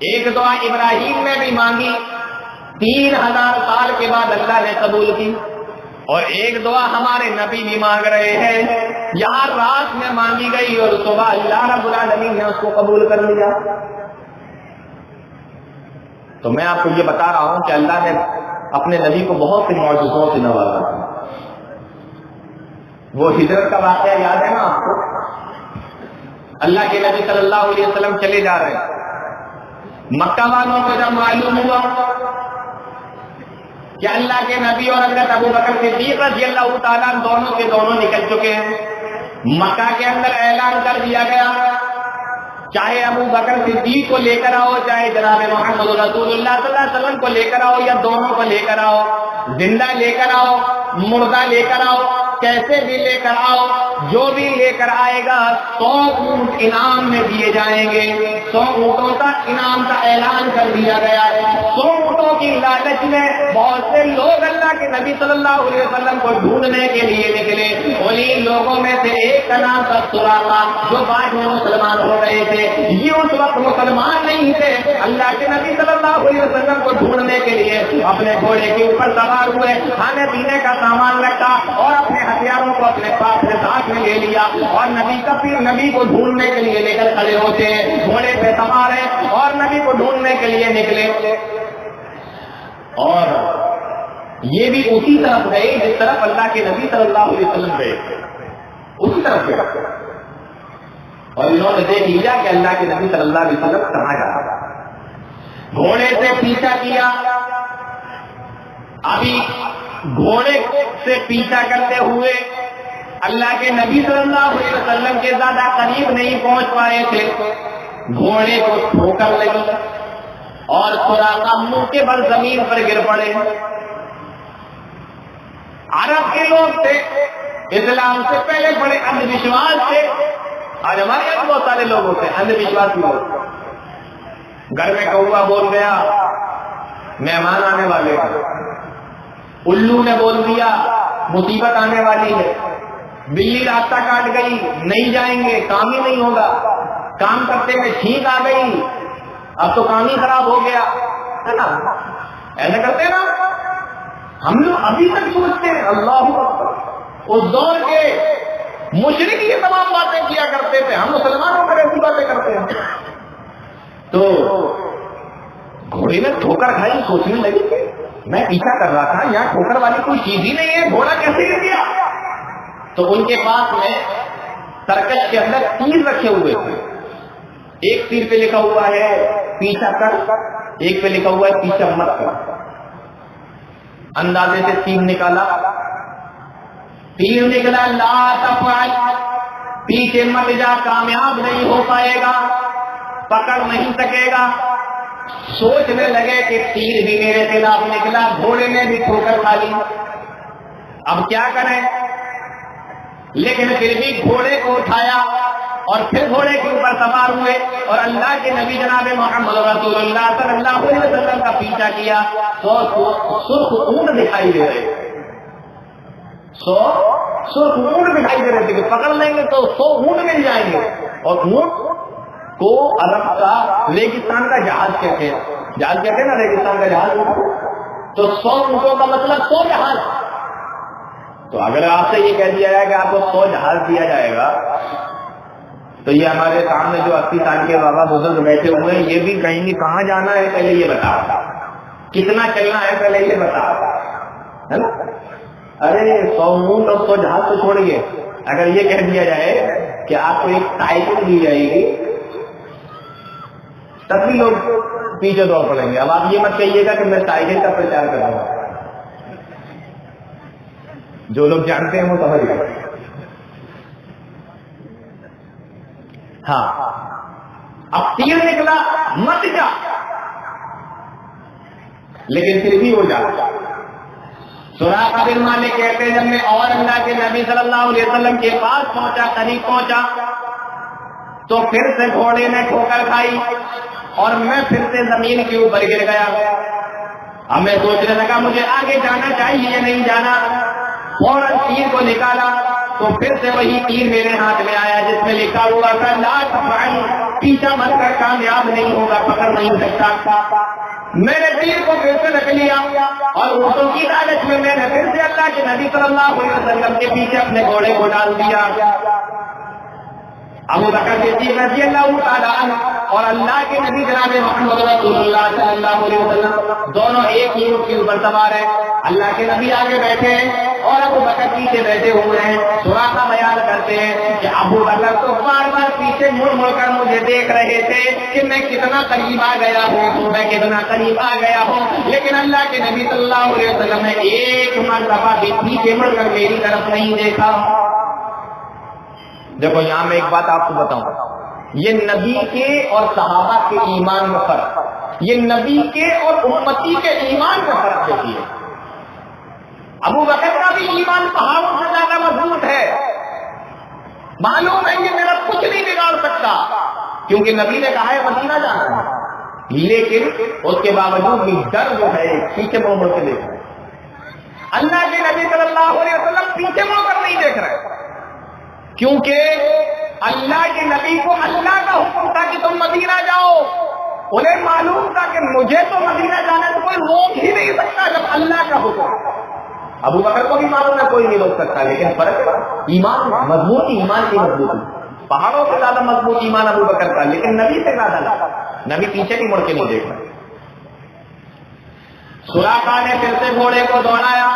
ایک دعا ابراہیم نے بھی مانگی، 3000 سال کے بعد اللہ نے قبول کی، اور ایک دعا ہمارے نبی بھی مانگ رہے ہیں، یہاں رات میں مانگی گئی اور صبح اللہ رب العالمین نے اس کو قبول کر لیا۔ تو میں آپ کو یہ بتا رہا ہوں کہ اللہ نے اپنے نبی کو بہت سے معجزوں سے نوازا۔ وہ ہجرت کا واقعہ یاد ہے نا آپ کو؟ اللہ کے نبی صلی اللہ علیہ وسلم چلے جا رہے ہیں، مکہ والوں کو جب معلوم ہوا کہ اللہ کے نبی اور حضرت ابو بکر صدیق رضی اللہ تعالیٰ دونوں کے دونوں نکل چکے ہیں، مکہ کے اندر اعلان کر دیا گیا چاہے ابو بکر صدیق کو لے کر آؤ، چاہے جناب محمد رسول اللہ صلی اللہ علیہ وسلم کو لے کر آؤ، یا دونوں کو لے کر آؤ، زندہ لے کر آؤ، مردہ لے کر آؤ، کیسے بھی لے کر آؤ، جو بھی لے کر آئے گا 100 اونٹ انعام میں دیے جائیں گے۔ 100 اونٹوں کا انعام کا اعلان کر دیا گیا ہے۔ 100 اونٹوں کی لالچ میں بہت سے لوگ اللہ کے نبی صلی اللہ علیہ وسلم کو ڈھونڈنے کے لیے نکلے۔ انہیں لوگوں میں سے ایک کا نام تھا سراقہ، جو بعد میں مسلمان ہو رہے تھے۔ یہ اس وقت مسلمان نہیں تھے، اللہ کے نبی صلی اللہ علیہ وسلم کو ڈھونڈنے کے لیے اپنے گھوڑے کے اوپر سوار ہوئے، کھانے پینے کا سامان رکھا اور اپنے ہتھیاروں کو اپنے پاس سے ساتھ میں لے لیا، اور نبی کو ڈھونڈنے کے لیے لے کر کھڑے ہوتے ہیں، گھوڑے پہ سوار ہیں اور نبی کو ڈھونڈنے کے لیے نکلے۔ اور یہ بھی اسی طرف گئے جس طرف اللہ کے نبی صلی اللہ علیہ وسلم گئے، اسی طرف گئے، اور انہوں نے دیکھ لیا کہ اللہ کے نبی صلی اللہ علیہ وسلم کہاں جا رہا ہے۔ گھوڑے سے پیچھا کیا، ابھی گھوڑے سے پیچھا کرتے ہوئے اللہ کے نبی صلی اللہ علیہ وسلم کے زیادہ قریب نہیں پہنچ پائے تھے، گھوڑے کو ٹھوکر لگی اور سراقہ منہ کے بل زمین پر گر پڑے۔ عرب کے لوگ تھے، اسلام سے پہلے بڑے اندھ وشواس تھے، آج ہمارے یہاں بہت سارے لوگ ہوتے ہیں اندھ وشواس لوگ۔ گھر میں کوا بول گیا، مہمان آنے والے ہیں، الو نے بول دیا مصیبت آنے والی ہے، بلی راستہ کاٹ گئی نہیں جائیں گے، کام ہی نہیں ہوگا، کام کرتے میں چھینک آ گئی، اب تو کام ہی خراب ہو گیا، ہے نا؟ ایسے کرتے ہیں نا ہم لوگ، ابھی تک سوچتے ہیں۔ اللہ اکبر، اس دور کے مشرک یہ تمام باتیں کیا کرتے تھے، ہم مسلمانوں پر ایسی باتیں کرتے ہیں۔ تو گھوڑے نے ٹھوکر کھائی، سوچنے لگی کہ میں پیچھا کر رہا تھا، یہاں ٹھوکر والی کوئی چیز ہی نہیں ہے، گھوڑا کیسے گر گیا؟ تو ان کے پاس میں ترکش کے اندر تیر رکھے ہوئے تھے، ایک تیر پہ لکھا ہوا ہے پیچھا کر، ایک پہ لکھا ہوا ہے پیچھا مت کر۔ اندازے سے تیر نکالا، تیر نکلا لا تفعل، پیچھے مت جا، کامیاب نہیں ہو پائے گا، پکڑ نہیں سکے گا۔ سوچنے لگے کہ تیر بھی میرے خلاف نکلا، گھوڑے نے بھی ٹھوکر کھا لی، اب کیا کریں؟ لیکن پھر بھی گھوڑے کو اٹھایا اور پھر گھوڑے کے اوپر سوار ہوئے اور اللہ کے نبی جناب محمد رسول اللہ صلی اللہ علیہ وسلم کا پیچھا کیا۔ 100 سرخ اونٹ دکھائی دے رہے، 100 سرخ اونٹ دکھائی دے رہے تھے کہ پکڑ لیں گے تو 100 اونٹ مل جائیں گے۔ اور اونٹ کو عرب کا ریگستان کا جہاز کہتے ہیں، جہاز کہتے ہیں نا، ریگستان کا جہاز، تو 100 اونٹوں کا مطلب 100 جہاز۔ تو اگر آپ سے یہ کہہ دیا جائے کہ آپ کو 100 جہاز دیا جائے گا، تو یہ ہمارے سامنے جو 80 سال کے بابا بزرگ بیٹھے ہوئے ہیں، یہ بھی کہیں گے کہاں جانا ہے پہلے یہ بتا، کتنا چلنا ہے پہلے یہ بتا، ہے نا؟ ارے 100 اونٹ اور 100 جہاز تو چھوڑیے، اگر یہ کہہ دیا جائے کہ آپ کو ایک سائیکل دی جائے گی، تب بھی لوگ پیچھے دوڑ پڑیں گے۔ اب آپ یہ مت کہیے گا کہ میں سائیکل کا پرچار کر رہا ہوں، جو لوگ جانتے ہیں وہ سمجھ گئے۔ ہاں، اب تیر نکلا مت جا، لیکن پھر بھی وہ جا۔ سراقہ بن مالک کہتے ہیں جب میں اور اللہ کے نبی صلی اللہ علیہ وسلم کے پاس پہنچا، قریب پہنچا، تو پھر سے گھوڑے نے ٹھوکر کھائی اور میں پھر سے زمین کے اوپر گر گیا۔ اب میں سوچنے لگا مجھے آگے جانا چاہیے یا نہیں جانا، فوراً تیر کو نکالا تو پھر سے وہی تیر میرے ہاتھ میں آیا جس میں لکھا ہوا تھا لا تفعل، پیچھا مت کر، کامیاب نہیں ہوگا، پکڑ نہیں سکتا۔ میں نے تیر کو پھر سے رکھ لیا اور اونٹوں کی لالچ میں نے پھر سے اللہ کے نبی صلی اللہ علیہ وسلم کے پیچھے اپنے گھوڑے کو ڈال دیا۔ ابو بکر صدیق رضی اللہ تعالیٰ عنہ اور اللہ کے نبی جناب محمد رسول اللہ صلی اللہ علیہ وسلم دونوں ایک ہی اونٹ کے اوپر سوار ہیں، اللہ کے نبی آگے بیٹھے ہیں اور ابو بکر پیچھے بیٹھے ہوئے ہیں۔ سراقہ بیان کرتے ہیں کہ ابو بکر تو بار بار پیچھے مڑ مڑ کر مجھے دیکھ رہے تھے کہ میں کتنا قریب آ گیا ہوں، میں کتنا قریب آ گیا ہوں، لیکن اللہ کے نبی صلی اللہ علیہ وسلم نے ایک مرتبہ بھی پیچھے مڑ کر میری طرف نہیں دیکھا۔ دیکھو یہاں میں ایک بات آپ کو بتاؤں، یہ نبی کے اور صحابہ کے ایمان میں فرق، یہ نبی کے اور امتی کے ایمان میں فرق دیتی ہے۔ ابو بکر کا بھی ایمان پہاڑوں سے زیادہ مضبوط ہے، معلوم ہے یہ میرا کچھ نہیں بگاڑ سکتا، کیونکہ نبی نے کہا ہے مدینہ جانا ہے، لیکن اس کے باوجود بھی ڈر جو ہے پیچھے مڑ مڑ کے دیکھ رہے۔ اللہ کے نبی صلی اللہ علیہ وسلم پیچھے مڑ کر نہیں دیکھ رہے، کیونکہ اللہ کے نبی کو اللہ کا حکم تھا کہ تم مدینہ جاؤ، انہیں معلوم تھا کہ مجھے تو مدینہ جانے سے کوئی روک ہی نہیں سکتا جب اللہ کا حکم۔ ابو بکر کو بھی معلوم ہے کوئی نہیں روک سکتا، لیکن فرق ایمان مضبوط، ایمان کی مضبوطی، پہاڑوں سے زیادہ مضبوط ایمان ابو بکر کا، لیکن نبی سے زیادہ نہیں، نبی پیچھے بھی مڑ کے نہیں دیکھ رہا۔ سراقہ نے پھر سے گھوڑے کو دوڑایا،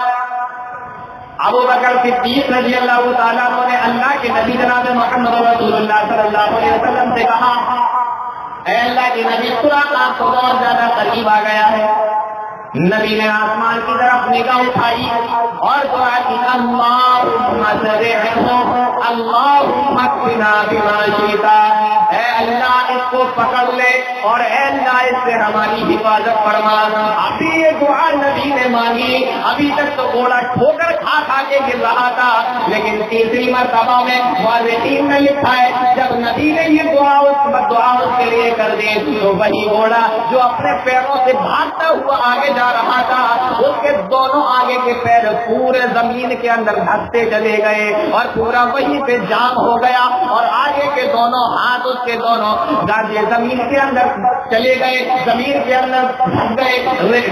ابو بکر صدیق رضی اللہ تعالیٰ عنہ نے اللہ کے نبی جناب محمد رسول اللہ صلی اللہ علیہ وسلم سے کہا، اے اللہ کے نبی سراقہ کو بہت زیادہ قریب آ گیا ہے۔ نبی نے آسمان کی طرف نگاہ اٹھائی اور دعا کی، اللہم سرعہ اللہم اکفنا بما شئت، اے اللہ اس کو پکڑ لے اور اے اللہ اس سے ہماری حفاظت فرما۔ ابھی یہ دعا نبی نے مانگی، ابھی تک تو گھوڑا ٹھوکر کھا کھا کے گر رہا تھا، لیکن تیسری مرتبہ میں مورخین نے لکھا ہے جب نبی نے یہ دعا اس کے لیے کر دی تو وہی گھوڑا جو اپنے پیروں سے بھاگتا ہوا آگے جا رہا تھا، اس کے دونوں آگے کے پیر پورے زمین کے اندر دھستے چلے گئے اور پورا وہیں پہ جام ہو گیا، اور آگے کے دونوں ہاتھ اس کے دونوں زمین کے اندر چلے گئے، زمین کے اندر دھس گئے،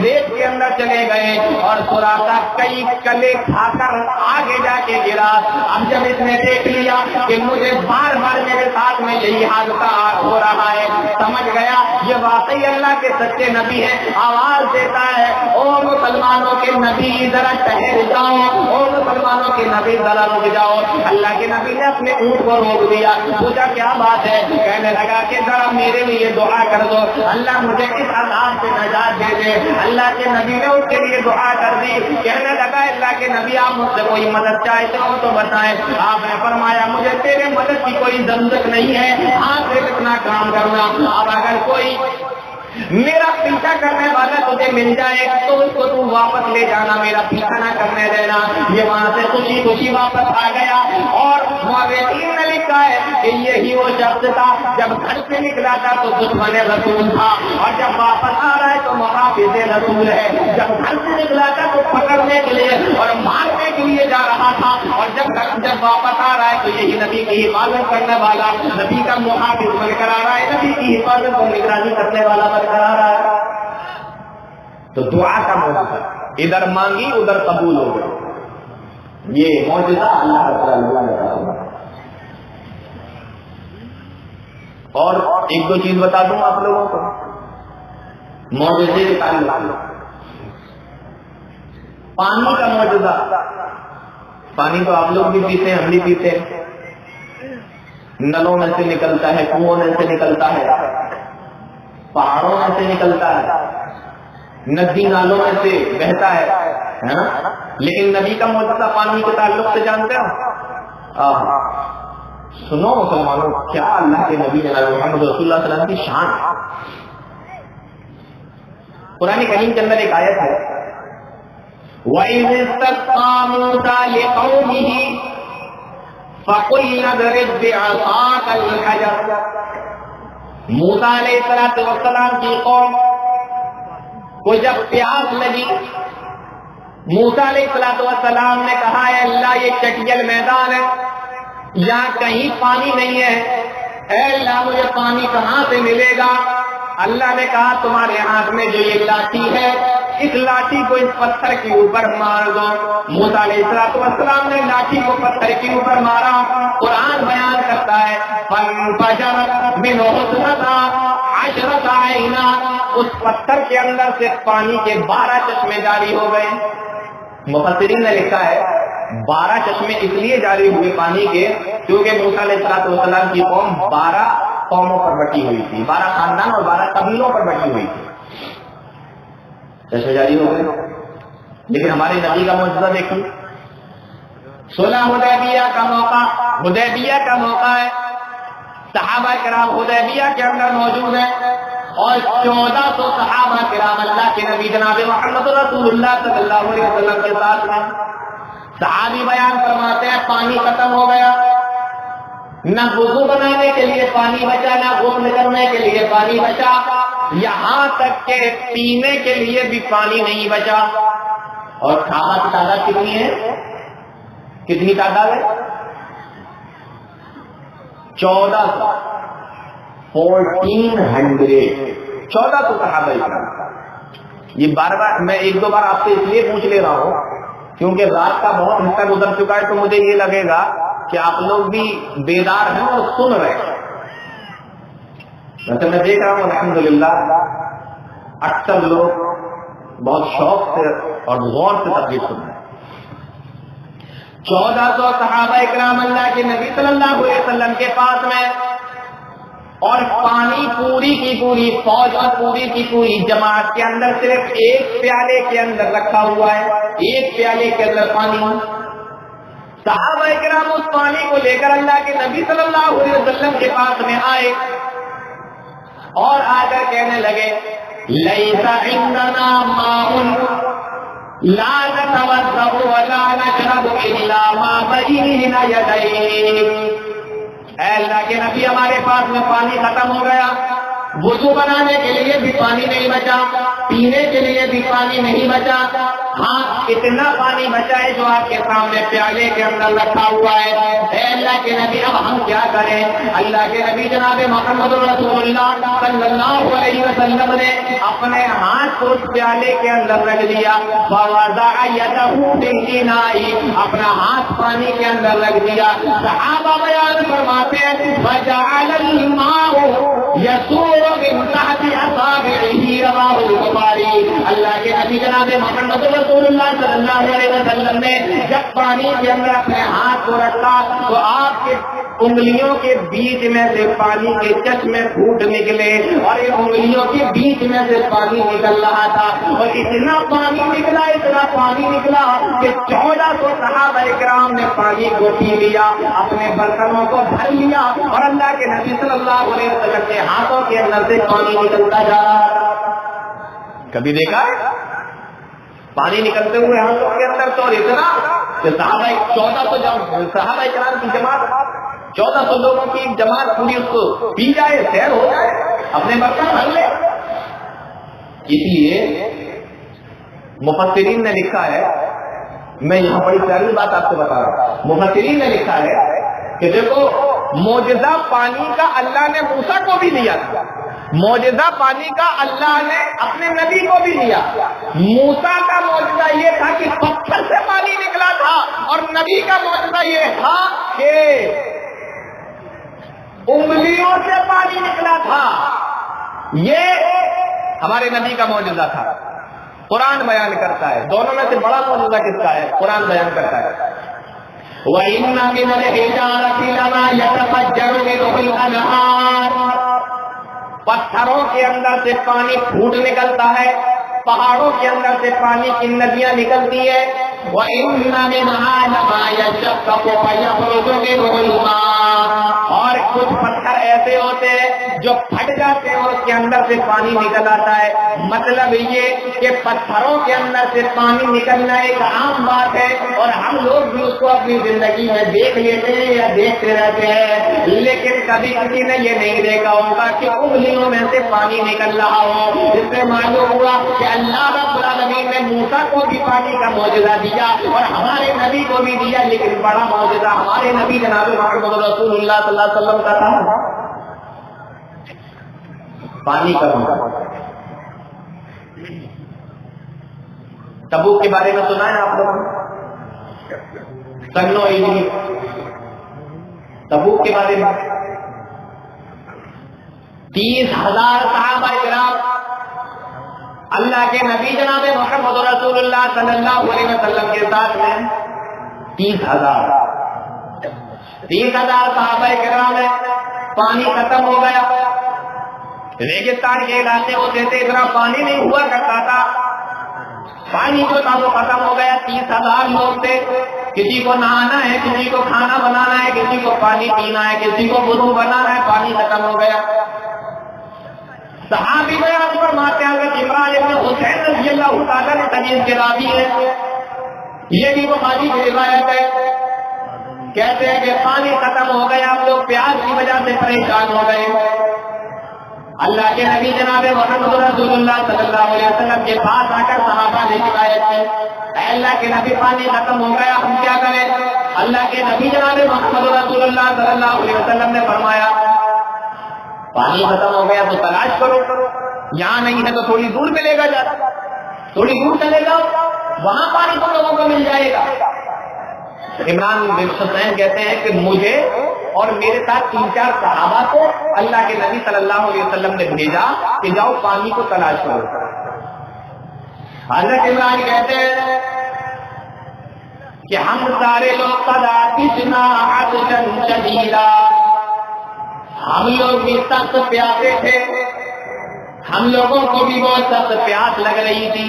ریت کے اندر چلے گئے، اور سراقہ کئی کلے کھا کر آگے جا کے گرا۔ اب جب اس نے دیکھ لیا کہ مجھے بار بار میرے ساتھ میں یہی حادثہ ہو رہا ہے، سمجھ گیا یہ واقعی اللہ کے سچے نبی ہیں، آواز دیتا ہے، او مسلمانوں کے نبی ذرا ٹھہر جاؤ، او مسلمانوں کے نبی ذرا رک جاؤ۔ اللہ کے نبی نے اپنے اونٹ کو روک دیا، پوچھا کیا بات ہے؟ کہنے لگا کہ ذرا میرے لیے دعا کر دو، اللہ مجھے اس عذاب سے نجات دے دے۔ اللہ کے نبی نے اس کے لیے دعا کر دی، کہنے لگا اللہ کے نبی آپ مجھ سے کوئی مدد چاہتے ہو تو بتائیں۔ آپ نے فرمایا مجھے تیرے مدد کی کوئی ضرورت نہیں ہے، ہاتھ سے اتنا کام کرنا، اب اگر کوئی میرا پیچھا کرنے والا تجھے مل جائے تو اس کو تو واپس لے جانا، میرا پیچھا نہ کرنے دینا۔ یہ وہاں سے خوشی خوشی واپس آ گیا، اور مورخین نے لکھا ہے کہ یہی وہ شخص تھا جب گھر سے نکلا تھا تو دشمن رسول تھا، اور جب واپس آ رہا ہے تو محافظ رسول ہے۔ جب گھر سے نکلا تھا تو پکڑنے کے لیے اور مارنے کے لیے جا رہا تھا، اور جب واپس آ رہا ہے تو یہی نبی کی حفاظت کرنے والا، نبی کا محافظ بن کر آ رہا ہے، نبی کی حفاظت کو نگرانی کرنے والا بن کر آ رہا ہے۔ تو دعا کا معجزہ ادھر مانگی ادھر قبول ہو گئی، یہ معجزہ اللہ تعالیٰ نے کہا۔ اور ایک دو چیز بتا دوں آپ لوگوں کو معجزے کے تعلق، پانی کا معجزہ۔ پانی تو آپ لوگ بھی پیتے ہیں، ہم بھی پیتے ہیں، نلوں میں سے نکلتا ہے، کنووں میں سے نکلتا ہے، پہاڑوں میں سے نکلتا ہے، ندی نالوں میں سے بہتا ہے، لیکن نبی کا معجزہ پانی کے تعلق سے جانتے ہو؟ سنو مسلمانوں، کیا اللہ کے نبی جناب محمد رسول اللہ صلی اللہ علیہ وسلم کی شان ہے۔ قرآن کریم کے اندر ایک آیت ہے، وَإِذِ اسْتَسْقَىٰ مُوسَىٰ لِقَوْمِهِ فَقُلْنَا اضْرِب بِّعَصَاكَ الْحَجَرَ۔ موسیٰ علیہ السلام کی قوم کو جب پیاس لگی، موسیٰ علیہ السلام نے کہا ہے اللہ یہ چٹیل میدان ہے، یہاں کہیں پانی نہیں ہے، اے اللہ مجھے پانی کہاں سے ملے گا؟ اللہ نے کہا تمہارے ہاتھ میں جو یہ لاٹھی ہے، اس لاٹھی کو اس پتھر کے اوپر مار دو۔ موسیٰ علیہ السلام نے لاٹھی کو پتھر کے اوپر مارا۔ قرآن بیان کرتا ہے فَانْفَجَرَتْ مِنْهُ اثْنَتَا عَشْرَةَ عَيْنًا، اس پتھر کے اندر سے پانی کے 12 چشمے جاری ہو گئے۔ مفسرین نے لکھا ہے 12 چشمے اس لیے جاری ہوئے پانی کے کیونکہ موسیٰ علیہ السلام کی قوم 12 قوموں پر بٹی ہوئی تھی، 12 خاندان اور 12 قبیلوں پر بٹی ہوئی تھی، چشمے جاری ہو گئے۔ لیکن ہمارے نبی کا معجزہ دیکھیے، صلح حدیبیہ کا موقع ہے، صحابہ کرام حدیبیہ کے اندر موجود ہیں اور 1400 صحابہ کرام اللہ کے نبی جناب محمد رسول اللہ صلی اللہ علیہ وسلم کے ساتھ ہیں. صحابی بیان فرماتے ہیں پانی ختم ہو گیا، نہ وضو بنانے کے لیے پانی بچا، نہ غسل کرنے کے لیے پانی بچا، یہاں تک کہ پینے کے لیے بھی پانی نہیں بچا. اور صحابہ کی تعداد کتنی ہے؟ کتنی تعداد ہے؟ 1400. 1400 صحابہ کرام. یہ بار بار میں ایک دو بار آپ سے اس لیے پوچھ لے رہا ہوں کیونکہ رات کا بہت حصہ گزر چکا ہے، تو مجھے یہ لگے گا کہ آپ لوگ بھی بیدار ہیں اور سن رہے ہیں. ویسے میں دیکھ رہا ہوں الحمدللہ اکثر لوگ بہت شوق سے اور غور سے تقریر سن رہے ہیں. 1400 صحابہ کرام اللہ کے نبی صلی اللہ علیہ وسلم کے پاس میں، اور پانی پوری کی پوری فوج اور پوری کی پوری جماعت کے اندر صرف ایک پیالے کے اندر رکھا ہوا ہے، ایک پیالے کے اندر پانی. صحابہ کرام اس پانی کو لے کر اللہ کے نبی صلی اللہ علیہ وسلم کے پاس میں آئے اور آ کر کہنے لگے لیس عندنا ماء لا نتوضأ ولا نشرب الا ما بين يديه. اے اللہ کے نبی ہمارے پاس میں پانی ختم ہو گیا، وضو بنانے کے لیے بھی پانی نہیں بچا، پینے کے لیے بھی پانی نہیں بچا، ہاں اتنا پانی بچا ہے جو آپ کے سامنے پیالے کے اندر رکھا ہوا ہے. اے اللہ کے نبی اب ہم کیا کریں؟ اللہ کے نبی جناب محمد رسول اللہ صلی اللہ علیہ وسلم نے اپنے ہاتھ کو اس پیالے کے اندر رکھ دیا، فوضع یدہ فی الاناء، اپنا ہاتھ پانی کے اندر رکھ دیا. صحابہ بیان فرماتے ہیں فجعل الماء یسور من تحت اصابعہ، رواہ البخاری. اللہ کے نبی جناب محمد رسول اللہ صلی اللہ علیہ وسلم نے جب پانی کے اندر اپنے ہاتھ کو رکھا تو آپ کے انگلیوں کے بیچ میں سے پانی کے چشمے پھوٹ نکلے اور یہ انگلیوں کے بیچ میں سے پانی نکل رہا تھا. اور اتنا پانی نکلا کہ 1400 صحابہ کرام نے پانی کو پی لیا، اپنے برتنوں کو بھر لیا اور اللہ کے نبی صلی اللہ علیہ وسلم کے ہاتھوں کے اندر سے پانی نکلتا جا رہا. کبھی دیکھا پانی نکلتے ہوئے ہاتھوں کے اندر؟ تو اتنا کہ صحابہ کرام کی جماعت، 1400 لوگوں کی جماعت پوری اس کو پی جائے، سیر ہو جائے، اپنے برتن بھر لے. اس لیے مفسرین نے لکھا ہے، میں یہاں بڑی پیاری بات آپ سے بتا رہا ہوں، مفسرین نے لکھا ہے کہ دیکھو معجزہ پانی کا اللہ نے موسیٰ کو بھی دیا تھا، معجزہ پانی کا اللہ نے اپنے نبی کو بھی دیا. موسیٰ کا معجزہ یہ تھا کہ پتھر سے پانی نکلا تھا اور نبی کا معجزہ یہ تھا کہ انگلیوں سے پانی نکلا تھا. یہ ہمارے نبی کا معجزہ تھا. قرآن بیان کرتا ہے دونوں میں سے بڑا معجزہ کس کا ہے؟ قرآن بیان کرتا ہے وَإِنَّ مِنَ الْحِجَارَةِ لَمَا يَتَفَجَّرُ مِنْهُ الْأَنْهَارُ، پتھروں کے اندر سے پانی پھوٹ نکلتا ہے، پہاڑوں کے اندر سے پانی کی ندیاں نکلتی ہے. وَإِنَّ مِنْهَا لَمَا يَشَّقَّقُ فَيَخْرُجُ مِنْهُ الْمَاءُ، اور کچھ پتھر ایسے ہوتے ہیں جو پھٹ جاتے ہیں اور اس کے اندر سے پانی نکل آتا ہے. مطلب یہ کہ پتھروں کے اندر سے پانی نکلنا ایک عام بات ہے اور ہم لوگ بھی اس کو اپنی زندگی میں دیکھ لیتے ہیں یا دیکھتے رہتے ہیں، لیکن کبھی کسی نے یہ نہیں دیکھا ہوگا کہ انگلیوں میں سے پانی نکل رہا ہو. اس سے معلوم ہوا کہ اللہ رب العالمین نے موسیٰ کو بھی پانی کا معجزہ دیا اور ہمارے نبی کو بھی دیا، لیکن بڑا معجزہ ہمارے نبی جناب محمد رسول اللہ صلی اللہ علیہ وسلم کا تھا پانی کا معجزہ. تبوک کے بارے میں سنا ہے آپ لوگوں نے؟ سنو عیدی تبوک کے بارے میں 30,000 صحابہ کرام اللہ کے نبی جناب محمد رسول اللہ صلی اللہ علیہ وسلم کے ساتھ میں 30,000 صحابہ کرام ہے. پانی ختم ہو گیا، ریگستان کے علاقے ہوتے تھے، اتنا پانی نہیں ہوا کرتا تھا، پانی جو تھا وہ ختم ہو گیا. 30,000 لوگ تھے، کسی کو نہانا ہے، کسی کو کھانا بنانا ہے، کسی کو پانی پینا ہے، کسی کو وضو بنانا ہے، پانی ختم ہو گیا. صحابی بیان فرماتے ہیں کہ عمران ابن حسین رضی اللہ تعالیٰ نے حدیث کے راوی ہے، یہ بھی بخاری کی روایت ہے. کہتے ہیں کہ پانی ختم ہو گیا، ہم لوگ پیاس کی وجہ سے پریشان ہو گئے. اللہ کے نبی جناب محمد رسول اللہ صلی اللہ علیہ وسلم کے پاس آ کر صحابہ نے شکایت کی، اے اللہ کے نبی پانی ختم ہو گیا، ہم کیا کریں؟ اللہ کے نبی جناب محمد رسول اللہ صلی اللہ علیہ وسلم نے فرمایا پانی ختم ہو گیا تو تلاش کرو، یہاں نہیں ہے تو تھوڑی دور پہ لے کر جا، تھوڑی دور چلے جاؤ، وہاں پانی تم لوگوں کو مل جائے گا. عمران بن حسین کہتے ہیں کہ مجھے اور میرے ساتھ 3-4 صحابہ کو اللہ کے نبی صلی اللہ علیہ وسلم نے بھیجا کہ جاؤ پانی کو تلاش کرو. حضرت عمران کہتے ہیں کہ ہم سارے لوگ ہم لوگ بھی سخت پیاسے تھے، ہم لوگوں کو بھی بہت سخت پیاس لگ رہی تھی،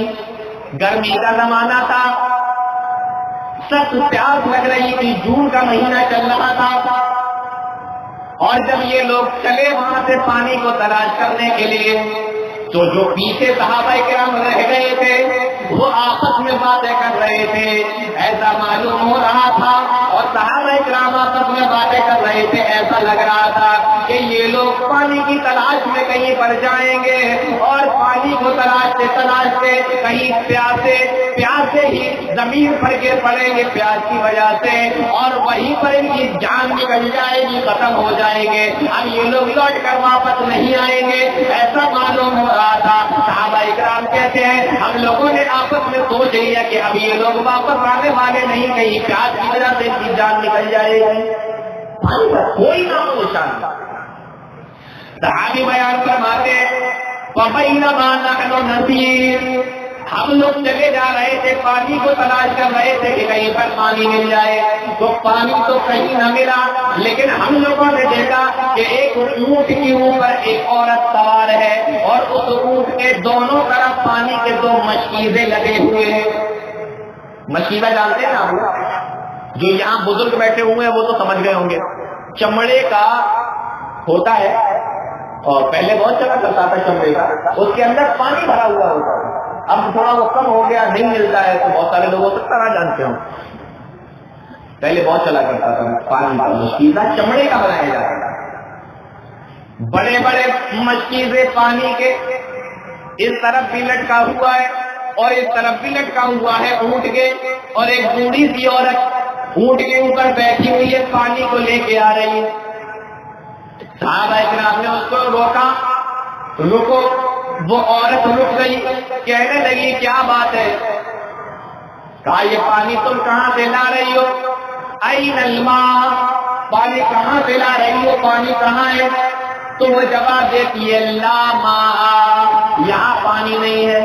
گرمی کا زمانہ تھا، سخت پیاس لگ رہی تھی، جون کا مہینہ چل رہا تھا. اور جب یہ لوگ چلے وہاں سے پانی کو تلاش کرنے کے لیے تو جو پیچھے صحابہ کرام رہ گئے تھے وہ آپس میں باتیں کر رہے تھے، ایسا معلوم ہو رہا تھا. اور صحابہ کرام آپس میں باتیں کر رہے تھے، ایسا لگ رہا تھا کہ یہ لوگ پانی کی تلاش میں کہیں پر جائیں گے اور پانی کو تلاشتے کہیں پیاسے ہی زمین پر گر پڑیں گے پیاس کی وجہ سے، اور وہیں پر ان کی جان نکل جائے گی، ختم ہو جائیں گے. اب یہ لوگ لوٹ کر واپس نہیں آئیں گے، ایسا معلوم ہو رہا تھا. صحابہ اکرام کہتے ہیں ہم لوگوں نے آپس میں سوچ لیا کہ اب یہ لوگ واپس آنے والے نہیں، کہیں پیاس کی وجہ سے ان کی جان نکل جائے گی. کوئی نام و نشان. صحابی بیان فرماتے فَبَيْنَمَا نَحْنُ نَسِيرُ، ہم لوگ چلے جا رہے تھے، پانی کو تلاش کر رہے تھے کہ کہیں پر پانی مل جائے. تو پانی تو کہیں نہ ملا، لیکن ہم لوگوں نے دیکھا کہ ایک اونٹ کے اوپر ایک عورت سوار ہے اور اس اونٹ کے دونوں طرف پانی کے 2 مشکیزیں لگے ہوئے ہیں. مشکیزہ جانتے ہیں آپ؟ جو یہاں بزرگ بیٹھے ہوئے ہیں وہ تو سمجھ گئے ہوں گے، چمڑے کا ہوتا ہے اور پہلے بہت چلا کرتا تھا چمڑے کا، اس کے اندر پانی بھرا ہوا ہوتا ہے. اب تھوڑا وہ کم ہو گیا، نہیں ملتا ہے، تو بہت سارے لوگ ہو سکتا نہ جانتے ہوں. پہلے بہت چلا کرتا تھا پانی کا مشکیزہ چمڑے کا بنایا جاتا تھا. بڑے بڑے مشکیزے پانی کے اس طرف بھی لٹکا ہوا ہے اور اس طرف بھی لٹکا ہوا ہے اونٹ کے، اور ایک بوڑھی سی عورت اونٹ کے اوپر بیٹھی ہوئی ہے، پانی کو لے کے آ رہی ہے. صحابہ کرام نے اس کو روکا، رکو. وہ عورت رک گئی، کہنے لگی کیا بات ہے؟ کہا یہ پانی تم کہاں سے لا رہی ہو؟ این الماء، پانی کہاں سے لا رہی ہو، پانی کہاں ہے؟ تو وہ جواب دیتی ہے لا ماء، یہاں پانی نہیں ہے.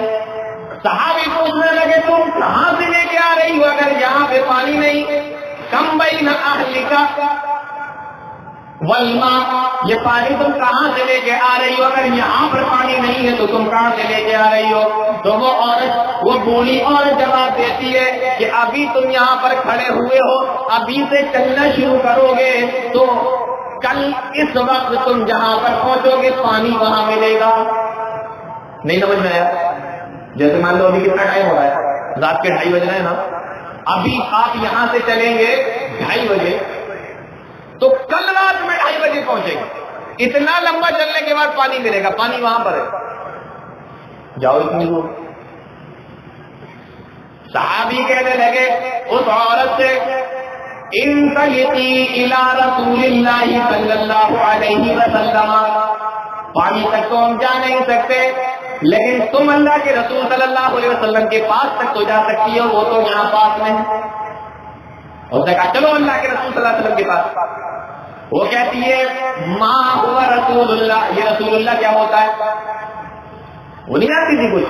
صحابی پوچھنے لگے تم کہاں سے لے کے آ رہی ہو اگر یہاں پہ پانی نہیں؟ کم بین اہلک والماء، یہ پانی تم کہاں سے لے کے آ رہی ہو اگر یہاں پر پانی نہیں ہے تو تم کہاں سے لے کے آ رہی ہو؟ تو وہ عورت، وہ بوڑھی عورت جواب دیتی ہے کہ ابھی تم یہاں پر کھڑے ہوئے ہو، ابھی سے چلنا شروع کرو گے تو کل اس وقت تم جہاں پر پہنچو گے پانی وہاں ملے گا. نہیں سمجھ میں آیا؟ جیسے مان لو ابھی کتنا ٹائم ہو رہا ہے، رات کے 2:30 بج رہے ہیں نا، ابھی آپ یہاں سے چلیں گے 2:30 بجے تو کل رات میں 2:30 بجے پہنچے گے. اتنا لمبا چلنے کے بعد پانی ملے گا، پانی وہاں پر ہے، جاؤ اتنی دور. صحابی کہنے لگے اس عورت سے انطلقی الی رسول اللہ صلی اللہ علیہ وسلم، پانی تک تو ہم جا نہیں سکتے لیکن تم اللہ کے رسول صلی اللہ علیہ وسلم کے پاس تک تو جا سکتی ہو، وہ تو یہاں پاس میں ہے. اس نے کہا چلو اللہ کے رسول صلی اللہ علیہ وسلم کے پاس. وہ کہتی ہے ما ہوا رسول اللہ، یہ رسول اللہ کیا ہوتا ہے؟ وہ نہیں آتی تھی کچھ،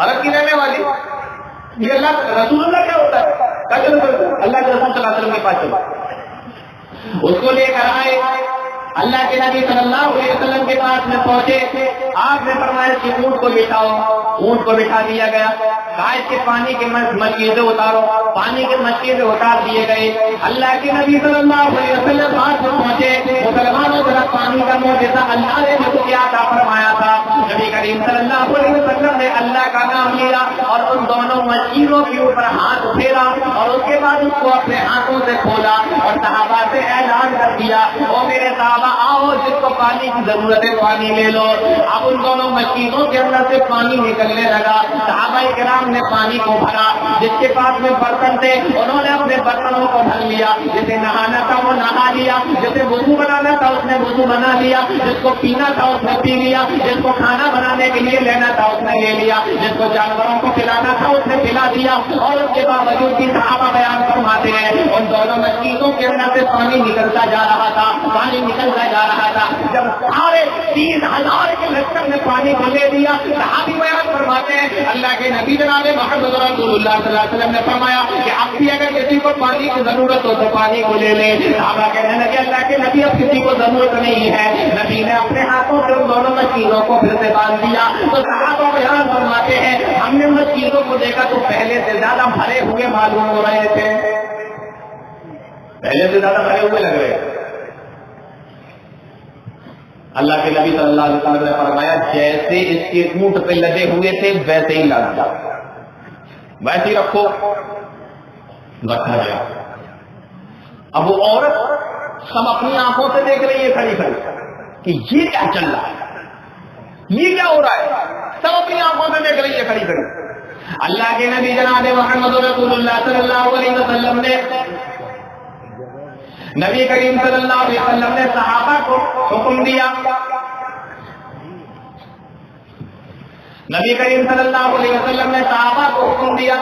عرب کی رہنے والی. یہ اللہ رسول اللہ کیا ہوتا ہے؟ اللہ کے رسول صلی اللہ علیہ وسلم کے پاس چلو. اس کو لے کر آئے اللہ کے نبی صلی اللہ علیہ وسلم کے پاس میں پہنچے، آپ نے فرمایا کہ اونٹ کو بٹھاؤ، اونٹ کو بٹھا دیا گیا، کہا اس کے پانی کے مشکیزیں اتارو، پانی کے مشکیزیں اتار دیے گئے۔ اللہ کے نبی صلی اللہ علیہ وسلم پاس میں پہنچے، مسلمانوں طرح پانی کا معجزہ اللہ نے جو کیا عطا فرمایا تھا، نبی کریم صلی اللہ علیہ وسلم نے اللہ کا نام لیا اور ان دونوں مشکیزوں کے اوپر ہاتھ پھیرا اور اس کے بعد اس کو اپنے ہاتھوں سے کھولا اور صحابہ سے اعلان کر دیا، او میرے صحابہ آؤ، جس کو پانی کی ضرورت ہے پانی لے لو۔ اب ان دونوں مشکیزوں کے اندر سے پانی نکلنے لگا، صحابہ کرام نے پانی کو بھرا، جس کے پاس میں برتن تھے انہوں نے اپنے برتنوں کو بھر لیا، جسے نہانا تھا وہ نہا لیا، جسے وضو بنانا تھا اس نے وضو بنا لیا، جس کو پینا تھا اس نے پی لیا، جس کو کھانا بنانے کے لیے لینا تھا اس نے لے لیا، جس کو جانوروں کو پلانا تھا اس نے پلا دیا۔ اور اس کے باوجود بھی صحابہ بیان فرماتے ہیں ان دونوں مشکیزوں کے اندر سے پانی نکلتا جا رہا تھا، پانی نکلتا جا رہا تھا۔ جب سارے 3000 کے لشکر نے پانی کو لے دیا، صحابی بیان فرماتے ہیں اللہ کے نبی جناب محمد رسول اللہ صلی اللہ علیہ وسلم نے فرمایا کہ اب بھی اگر کسی کو پانی کی ضرورت ہو تو پانی کو لے لے۔ صحابہ کہنے لگے اللہ کے نبی اب کسی کو ضرورت نہیں ہے۔ نبی نے اپنے ہاتھوں سے ان دونوں مشکیزوں کو پھر سے باندھ دیا تو صحابہ بیان فرماتے ہیں ہم نے مشکیزوں کو دیکھا تو پہلے سے زیادہ بھرے ہوئے معلوم ہو رہے تھے، پہلے سے زیادہ بھرے ہوئے لگ رہے۔ اللہ کے نبی صلی اللہ علیہ وسلم نے فرمایا جیسے اس کے اونٹ پہ لدے ہوئے تھے ویسے ہی لاد جاؤ، ویسے ہی رکھو، رکھا گیا۔ اب وہ عورت سب اپنی آنکھوں سے دیکھ رہی ہے کھڑی کھڑی کہ یہ کیا چل رہا ہے، یہ کیا ہو رہا ہے، سب اپنی آنکھوں سے دیکھ رہی ہے کھڑی کھڑی۔ اللہ کے نبی جناب محمد رسول اللہ صلی اللہ علیہ وسلم نے، نبی کریم صلی اللہ علیہ وسلم نے صحابہ کو حکم دیا، نبی کریم صلی اللہ علیہ وسلم نے صحابہ کو حکم دیا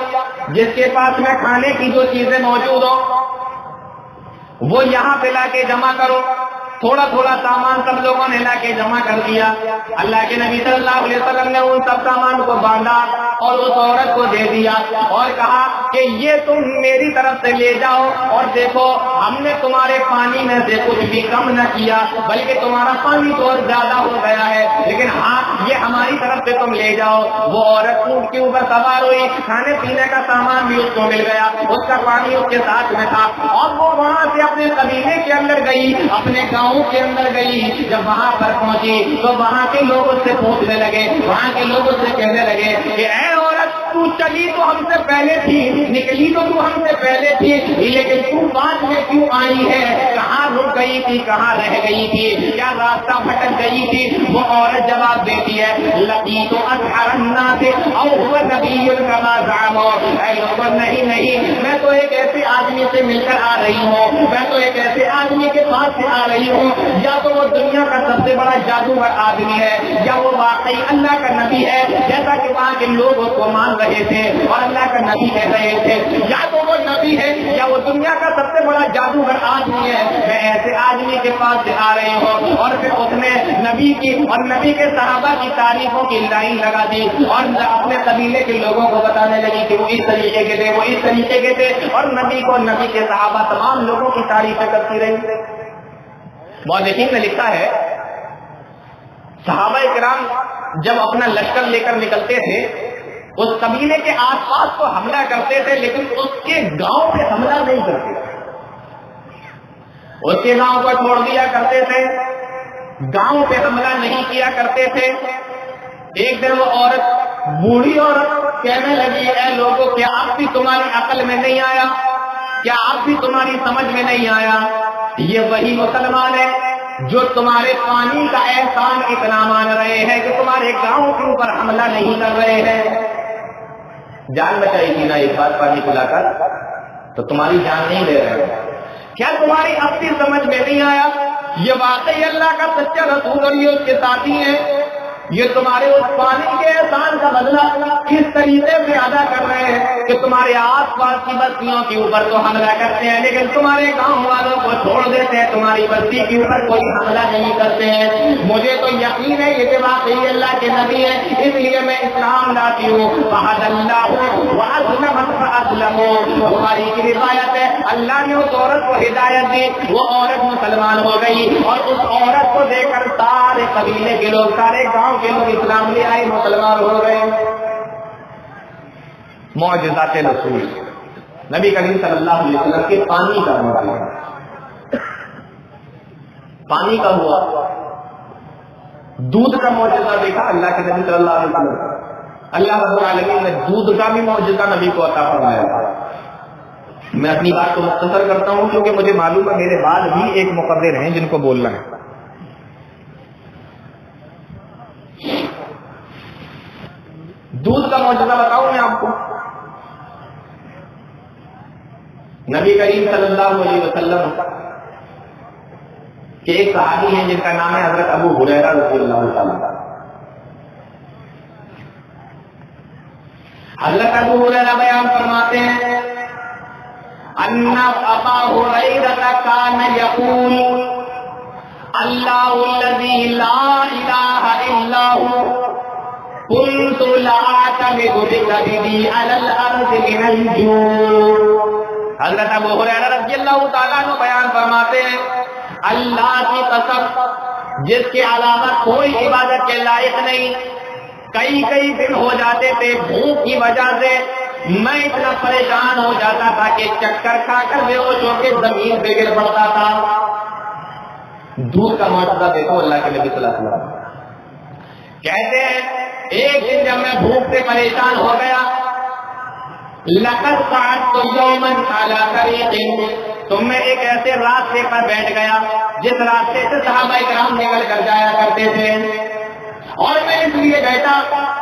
جس کے پاس میں کھانے کی جو چیزیں موجود ہو وہ یہاں پہ لا کے جمع کرو۔ تھوڑا تھوڑا سامان سب لوگوں نے لا کے جمع کر دیا۔ اللہ کے نبی صلی اللہ علیہ وسلم نے ان سب سامان کو باندھا اور اس عورت کو دے دیا اور کہا کہ یہ تم میری طرف سے لے جاؤ اور دیکھو ہم نے تمہارے پانی میں سے کچھ بھی کم نہ کیا بلکہ تمہارا پانی تو اور زیادہ ہو گیا ہے، لیکن ہاں یہ ہماری طرف سے تم لے جاؤ۔ وہ عورت اونٹ کے اوپر سوار ہوئی، کھانے پینے کا سامان بھی اس کو مل گیا، اس کا پانی اس کے ساتھ میں تھا اور وہ وہاں سے اپنے قبیلے کے اندر گئی، اپنے گاؤں کے اندر گئی۔ جب وہاں پر پہنچی تو وہاں کے لوگ اس سے پوچھنے لگے، وہاں کے لوگ اس سے کہنے لگے کہ اے عورت تو چلی تو ہم سے پہلے تھی، نکلی تو ہم سے پہلے تھی، لیکن تو بعد میں کیوں آئی ہے؟ کہاں رک گئی تھی، کہاں رہ گئی تھی، کیا راستہ بھٹک گئی تھی؟ وہ عورت جواب دیتی ہے لقیت اطہر الناس او هو نبی کما زعموا، اے لوگوں نہیں نہیں، میں تو ایک ایسے آدمی سے مل کر آ رہی ہوں، میں تو ایک ایسے آدمی کے پاس سے آ رہی ہوں یا تو وہ دنیا کا سب سے بڑا جادوگر آدمی ہے یا وہ واقعی اللہ کا نبی ہے جیسا کہ وہاں کے لوگ اس کو مان رہے تھے اور اللہ کا نبی کہہ رہے تھے، یا تو وہ نبی ہے یا وہ دنیا کا سب سے بڑا جادوگر آدمی ہے۔ میں ایسے آدمی کے پاس سے آ رہی ہوں۔ اور پھر اس نے نبی کی اور نبی کے صحابہ کی تعریفوں کی لائن لگا دی اور اپنے قبیلے کے لوگوں کو بتانے لگی کہ وہ اس طریقے کے تھے، وہ اس طریقے کے تھے، اور نبی کو نبی کے صحابہ تمام لوگوں کی تعریفیں کرتی رہی۔ مؤرخین نے لکھا ہے صحابہ کرام جب اپنا لشکر لے کر نکلتے تھے اس قبیلے کے آس پاس کو حملہ کرتے تھے لیکن اس کے گاؤں پہ حملہ نہیں کرتے، اس کے گاؤں کو چھوڑ دیا کرتے تھے، گاؤں پہ حملہ نہیں کیا کرتے تھے۔ ایک دن وہ عورت، بوڑھی عورت کہنے لگی اے لوگوں کیا آپ بھی تمہاری عقل میں نہیں آیا، کیا آپ بھی تمہاری سمجھ میں نہیں آیا، یہ وہی مسلمان ہے جو تمہارے پانی کا احسان اتنا مان رہے ہیں کہ تمہارے گاؤں کے اوپر حملہ نہیں کر رہے ہیں۔ جان بچائی تھی نا ایک بار پانی پلا کر، تو تمہاری جان نہیں لے رہے ہیں، کیا تمہاری اپنی سمجھ میں نہیں آیا یہ واقعی اللہ کا سچا رسول اور یہ اس کے ساتھی ہیں، یہ تمہارے اس پانی کے احسان کا بدلہ کس طریقے سے ادا کر رہے ہیں کہ تمہارے آس پاس کی بستیوں کے اوپر تو حملہ کرتے ہیں لیکن تمہارے گاؤں والوں کو چھوڑ دیتے ہیں, تمہاری بستی کے اوپر کوئی حملہ نہیں کرتے ہیں. مجھے تو یقین ہے یہ کہ واقعی اللہ کے نبی ہے, اس لیے میں اسلام لاتی ہوں. فَهَدَى اللَّهُ وَأَسْلَمَتْ فَأَسْلَمُوا. بخاری کی روایت ہے اللہ نے اس عورت کو ہدایت دی, وہ عورت مسلمان ہو گئی اور اس عورت کو دیکھ کر سارے قبیلے کے لوگ, سارے گاؤں کے لوگ اسلام لے آئے, مسلمان ہو گئے. معجزات رسول نبی کریم صلی اللہ علیہ وسلم کے پانی کا معجزہ, پانی کا ہوا. دودھ کا معجزہ دیکھا اللہ کے نبی صلی اللہ علیہ وسلم. اللہ رب العالمین نے دودھ کا بھی معجزہ نبی کو عطا فرمایا. میں اپنی بات کو مختصر کرتا ہوں کیونکہ مجھے معلوم ہے میرے بعد بھی ایک مقرر ہیں جن کو بولنا ہے. دودھ کا معجزہ بتاؤں میں آپ کو. نبی کریم صلی اللہ علیہ وسلم کے ایک صحابی ہیں جن کا نام ہے حضرت ابو ہریرہ رضی اللہ تعالیٰ. حضرت ابو ہریرہ بیان فرماتے ہیں ان ابا ہریرہ کان یقول اللہ الذی لا الہ الا هو كنت لا اعتمد بقدری علی الارض من الجوع. حضرت ابو ہریرہ رضی اللہ تعالیٰ عنہ بیان فرماتے ہیں اللہ کی قسم جس کے علاوہ کوئی عبادت کے لائق نہیں, کئی دن ہو جاتے تھے بھوک کی وجہ سے, میں اتنا پریشان ہو جاتا تھا کہ چکر کھا کر بے ہوش ہو کے زمین پہ گر پڑتا تھا. دودھ کا معجزہ دیکھو اللہ کے نبی صلی اللہ علیہ وسلم کہتے ہیں ایک دن جب میں بھوک سے پریشان ہو گیا, لقد قعدت یوما علی طریق, تو میں ایک ایسے راستے پر بیٹھ گیا جس راستے سے صحابہ کرام نکل کر جایا کرتے تھے, اور میں اس لیے بیٹھا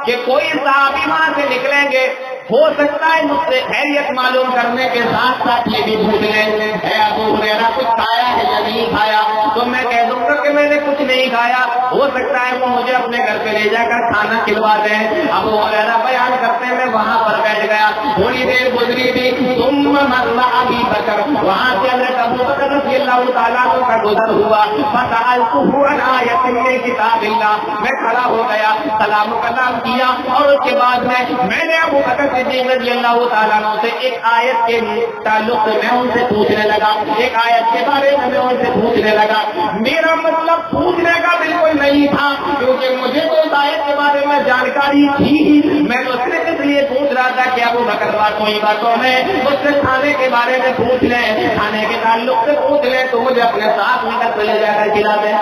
کہ کوئی صحابی وہاں سے نکلیں گے, ہو سکتا ہے مجھ سے خیریت معلوم کرنے کے ساتھ ساتھ یہ بھی پوچھ لیں اے ابو ہریرہ کچھ کھایا ہے یا نہیں کھایا, تو میں کہہ دوں گا کہ میں نے کچھ نہیں کھایا, ہو سکتا ہے وہ مجھے اپنے گھر پہ لے جا کر کھانا کھلوا دیں. ابو ہریرہ بیان کرتے ہیں میں وہاں پر بیٹھ گیا, تھوڑی دیر گزری تھی, ثم مر ابی بکر, وہاں سے حضرت ابو بکر رضی اللہ تعالیٰ عنہ کا گزر ہوا. فسألته عن آیۃ من کتاب اللہ, میں کھڑا ہو گیا, سلام و کلام کیا, اور اس کے بعد میں نے ابو بکر صدیق رضی اللہ تعالیٰ عنہ سے ایک آیت کے تعلق سے میں ان سے پوچھنے لگا, ایک آیت کے بارے میں ان سے پوچھنے لگا. میرا مطلب پوچھنے کا بالکل نہیں تھا کیونکہ مجھے تو اس آیت کے بارے میں جانکاری تھی ہی, میں تو صرف اس لیے پوچھ رہا تھا کہ ابو بکر باتوں میں اس سے کھانے کے بارے میں پوچھ لیں, کھانے کے تعلق سے پوچھ لیں تو مجھے اپنے ساتھ لے کر لے جا کر کھلا دیں.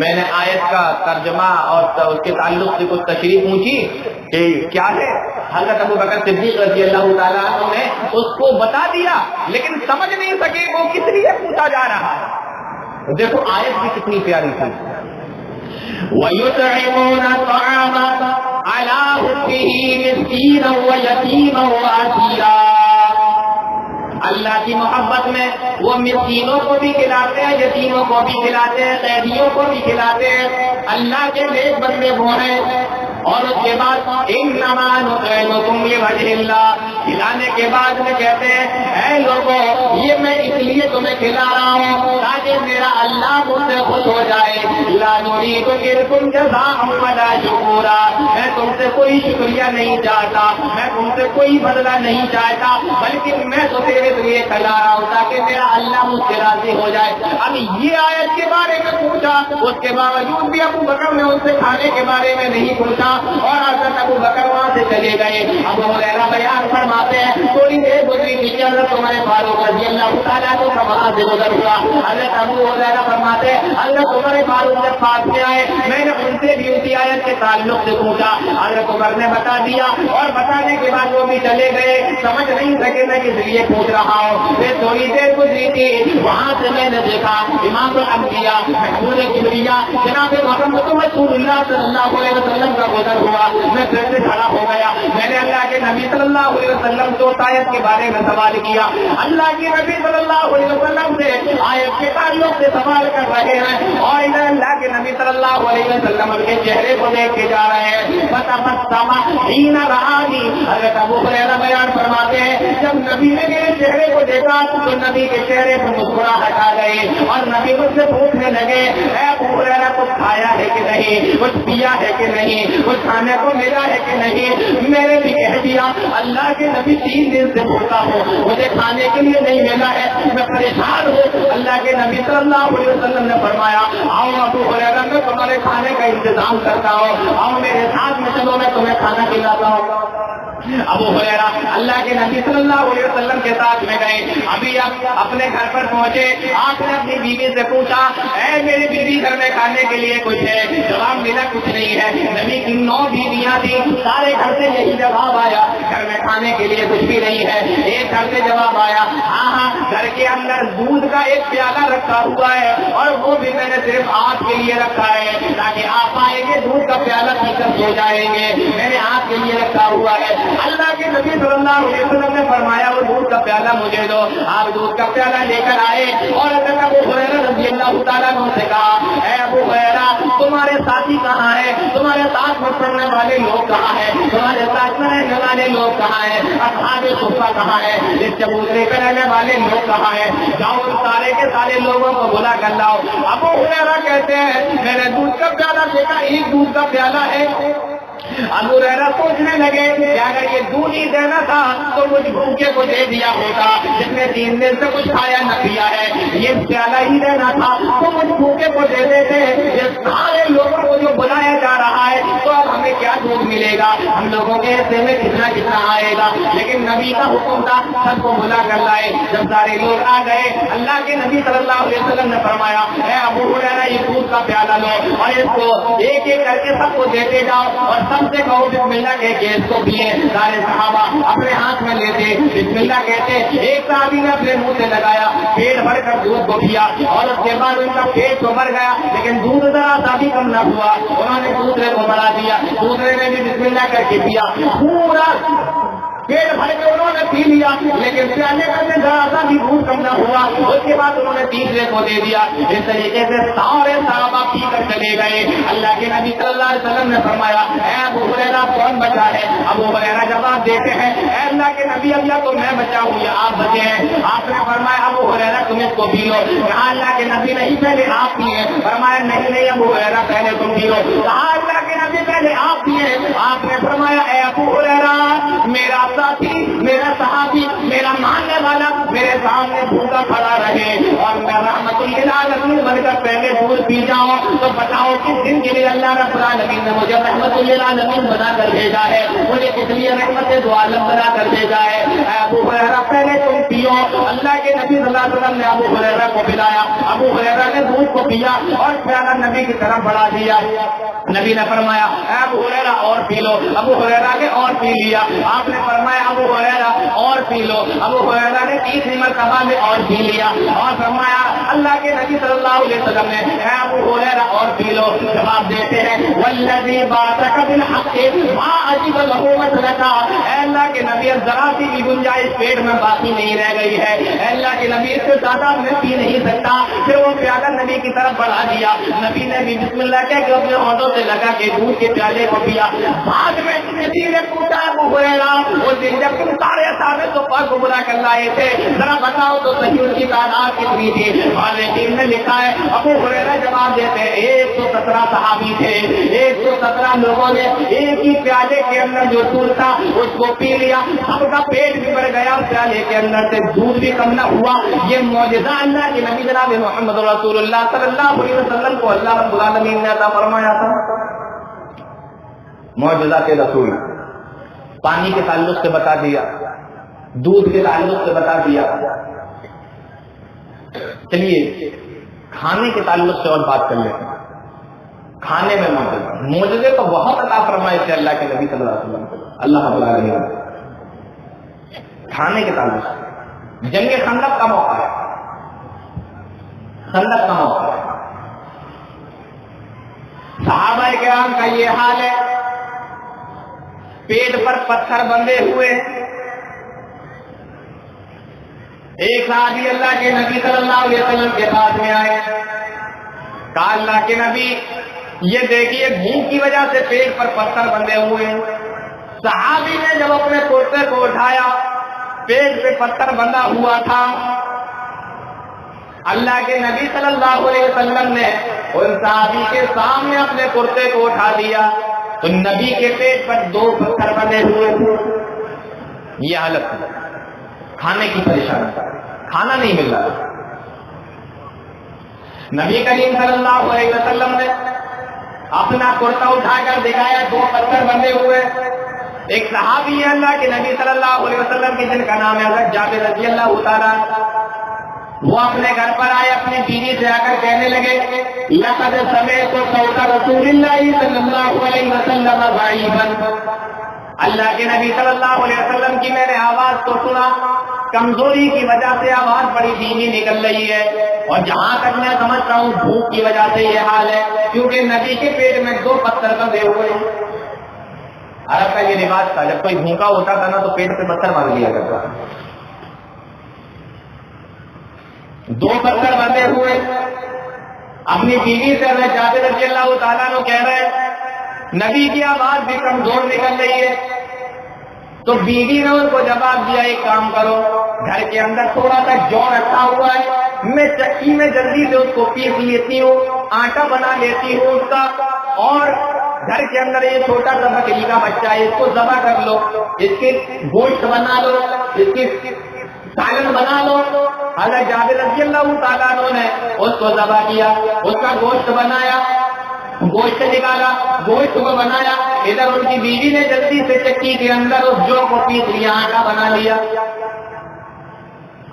میں نے آیت کا ترجمہ اور اس کے تعلق سے کچھ تشریح پوچھی کہ کیا ہے. حضرت ابو بکر صدیق رضی اللہ تعالیٰ عنہ نے اس کو بتا دیا, لیکن سمجھ نہیں سکے وہ کس لیے پوچھا جا رہا ہے. دیکھو آیت بھی کتنی پیاری تھی. وَيُطْعِمُونَ الطَّعَامَ عَلَىٰ حُبِّهِ مِسْكِينًا وَيَتِيمًا وَأَسِيرًا. اللہ کی محبت میں وہ مسکینوں کو بھی کھلاتے ہیں, یتیموں کو بھی کھلاتے ہیں, قیدیوں کو بھی کھلاتے ہیں. اللہ کے نیک بندے وہ ہیں. اور اس کے بعد انما نطعمکم لوجہ اللہ, کھلانے کے بعد میں کہتے ہیں اے لوگوں یہ میں اس لیے تمہیں کھلا رہا ہوں تاکہ میرا اللہ مجھ سے خوش ہو جائے. لا نريد منکم جزاء ولا شکورا, میں تم سے کوئی شکریہ نہیں چاہتا, میں تم سے کوئی بدلہ نہیں چاہتا, بلکہ میں تو تیرے لیے کھلا رہا ہوں تاکہ میرا اللہ مجھ سے راضی ہو جائے. اب یہ آیت کے بارے میں پوچھا, اس کے باوجود بھی ابو بکر نے ان سے کھانے کے بارے میں نہیں پوچھا, اور حضرت ابو بکر وہاں سے چلے گئے. ابو ہریرہ بیان فرماتے ہیں تھوڑی دیر گزری تھی کہ حضرت عمر فاروق رضی اللہ تعالیٰ عنہ کا وہاں سے گزر ہوا. حضرت ابو ہریرہ فرماتے ہیں حضرت عمر فاروق جب پاس میں آئے میں نے ان سے بھی اسی آیت کے تعلق سے پوچھا. حضرت عمر نے بتا دیا, اور بتانے کے بعد وہ بھی چلے گئے. سمجھ نہیں سکے میں کس لیے پوچھ رہا ہوں. پھر تھوڑی دیر گزری تھی, وہاں سے میں نے دیکھا امام الانبیاء محمود کبریہ جناب محمد رسول اللہ صلی اللہ علیہ وسلم کا گزر ہوا. میں پھر سے کھڑا ہو گیا. میں نے اللہ کے نبی صلی اللہ علیہ وسلم کو آیت کے بارے میں سوال کیا. اللہ کے نبی صلی اللہ علیہ وسلم سے آیت کے تعلق سے سوال کر رہے ہیں اور ادھر اللہ کے نبی صلی اللہ علیہ وسلم کے چہرے کو دیکھ کے جا رہے ہیں. فتبسم حین رآنی. حضرت ابو ہریرہ بیان فرماتے ہیں جب نبی نے میرے چہرے کو دیکھا تو نبی کے چہرے پر مسکراہٹ آ گئی اور نبی مجھ سے پوچھنے لگے اے ابو ہریرہ کچھ کھایا ہے کہ نہیں, کچھ پیا ہے کہ نہیں, کچھ کھانے کو ملا ہے کہ نہیں. میں نے بھی کہہ دیا اللہ کے نبی 3 دن سے بھوکا ہوں, مجھے کھانے کے لیے نہیں ملا ہے, میں پریشان ہوں. اللہ کے نبی صلی اللہ علیہ وسلم نے فرمایا آؤ ابو ہریرہ میں تمہارے کھانے کا انتظام کرتا ہوں, آؤ میرے ساتھ میں چلو میں تمہیں کھانا کھلاتا ہوں. ابو ہریرہ اللہ کے نبی صلی اللہ علیہ وسلم کے ساتھ میں گئے. ابھی آپ اپنے گھر پر پہنچے, آپ نے اپنی بیوی سے پوچھا اے میری بیوی گھر میں کھانے کے لیے کچھ ہے؟ جواب ملا کچھ نہیں ہے. نبی کی 9 بیویاں تھی, سارے گھر سے یہی جواب آیا گھر میں کھانے کے لیے کچھ بھی نہیں ہے. ایک گھر سے جواب آیا ہاں گھر کے اندر دودھ کا ایک پیالہ رکھا ہوا ہے اور وہ بھی میں نے صرف آپ کے لیے رکھا ہے تاکہ آپ آئیں گے دودھ کا پیالہ پی کر سو جائیں گے, میں نے آپ کے لیے رکھا ہوا ہے. اللہ کے نبی صلی اللہ علیہ وسلم نے فرمایا وہ دودھ کا پیالہ مجھے دو. آپ دودھ کا پیالہ لے کر آئے اور حضرت ابو ہریرہ رضی اللہ تعالیٰ عنہ سے کہا اے ابو ہریرہ تمہارے ساتھی کہاں ہیں, تمہارے ساتھ میں پڑھنے والے لوگ کہاں ہیں, تمہارے ساتھ میں رہنے والے لوگ کہاں ہیں, اصحاب صفہ کہاں ہے, اس چبوترے پہ رہنے والے لوگ کہاں ہیں, جاؤ ان سارے کے سارے لوگوں کو بلا کر لاؤ. ابو ہریرہ کہتے ہیں میں نے دودھ کا پیالہ دیکھا, ایک دودھ کا پیالہ ہے. ابو ہریرہ سوچنے لگے کہ اگر یہ دودھ ہی دینا تھا تو مجھ بھوکے کو دے دیا ہوتا جس نے 3 دن سے کچھ کھایا نہ پیا ہے. یہ پیالہ ہی دینا تھا تو مجھ بھوکے کو دے دیتے. یہ سارے لوگوں کو جو بلایا جا رہا ہے تو اب ہمیں کیا دودھ ملے گا, ہم لوگوں کے حصے میں کتنا کتنا آئے گا. لیکن نبی کا حکم تھا سب کو بلا کر لائے. جب سارے لوگ آ گئے اللہ کے نبی صلی اللہ علیہ وسلم نے فرمایا اے ابو ہریرہ یہ دودھ کا پیالہ لو اور اس کو ایک ایک کر کے سب کو دیتے جاؤ اور سب سے کہو بسم اللہ کہہ کے اس کو پیے. سارے صحابہ اپنے ہاتھ میں لیتے بسم اللہ کہتے. ایک صحابی نے اپنے منہ سے لگایا, پیٹ بھر کر دودھ کو پیا اور اس کے بعد ان کا پیٹ تو بھر گیا لیکن دودھ ذرا سا بھی کم نہ ہوا. انہوں نے دوسرے کو بڑھا دیا, دوسرے نے بھی بسم اللہ کر کے پیا, پورا پیٹ بھر کے انہوں نے پی لیا لیکن پیانے کرنے ذرا سا بھی دودھ کم نہ ہوا. اس کے بعد انہوں نے تیسرے کو دے دیا. اس طریقے سے سارے صحابہ پی کر چلے گئے. اللہ کے نبی صلی اللہ علیہ وسلم نے فرمایا اے ابو ہریرہ کون بچا ہے؟ ابو ہریرہ جواب دیتے ہیں اے اللہ کے نبی اب یا تو میں بچا ہوں یا آپ بچے ہیں. آپ نے فرمایا ابو ہریرہ تم اس کو پی لو. کہا اللہ کے نبی نہیں پہلے آپ پیے. فرمایا نہیں ابو ہریرہ پہلے تم پی لو. کہا اللہ کے نبی پہلے آپ پیے. آپ نے فرمایا اے ابو ہریرہ میرا ساتھی, میرا صحابی, میرا ماننے والا میرے سامنے بھوکا کھڑا رہے اور میں رحمت للعالمین بن کر پہلے دودھ پی جاؤں تو بتاؤ کس دن کے لیے اللہ رب العالمین نے مجھے رحمت للعالمین بنا کر بھیجا ہے, مجھے کس لیے رحمت دو عالم بنا کر بھیجا ہے. اے ابو ہریرہ پہلے تم پیو. اللہ کے نبی صلی اللہ علیہ وسلم نے ابو ہریرہ کو پلایا. ابو ہریرہ نے دودھ کو پیا اور پیالہ نبی کی طرف بڑھا دیا. نبی نے فرمایا اے ابو ہریرہ اور پی لو. ابو ہریرہ نے اور پی لیا. آپ نے فرمایا ابو ہریرہ اور پی لو. ابو ہریرہ نے 30 مرتبہ میں اور پی لیا اور فرمایا اللہ کے نبی صلی اللہ علیہ وسلم نے اے ابو ہریرہ اور پی لو. جواب دیتے ہیں والذی بعثک بالحق ما عجب له مسلکا. اے اللہ کے نبی ذرا سی بھی گنجائش پیٹ میں باقی نہیں رہ گئی ہے. اے اللہ کے نبی اس سے زیادہ میں پی نہیں سکتا. پھر وہ پیالہ نبی کی طرف بڑھا دیا. نبی نے بھی بسم اللہ کہہ کے اپنے ہونٹوں سے لگا کے دودھ کے پیالے کو پیا. بعد میں نبی نے پوچھا ابو ہریرہ وہ دن جب تم سارے صحابہ تو پاک کو بلا کر لائے تھے ذرا بتاؤ تو صحیح ان کی تعداد کتنی تھی؟ مالکین نے لکھا ہے ابو ہریرہ جواب دیتے 117 صحابی تھے. 117 لوگوں نے ایک ہی پیالے کے اندر جو دودھ تھا اس کو پی لیا. سب کا پیٹ بھی بھر گیا, پیالے کے اندر سے دودھ بھی کم نہ ہوا. یہ معجزہ اللہ کے نبی جناب محمد رسول اللہ صلی اللہ علیہ وسلم کو اللہ رب العالمین نے عطا فرمایا تھا. معجزہ کے رسول پانی کے تعلق سے بتا دیا, دودھ کے تعلق سے بتا دیا. چلیے کھانے کے تعلق سے اور بات کر لیتے ہیں. کھانے میں معجزے تو بہت عطا فرمائے تھے اللہ کے نبی صلی اللہ علیہ وسلم اللہ رب العالمین. کھانے کے تعلق سے جنگ خندق کا موقع ہے. خندق کا موقع ہے. صحابہ کرام کا یہ حال ہے, پیٹ پر پتھر بندھے ہوئے, ایک صحابی اللہ کے نبی صلی اللہ علیہ وسلم کے پاس میں آئے، کہا اللہ کے نبی یہ دیکھیے بھوک کی وجہ سے پیٹ پر پتھر بندھے ہوئے ہیں۔ صحابی نے جب اپنے کرتے کو اٹھایا پیٹ پہ پتھر بندھا ہوا تھا، اللہ کے نبی صلی اللہ علیہ وسلم نے ان صحابی کے سامنے اپنے کرتے کو اٹھا دیا تو نبی کے پیٹ پر 2 پتھر بندھے ہوئے تھے۔ یہ حالت ہے، کھانے کی پریشانی، کھانا نہیں مل رہا۔ نبی کریم صلی اللہ علیہ وسلم نے اپنا کرتا اٹھا کر دکھایا 2 پتھر بندھے ہوئے۔ ایک صحابی ہے اللہ کے نبی صلی اللہ علیہ وسلم کے جن کا نام ہے حضرت جابر رضی اللہ تعالیٰ، وہ اپنے گھر پر آئے، اپنی بیوی سے آ کر کہنے لگے لقد سمعت صوت رسول اللہ صلی اللہ علیہ وسلم غائبا، اللہ کے نبی صلی اللہ علیہ وسلم کی میں نے آواز تو سنا، کمزوری کی وجہ سے آواز بڑی دھیمی نکل رہی ہے، اور جہاں تک میں سمجھتا ہوں بھوک کی وجہ سے یہ حال ہے، کیونکہ نبی کے پیٹ میں 2 پتھر بندھے ہوئے ہیں۔ عرب کا یہ رواج تھا، جب کوئی بھوکا ہوتا تھا نا تو پیٹ پہ پتھر باندھ لیا کرتا تھا۔ 2 پتھر بندھے ہوئے، اپنی بیوی سے حضرت جابر رضی اللہ تعالیٰ عنہ کہہ رہے ہیں نبی کی آواز بھی کمزور نکل رہی ہے، تو بیوی نے ان کو جواب دیا ایک کام کرو، گھر کے اندر تھوڑا سا جو رکھا ہوا ہے میں چکی میں جلدی سے اس کو پیس لیتی ہوں، آٹا بنا لیتی ہوں اس کا، اور گھر کے اندر یہ چھوٹا سا بکری کا بچہ ہے اس کو ذبح کر لو، اس کے گوشت بنا لو، اس کی سالن بنا لو۔ حضرت جابر رضی اللہ تعالیٰ عنہ نے اس کو ذبح کیا، اس کا گوشت بنایا، گوشت نکالا، گوشت کو بنایا، ادھر ان کی بیوی نے جلدی سے چکی کے اندر اس جو کو پیس لیا، آٹا بنا لیا۔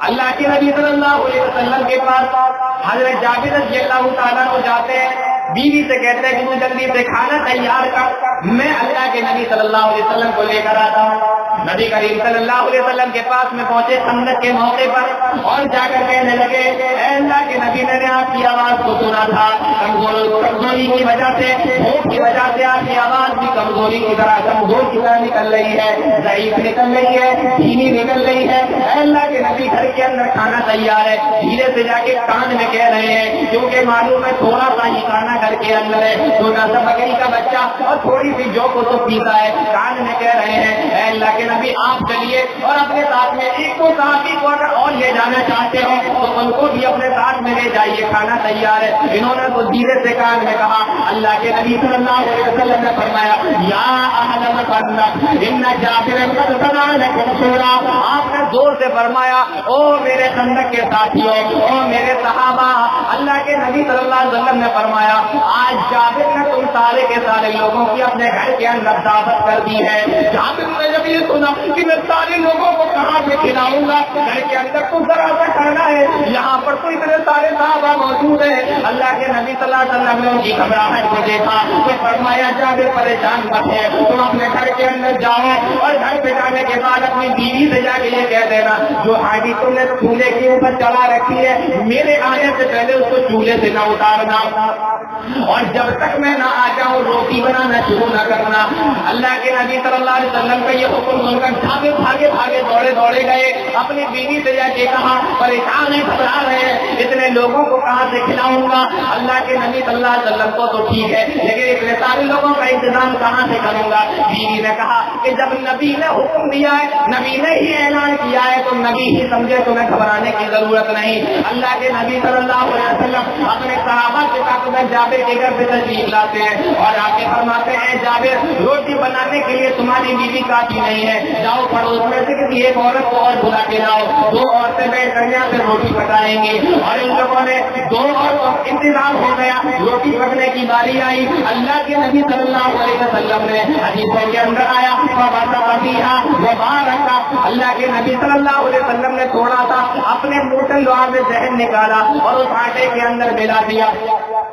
اللہ کے نبی صلی اللہ علیہ وسلم کے پاس حضرت جابر رضی اللہ تعالیٰ کو جاتے ہیں، بیوی سے کہتے ہیں کہ تو جلدی سے کھانا تیار کر، میں اللہ کے نبی صلی اللہ علیہ وسلم کو لے کر آتا ہوں۔ نبی کریم صلی اللہ علیہ وسلم کے پاس میں پہنچے خندق کے موقع پر، اور جا کر کہنے لگے اے اللہ کے نبی میں نے آپ کی آواز کو سنا تھا، کمزوری کی وجہ سے، بھوک کی وجہ سے آپ کی آواز بھی کمزوری کی طرح کمزور کی طرح نکل رہی ہے، ضعیف نکل رہی ہے، دھیمی نکل رہی ہے۔ اے اللہ کے نبی گھر کے اندر کھانا تیار ہے، دھیرے سے جا کے کان میں کہہ رہے ہیں، کیونکہ معلوم ہے تھوڑا سا ہی کھانا گھر کے اندر ہے، چھوٹا سا بکری کا بچہ اور تھوڑی سی جو کو تو پیتا ہے، کان میں کہہ رہے ہیں اے اللہ کے نبی آپ چلیے اور اپنے ساتھ میں ایک کو صحابی کو اگر اور لے جانا چاہتے ہو تو ان کو بھی اپنے ساتھ میں لے جائیے، کھانا تیار ہے۔ انہوں نے تو دھیرے سے کان میں کہا، اللہ کے نبی صلی اللہ علیہ وسلم نے فرمایا یا اہل خندق ان جابر قد سمع لكم سورا، آپ نے زور سے فرمایا او میرے خندق کے ساتھیوں، او میرے صحابہ، اللہ کے نبی صلی اللہ علیہ وسلم نے فرمایا آج جابر نے تم سارے کے سارے لوگوں کی اپنے گھر کے اندر دعوت کر دی ہے۔ جابر نے جب یہ سنا کہ میں سارے لوگوں کو کہاں سے کھلاؤں گا، گھر کے اندر تو ذرا سا کھانا ہے، یہاں پر تو اتنے سارے صحابہ موجود ہیں۔ اللہ کے نبی صلی اللہ علیہ وسلم نے ان کی گھبراہٹ کو دیکھا تو فرمایا جابر پریشان مت ہے، تم اپنے گھر کے اندر جاؤ اور گھر پہ جانے کے بعد اپنی بیوی سے جا کے یہ کہہ دینا جو ہانڈی تم نے چولہے کے اوپر چلا رکھی ہے میرے آنے سے پہلے اس کو چولہے سے نہ اتارنا، اور جب تک میں نہ آ جاؤں روٹی بنانا شروع نہ کرنا۔ اللہ کے نبی صلی اللہ علیہ وسلم کا یہ حکم سن کر بھاگے بھاگے دوڑے گئے، اپنی بیوی سے جا کے کہا پریشان ہے، گھبرا رہے ہیں، اتنے لوگوں کو کہاں سے کھلاؤں گا؟ اللہ کے نبی صلی اللہ علیہ وسلم کو تو ٹھیک ہے لیکن اتنے سارے لوگوں کا انتظام کہاں سے کروں گا؟ بیوی نے کہا کہ جب نبی نے حکم دیا ہے، نبی نے ہی اعلان کیا ہے تو نبی ہی سمجھے، تمہیں گھبرانے کی ضرورت نہیں۔ اللہ کے نبی صلی اللہ علیہ وسلم اپنے صحابہ کے ساتھ جابر کے گھر پہ تشریف لاتے ہیں اور آ کے فرماتے ہیں جابر روٹی بنانے کے لیے تمہاری بیوی کافی نہیں ہے، جاؤ پڑوس میں سے کسی ایک عورت کو اور بلا کے لاؤ، 2 عورتیں بیٹھ کر یہاں سے روٹی پکائیں گی۔ اور ان لوگوں نے 2 اور انتظام ہو گیا، روٹی پکنے کی باری آئی، اللہ کے نبی صلی اللہ علیہ وسلم نے حدیثوں کے اندر آیا اللہ کے نبی صلی اللہ علیہ وسلم نے تھوڑا سا اپنے موٹے لوہا میں زہر نکالا اور اس آٹے کے اندر ملا دیا،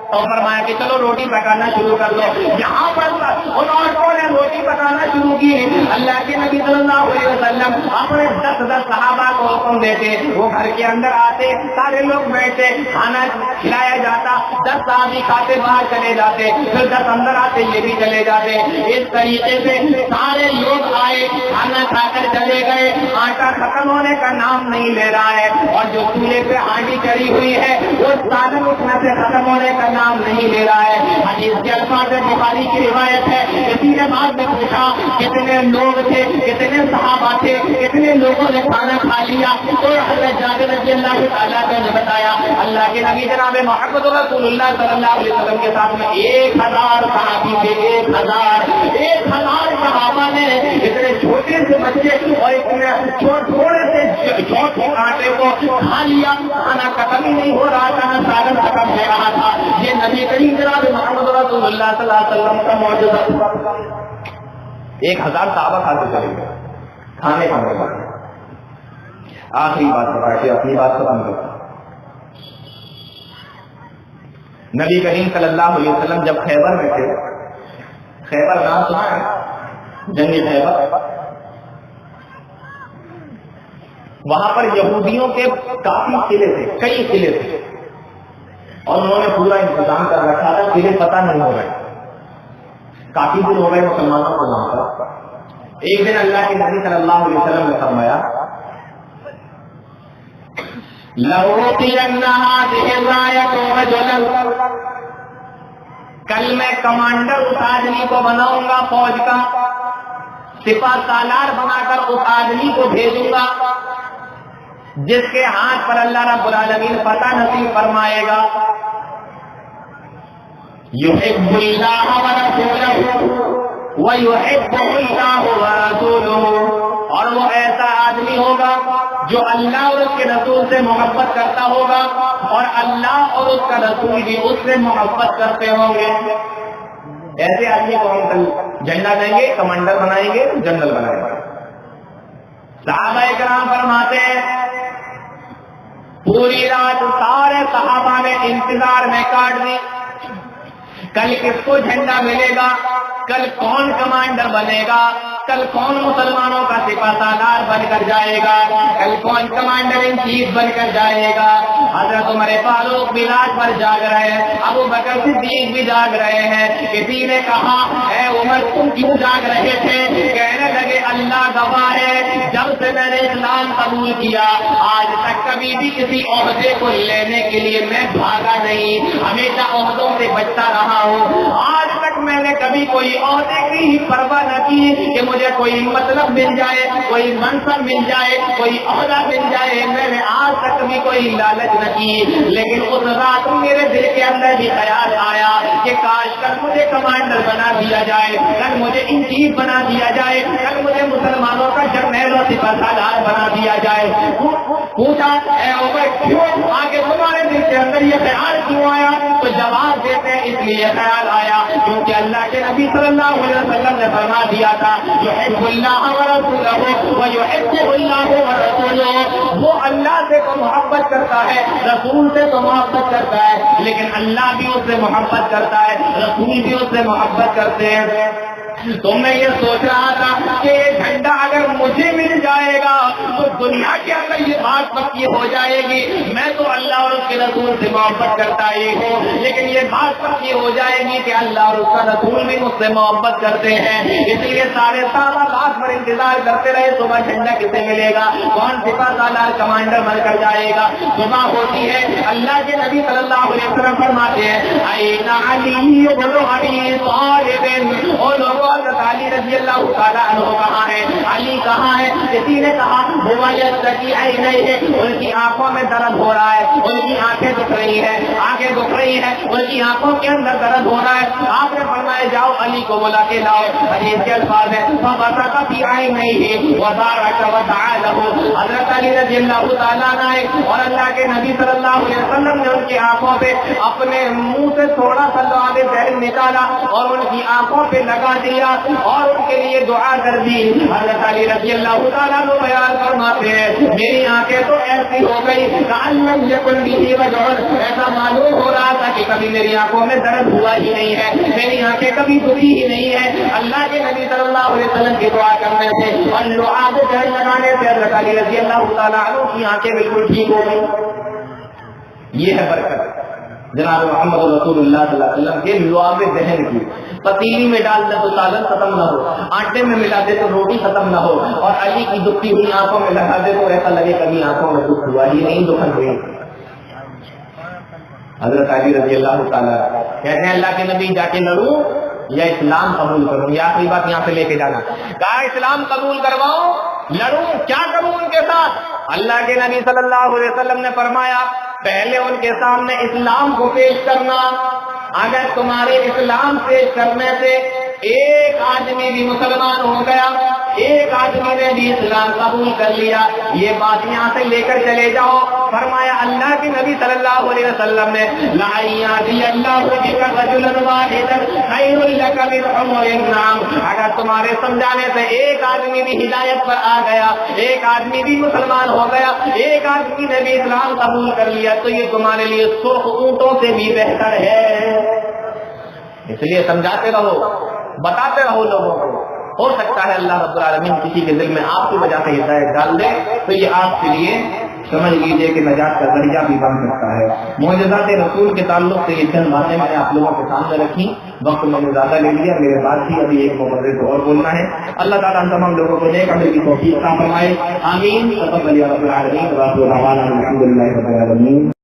اور فرمایا کہ چلو روٹی پکانا شروع کر دو. یہاں پر ان عورتوں نے روٹی پکانا شروع کی. اللہ کے نبی صلی اللہ علیہ وسلم اپنے 10 صحابہ کو حکم دیتے, وہ گھر کے اندر آتے, سارے لوگ بیٹھتے, کھانا کھلایا جاتا, 10 صحابی کھاتے باہر چلے جاتے, پھر 10 اندر آتے یہ بھی چلے جاتے. اس طریقے سے سارے لوگ آئے, کھانا کھا کر چلے گئے. آٹا ختم ہونے کا نام نہیں لے رہا ہے, اور جو چولہے پہ ہانڈی چڑھی ہوئی ہے وہ سالن اٹھنے سے ختم ہونے کا نام نہیں لے رہا ہے. حدیث کے الفاظ بخاری کی روایت ہے, کسی نے بعد میں پوچھا کتنے لوگ تھے, کتنے صحابہ تھے, کتنے لوگوں نے کھانا کھا لیا, تو حضرت جابر رضی اللہ تعالیٰ نے بتایا اللہ کے نبی جناب محمد رسول اللہ صلی اللہ علیہ وسلم کے ساتھ میں 1000 صحابی تھے. 1000 صحابہ نے اتنے چھوٹے سے بچے اور اتنے تھوڑے سے چھوٹے آٹے کو کھا لیا. کھانا ختم ہی نہیں ہو رہا تھا, سالن ختم ہو رہا تھا. یہ نبی کریم جناب محمد رسول اللہ صلی اللہ علیہ وسلم کا معجزہ. 1000 صحابہ کھاتے چلے گئے, کھانے کا موقع. آخری بات بتا کے اپنی بات ختم کرتا. نبی کریم صلی اللہ علیہ وسلم جب خیبر میں تھے, خیبر نام سنا ہے, جنگ خیبر, وہاں پر یہودیوں کے کافی قلعے تھے, کئی قلعے تھے, اور انہوں نے پورا انتظام کر رکھا تھا. قلعے پتہ نہیں ہو رہے, کافی دن ہو گئے مسلمانوں کو وہاں پر. ایک دن اللہ کے نبی صلی اللہ علیہ وسلم نے فرمایا کل میں کمانڈر اس آدمی کو بناؤں گا, فوج کا سپاہ سالار بنا کر اس آدمی کو بھیجوں گا جس کے ہاتھ پر اللہ رب العالمین فتح نصیب فرمائے گا. یحب اللہ ورسولہ ویحبہ اللہ ورسولہ, اور وہ ایسا آدمی ہوگا جو اللہ اور اس کے رسول سے محبت کرتا ہوگا, اور اللہ اور اس کا رسول بھی اس سے محبت کرتے ہوں گے. ایسے آدمی کو ہم کل جھنڈا دیں گے, کمانڈر بنائیں گے, جنرل بنائیں گے. صحابہ کرام فرماتے ہیں پوری رات سارے صحابہ نے انتظار میں کاٹ دی, کل کس کو جھنڈا ملے گا, کل کون کمانڈر بنے گا, کل کون مسلمانوں کا سپاہ سالار بن کر جائے گا, کل کون کمانڈر ان چیف بن کر جائے گا. حضرت عمر فاروق بھی رات بھر جاگ رہے ہیں, ابو بکر صدیق بھی جاگ رہے ہیں. کسی نے کہا اے عمر تم کیوں جاگ رہے تھے؟ کہنے لگے اللہ گواہ ہے جب سے میں نے اسلام قبول کیا آج تک کبھی بھی کسی عہدے کو لینے کے لیے میں بھاگا نہیں, ہمیشہ عہدوں سے بچتا رہا ہوں. آج تک میں نے کبھی کوئی عہدے کی ہی پرواہ نہ کی کہ مجھے کوئی مطلب مل جائے, کوئی منصب مل جائے, کوئی عہدہ مل جائے. میں نے آج تک بھی کوئی لالچ نہ کی, لیکن اس رات میرے دل کے اندر بھی خیال آیا کہ کاش کل مجھے کمانڈر بنا دیا جائے, کل مجھے ان چیف بنا دیا جائے, کل مجھے مسلمانوں کا جرنیل اور سپاہ سالار بنا دیا جائے. پوچھا اے عمر کیوں آگے تمہارے دل کے اندر یہ خیال کیوں آیا؟ تو جواب دیتے ہیں اس لیے خیال آیا کیونکہ اللہ کے نبی صلی اللہ علیہ وسلم نے فرما دیا تھا یحب اللہ ورسولہ ویحبہ اللہ ورسولہ. وہ اللہ سے تو محبت کرتا ہے, رسول سے تو محبت کرتا ہے, لیکن اللہ بھی اس سے محبت کرتا ہے, رسول بھی اس سے محبت کرتے ہیں. تو میں یہ سوچ رہا تھا کہ یہ جھنڈا اگر مجھے مل جائے گا تو دنیا کے اندر یہ بات پکی ہو جائے گی میں تو اللہ اور اس کے رسول سے محبت کرتا ہی ہوں, لیکن یہ بات پکی ہو جائے گی کہ اللہ اور اس کا رسول بھی مجھ سے محبت کرتے ہیں. اس لیے سارے صحابہ رات بھر انتظار کرتے رہے صبح جھنڈا کسے ملے گا, کون سپاہ سالار کمانڈر بن کر جائے گا. صبح ہوتی ہے, اللہ کے نبی صلی اللہ علیہ وسلم فرماتے ہیں این علی ابن ابی طالب, اور لوگوں حضرت علی رضی اللہ تعالیٰ عنہ کہاں ہے, علی کہاں ہے؟ کسی نے کہا ہوا یستکی عینیہ, ان کی آنکھوں میں درد ہو رہا ہے, ان کی آنکھیں دکھ رہی ہیں, آنکھیں دکھ رہی ہیں, ان کی آنکھوں کے اندر درد ہو رہا ہے. آپ نے فرمایا جاؤ علی کو بلا کے لاؤ. حدیث کے الفاظ ہیں فبصق فی عینیہ وبارک ودعا لہ. حضرت علی رضی اللہ تعالیٰ عنہ اور اللہ کے نبی صلی اللہ علیہ وسلم نے ان کی آنکھوں پہ اپنے منہ سے تھوڑا سا لعاب زہر نکالا اور ان کی آنکھوں پہ لگا دیا دیا اور ان کے لیے دعا کر دی. حضرت علی رضی اللہ تعالیٰ عنہ بیان فرماتے ہیں میری آنکھیں تو ایسی ہو گئی کأن یکن بھی وجع، ایسا معلوم ہو رہا تھا کہ کبھی میری آنکھوں میں درد ہوا ہی نہیں ہے، میری آنکھیں کبھی دکھی ہی نہیں ہے. اللہ کے نبی صلی اللہ علیہ وسلم کی دعا کرنے سے اور لعاب جہل لگانے سے حضرت علی رضی اللہ تعالیٰ عنہ کی آنکھیں بالکل ٹھیک ہو گئی. یہ ہے برکت جناب محمد رسول اللہ صلی اللہ علیہ وسلم کے لعاب دہن کی. پتیلی میں ڈال دے تو سالن ختم نہ ہو، آٹے میں ملا دے تو روٹی ختم نہ ہو، اور علی کی دکھی ہوئی آنکھوں میں لگا دے تو ایسا لگے کبھی آنکھوں میں دکھ ہوا ہی نہیں، دکھن ہوئی. حضرت علی رضی اللہ تعالیٰ کہتے ہیں اللہ کے نبی جا کے لڑوں یا اسلام قبول کروں؟ یہ آخری بات یہاں سے لے کے جانا. کہا اسلام قبول کرواؤں، لڑوں، کیا کروں ان کے ساتھ؟ اللہ کے نبی صلی اللہ علیہ وسلم نے فرمایا پہلے ان کے سامنے اسلام کو پیش کرنا. اگر تمہارے اسلام پیش کرنے سے ایک آدمی بھی مسلمان ہو گیا، ایک آدمی نے بھی اسلام قبول کر لیا، یہ بات یہاں سے لے کر چلے جاؤ. فرمایا اللہ کے نبی صلی اللہ علیہ وسلم نے لَأَن يَهْدِيَ اللَّهُ بِكَ رَجُلًا وَاحِدًا خَيْرٌ لَكَ مِنْ حُمُرِ النَّعَمِ. اگر تمہارے سمجھانے سے ایک آدمی بھی ہدایت پر آ گیا، ایک آدمی بھی مسلمان ہو گیا، ایک آدمی نے بھی اسلام قبول کر لیا تو یہ تمہارے لیے سرخ اونٹوں سے بھی بہتر ہے. اس لیے سمجھاتے رہو، بتاتے رہو لوگوں کو. ہو سکتا ہے اللہ رب العالمین کسی کے دل میں آپ کی وجہ سے ہدایت ڈال دے تو یہ آپ کے لیے سمجھ لیجیے کہ نجات کا ذریعہ بھی بن سکتا ہے. معجزات رسول کے تعلق سے یہ چند باتیں میں نے آپ لوگوں کے سامنے رکھی. وقت میں نے زیادہ لے لیا، میرے بعد ہی ابھی ایک مبرر کو اور بولنا ہے. اللہ تعالیٰ ہم تمام لوگوں کو نیک عمل کی توفیق عطا فرمائے. آمین. تقبل یا رب العالمین. الحمد للہ رب العالمین.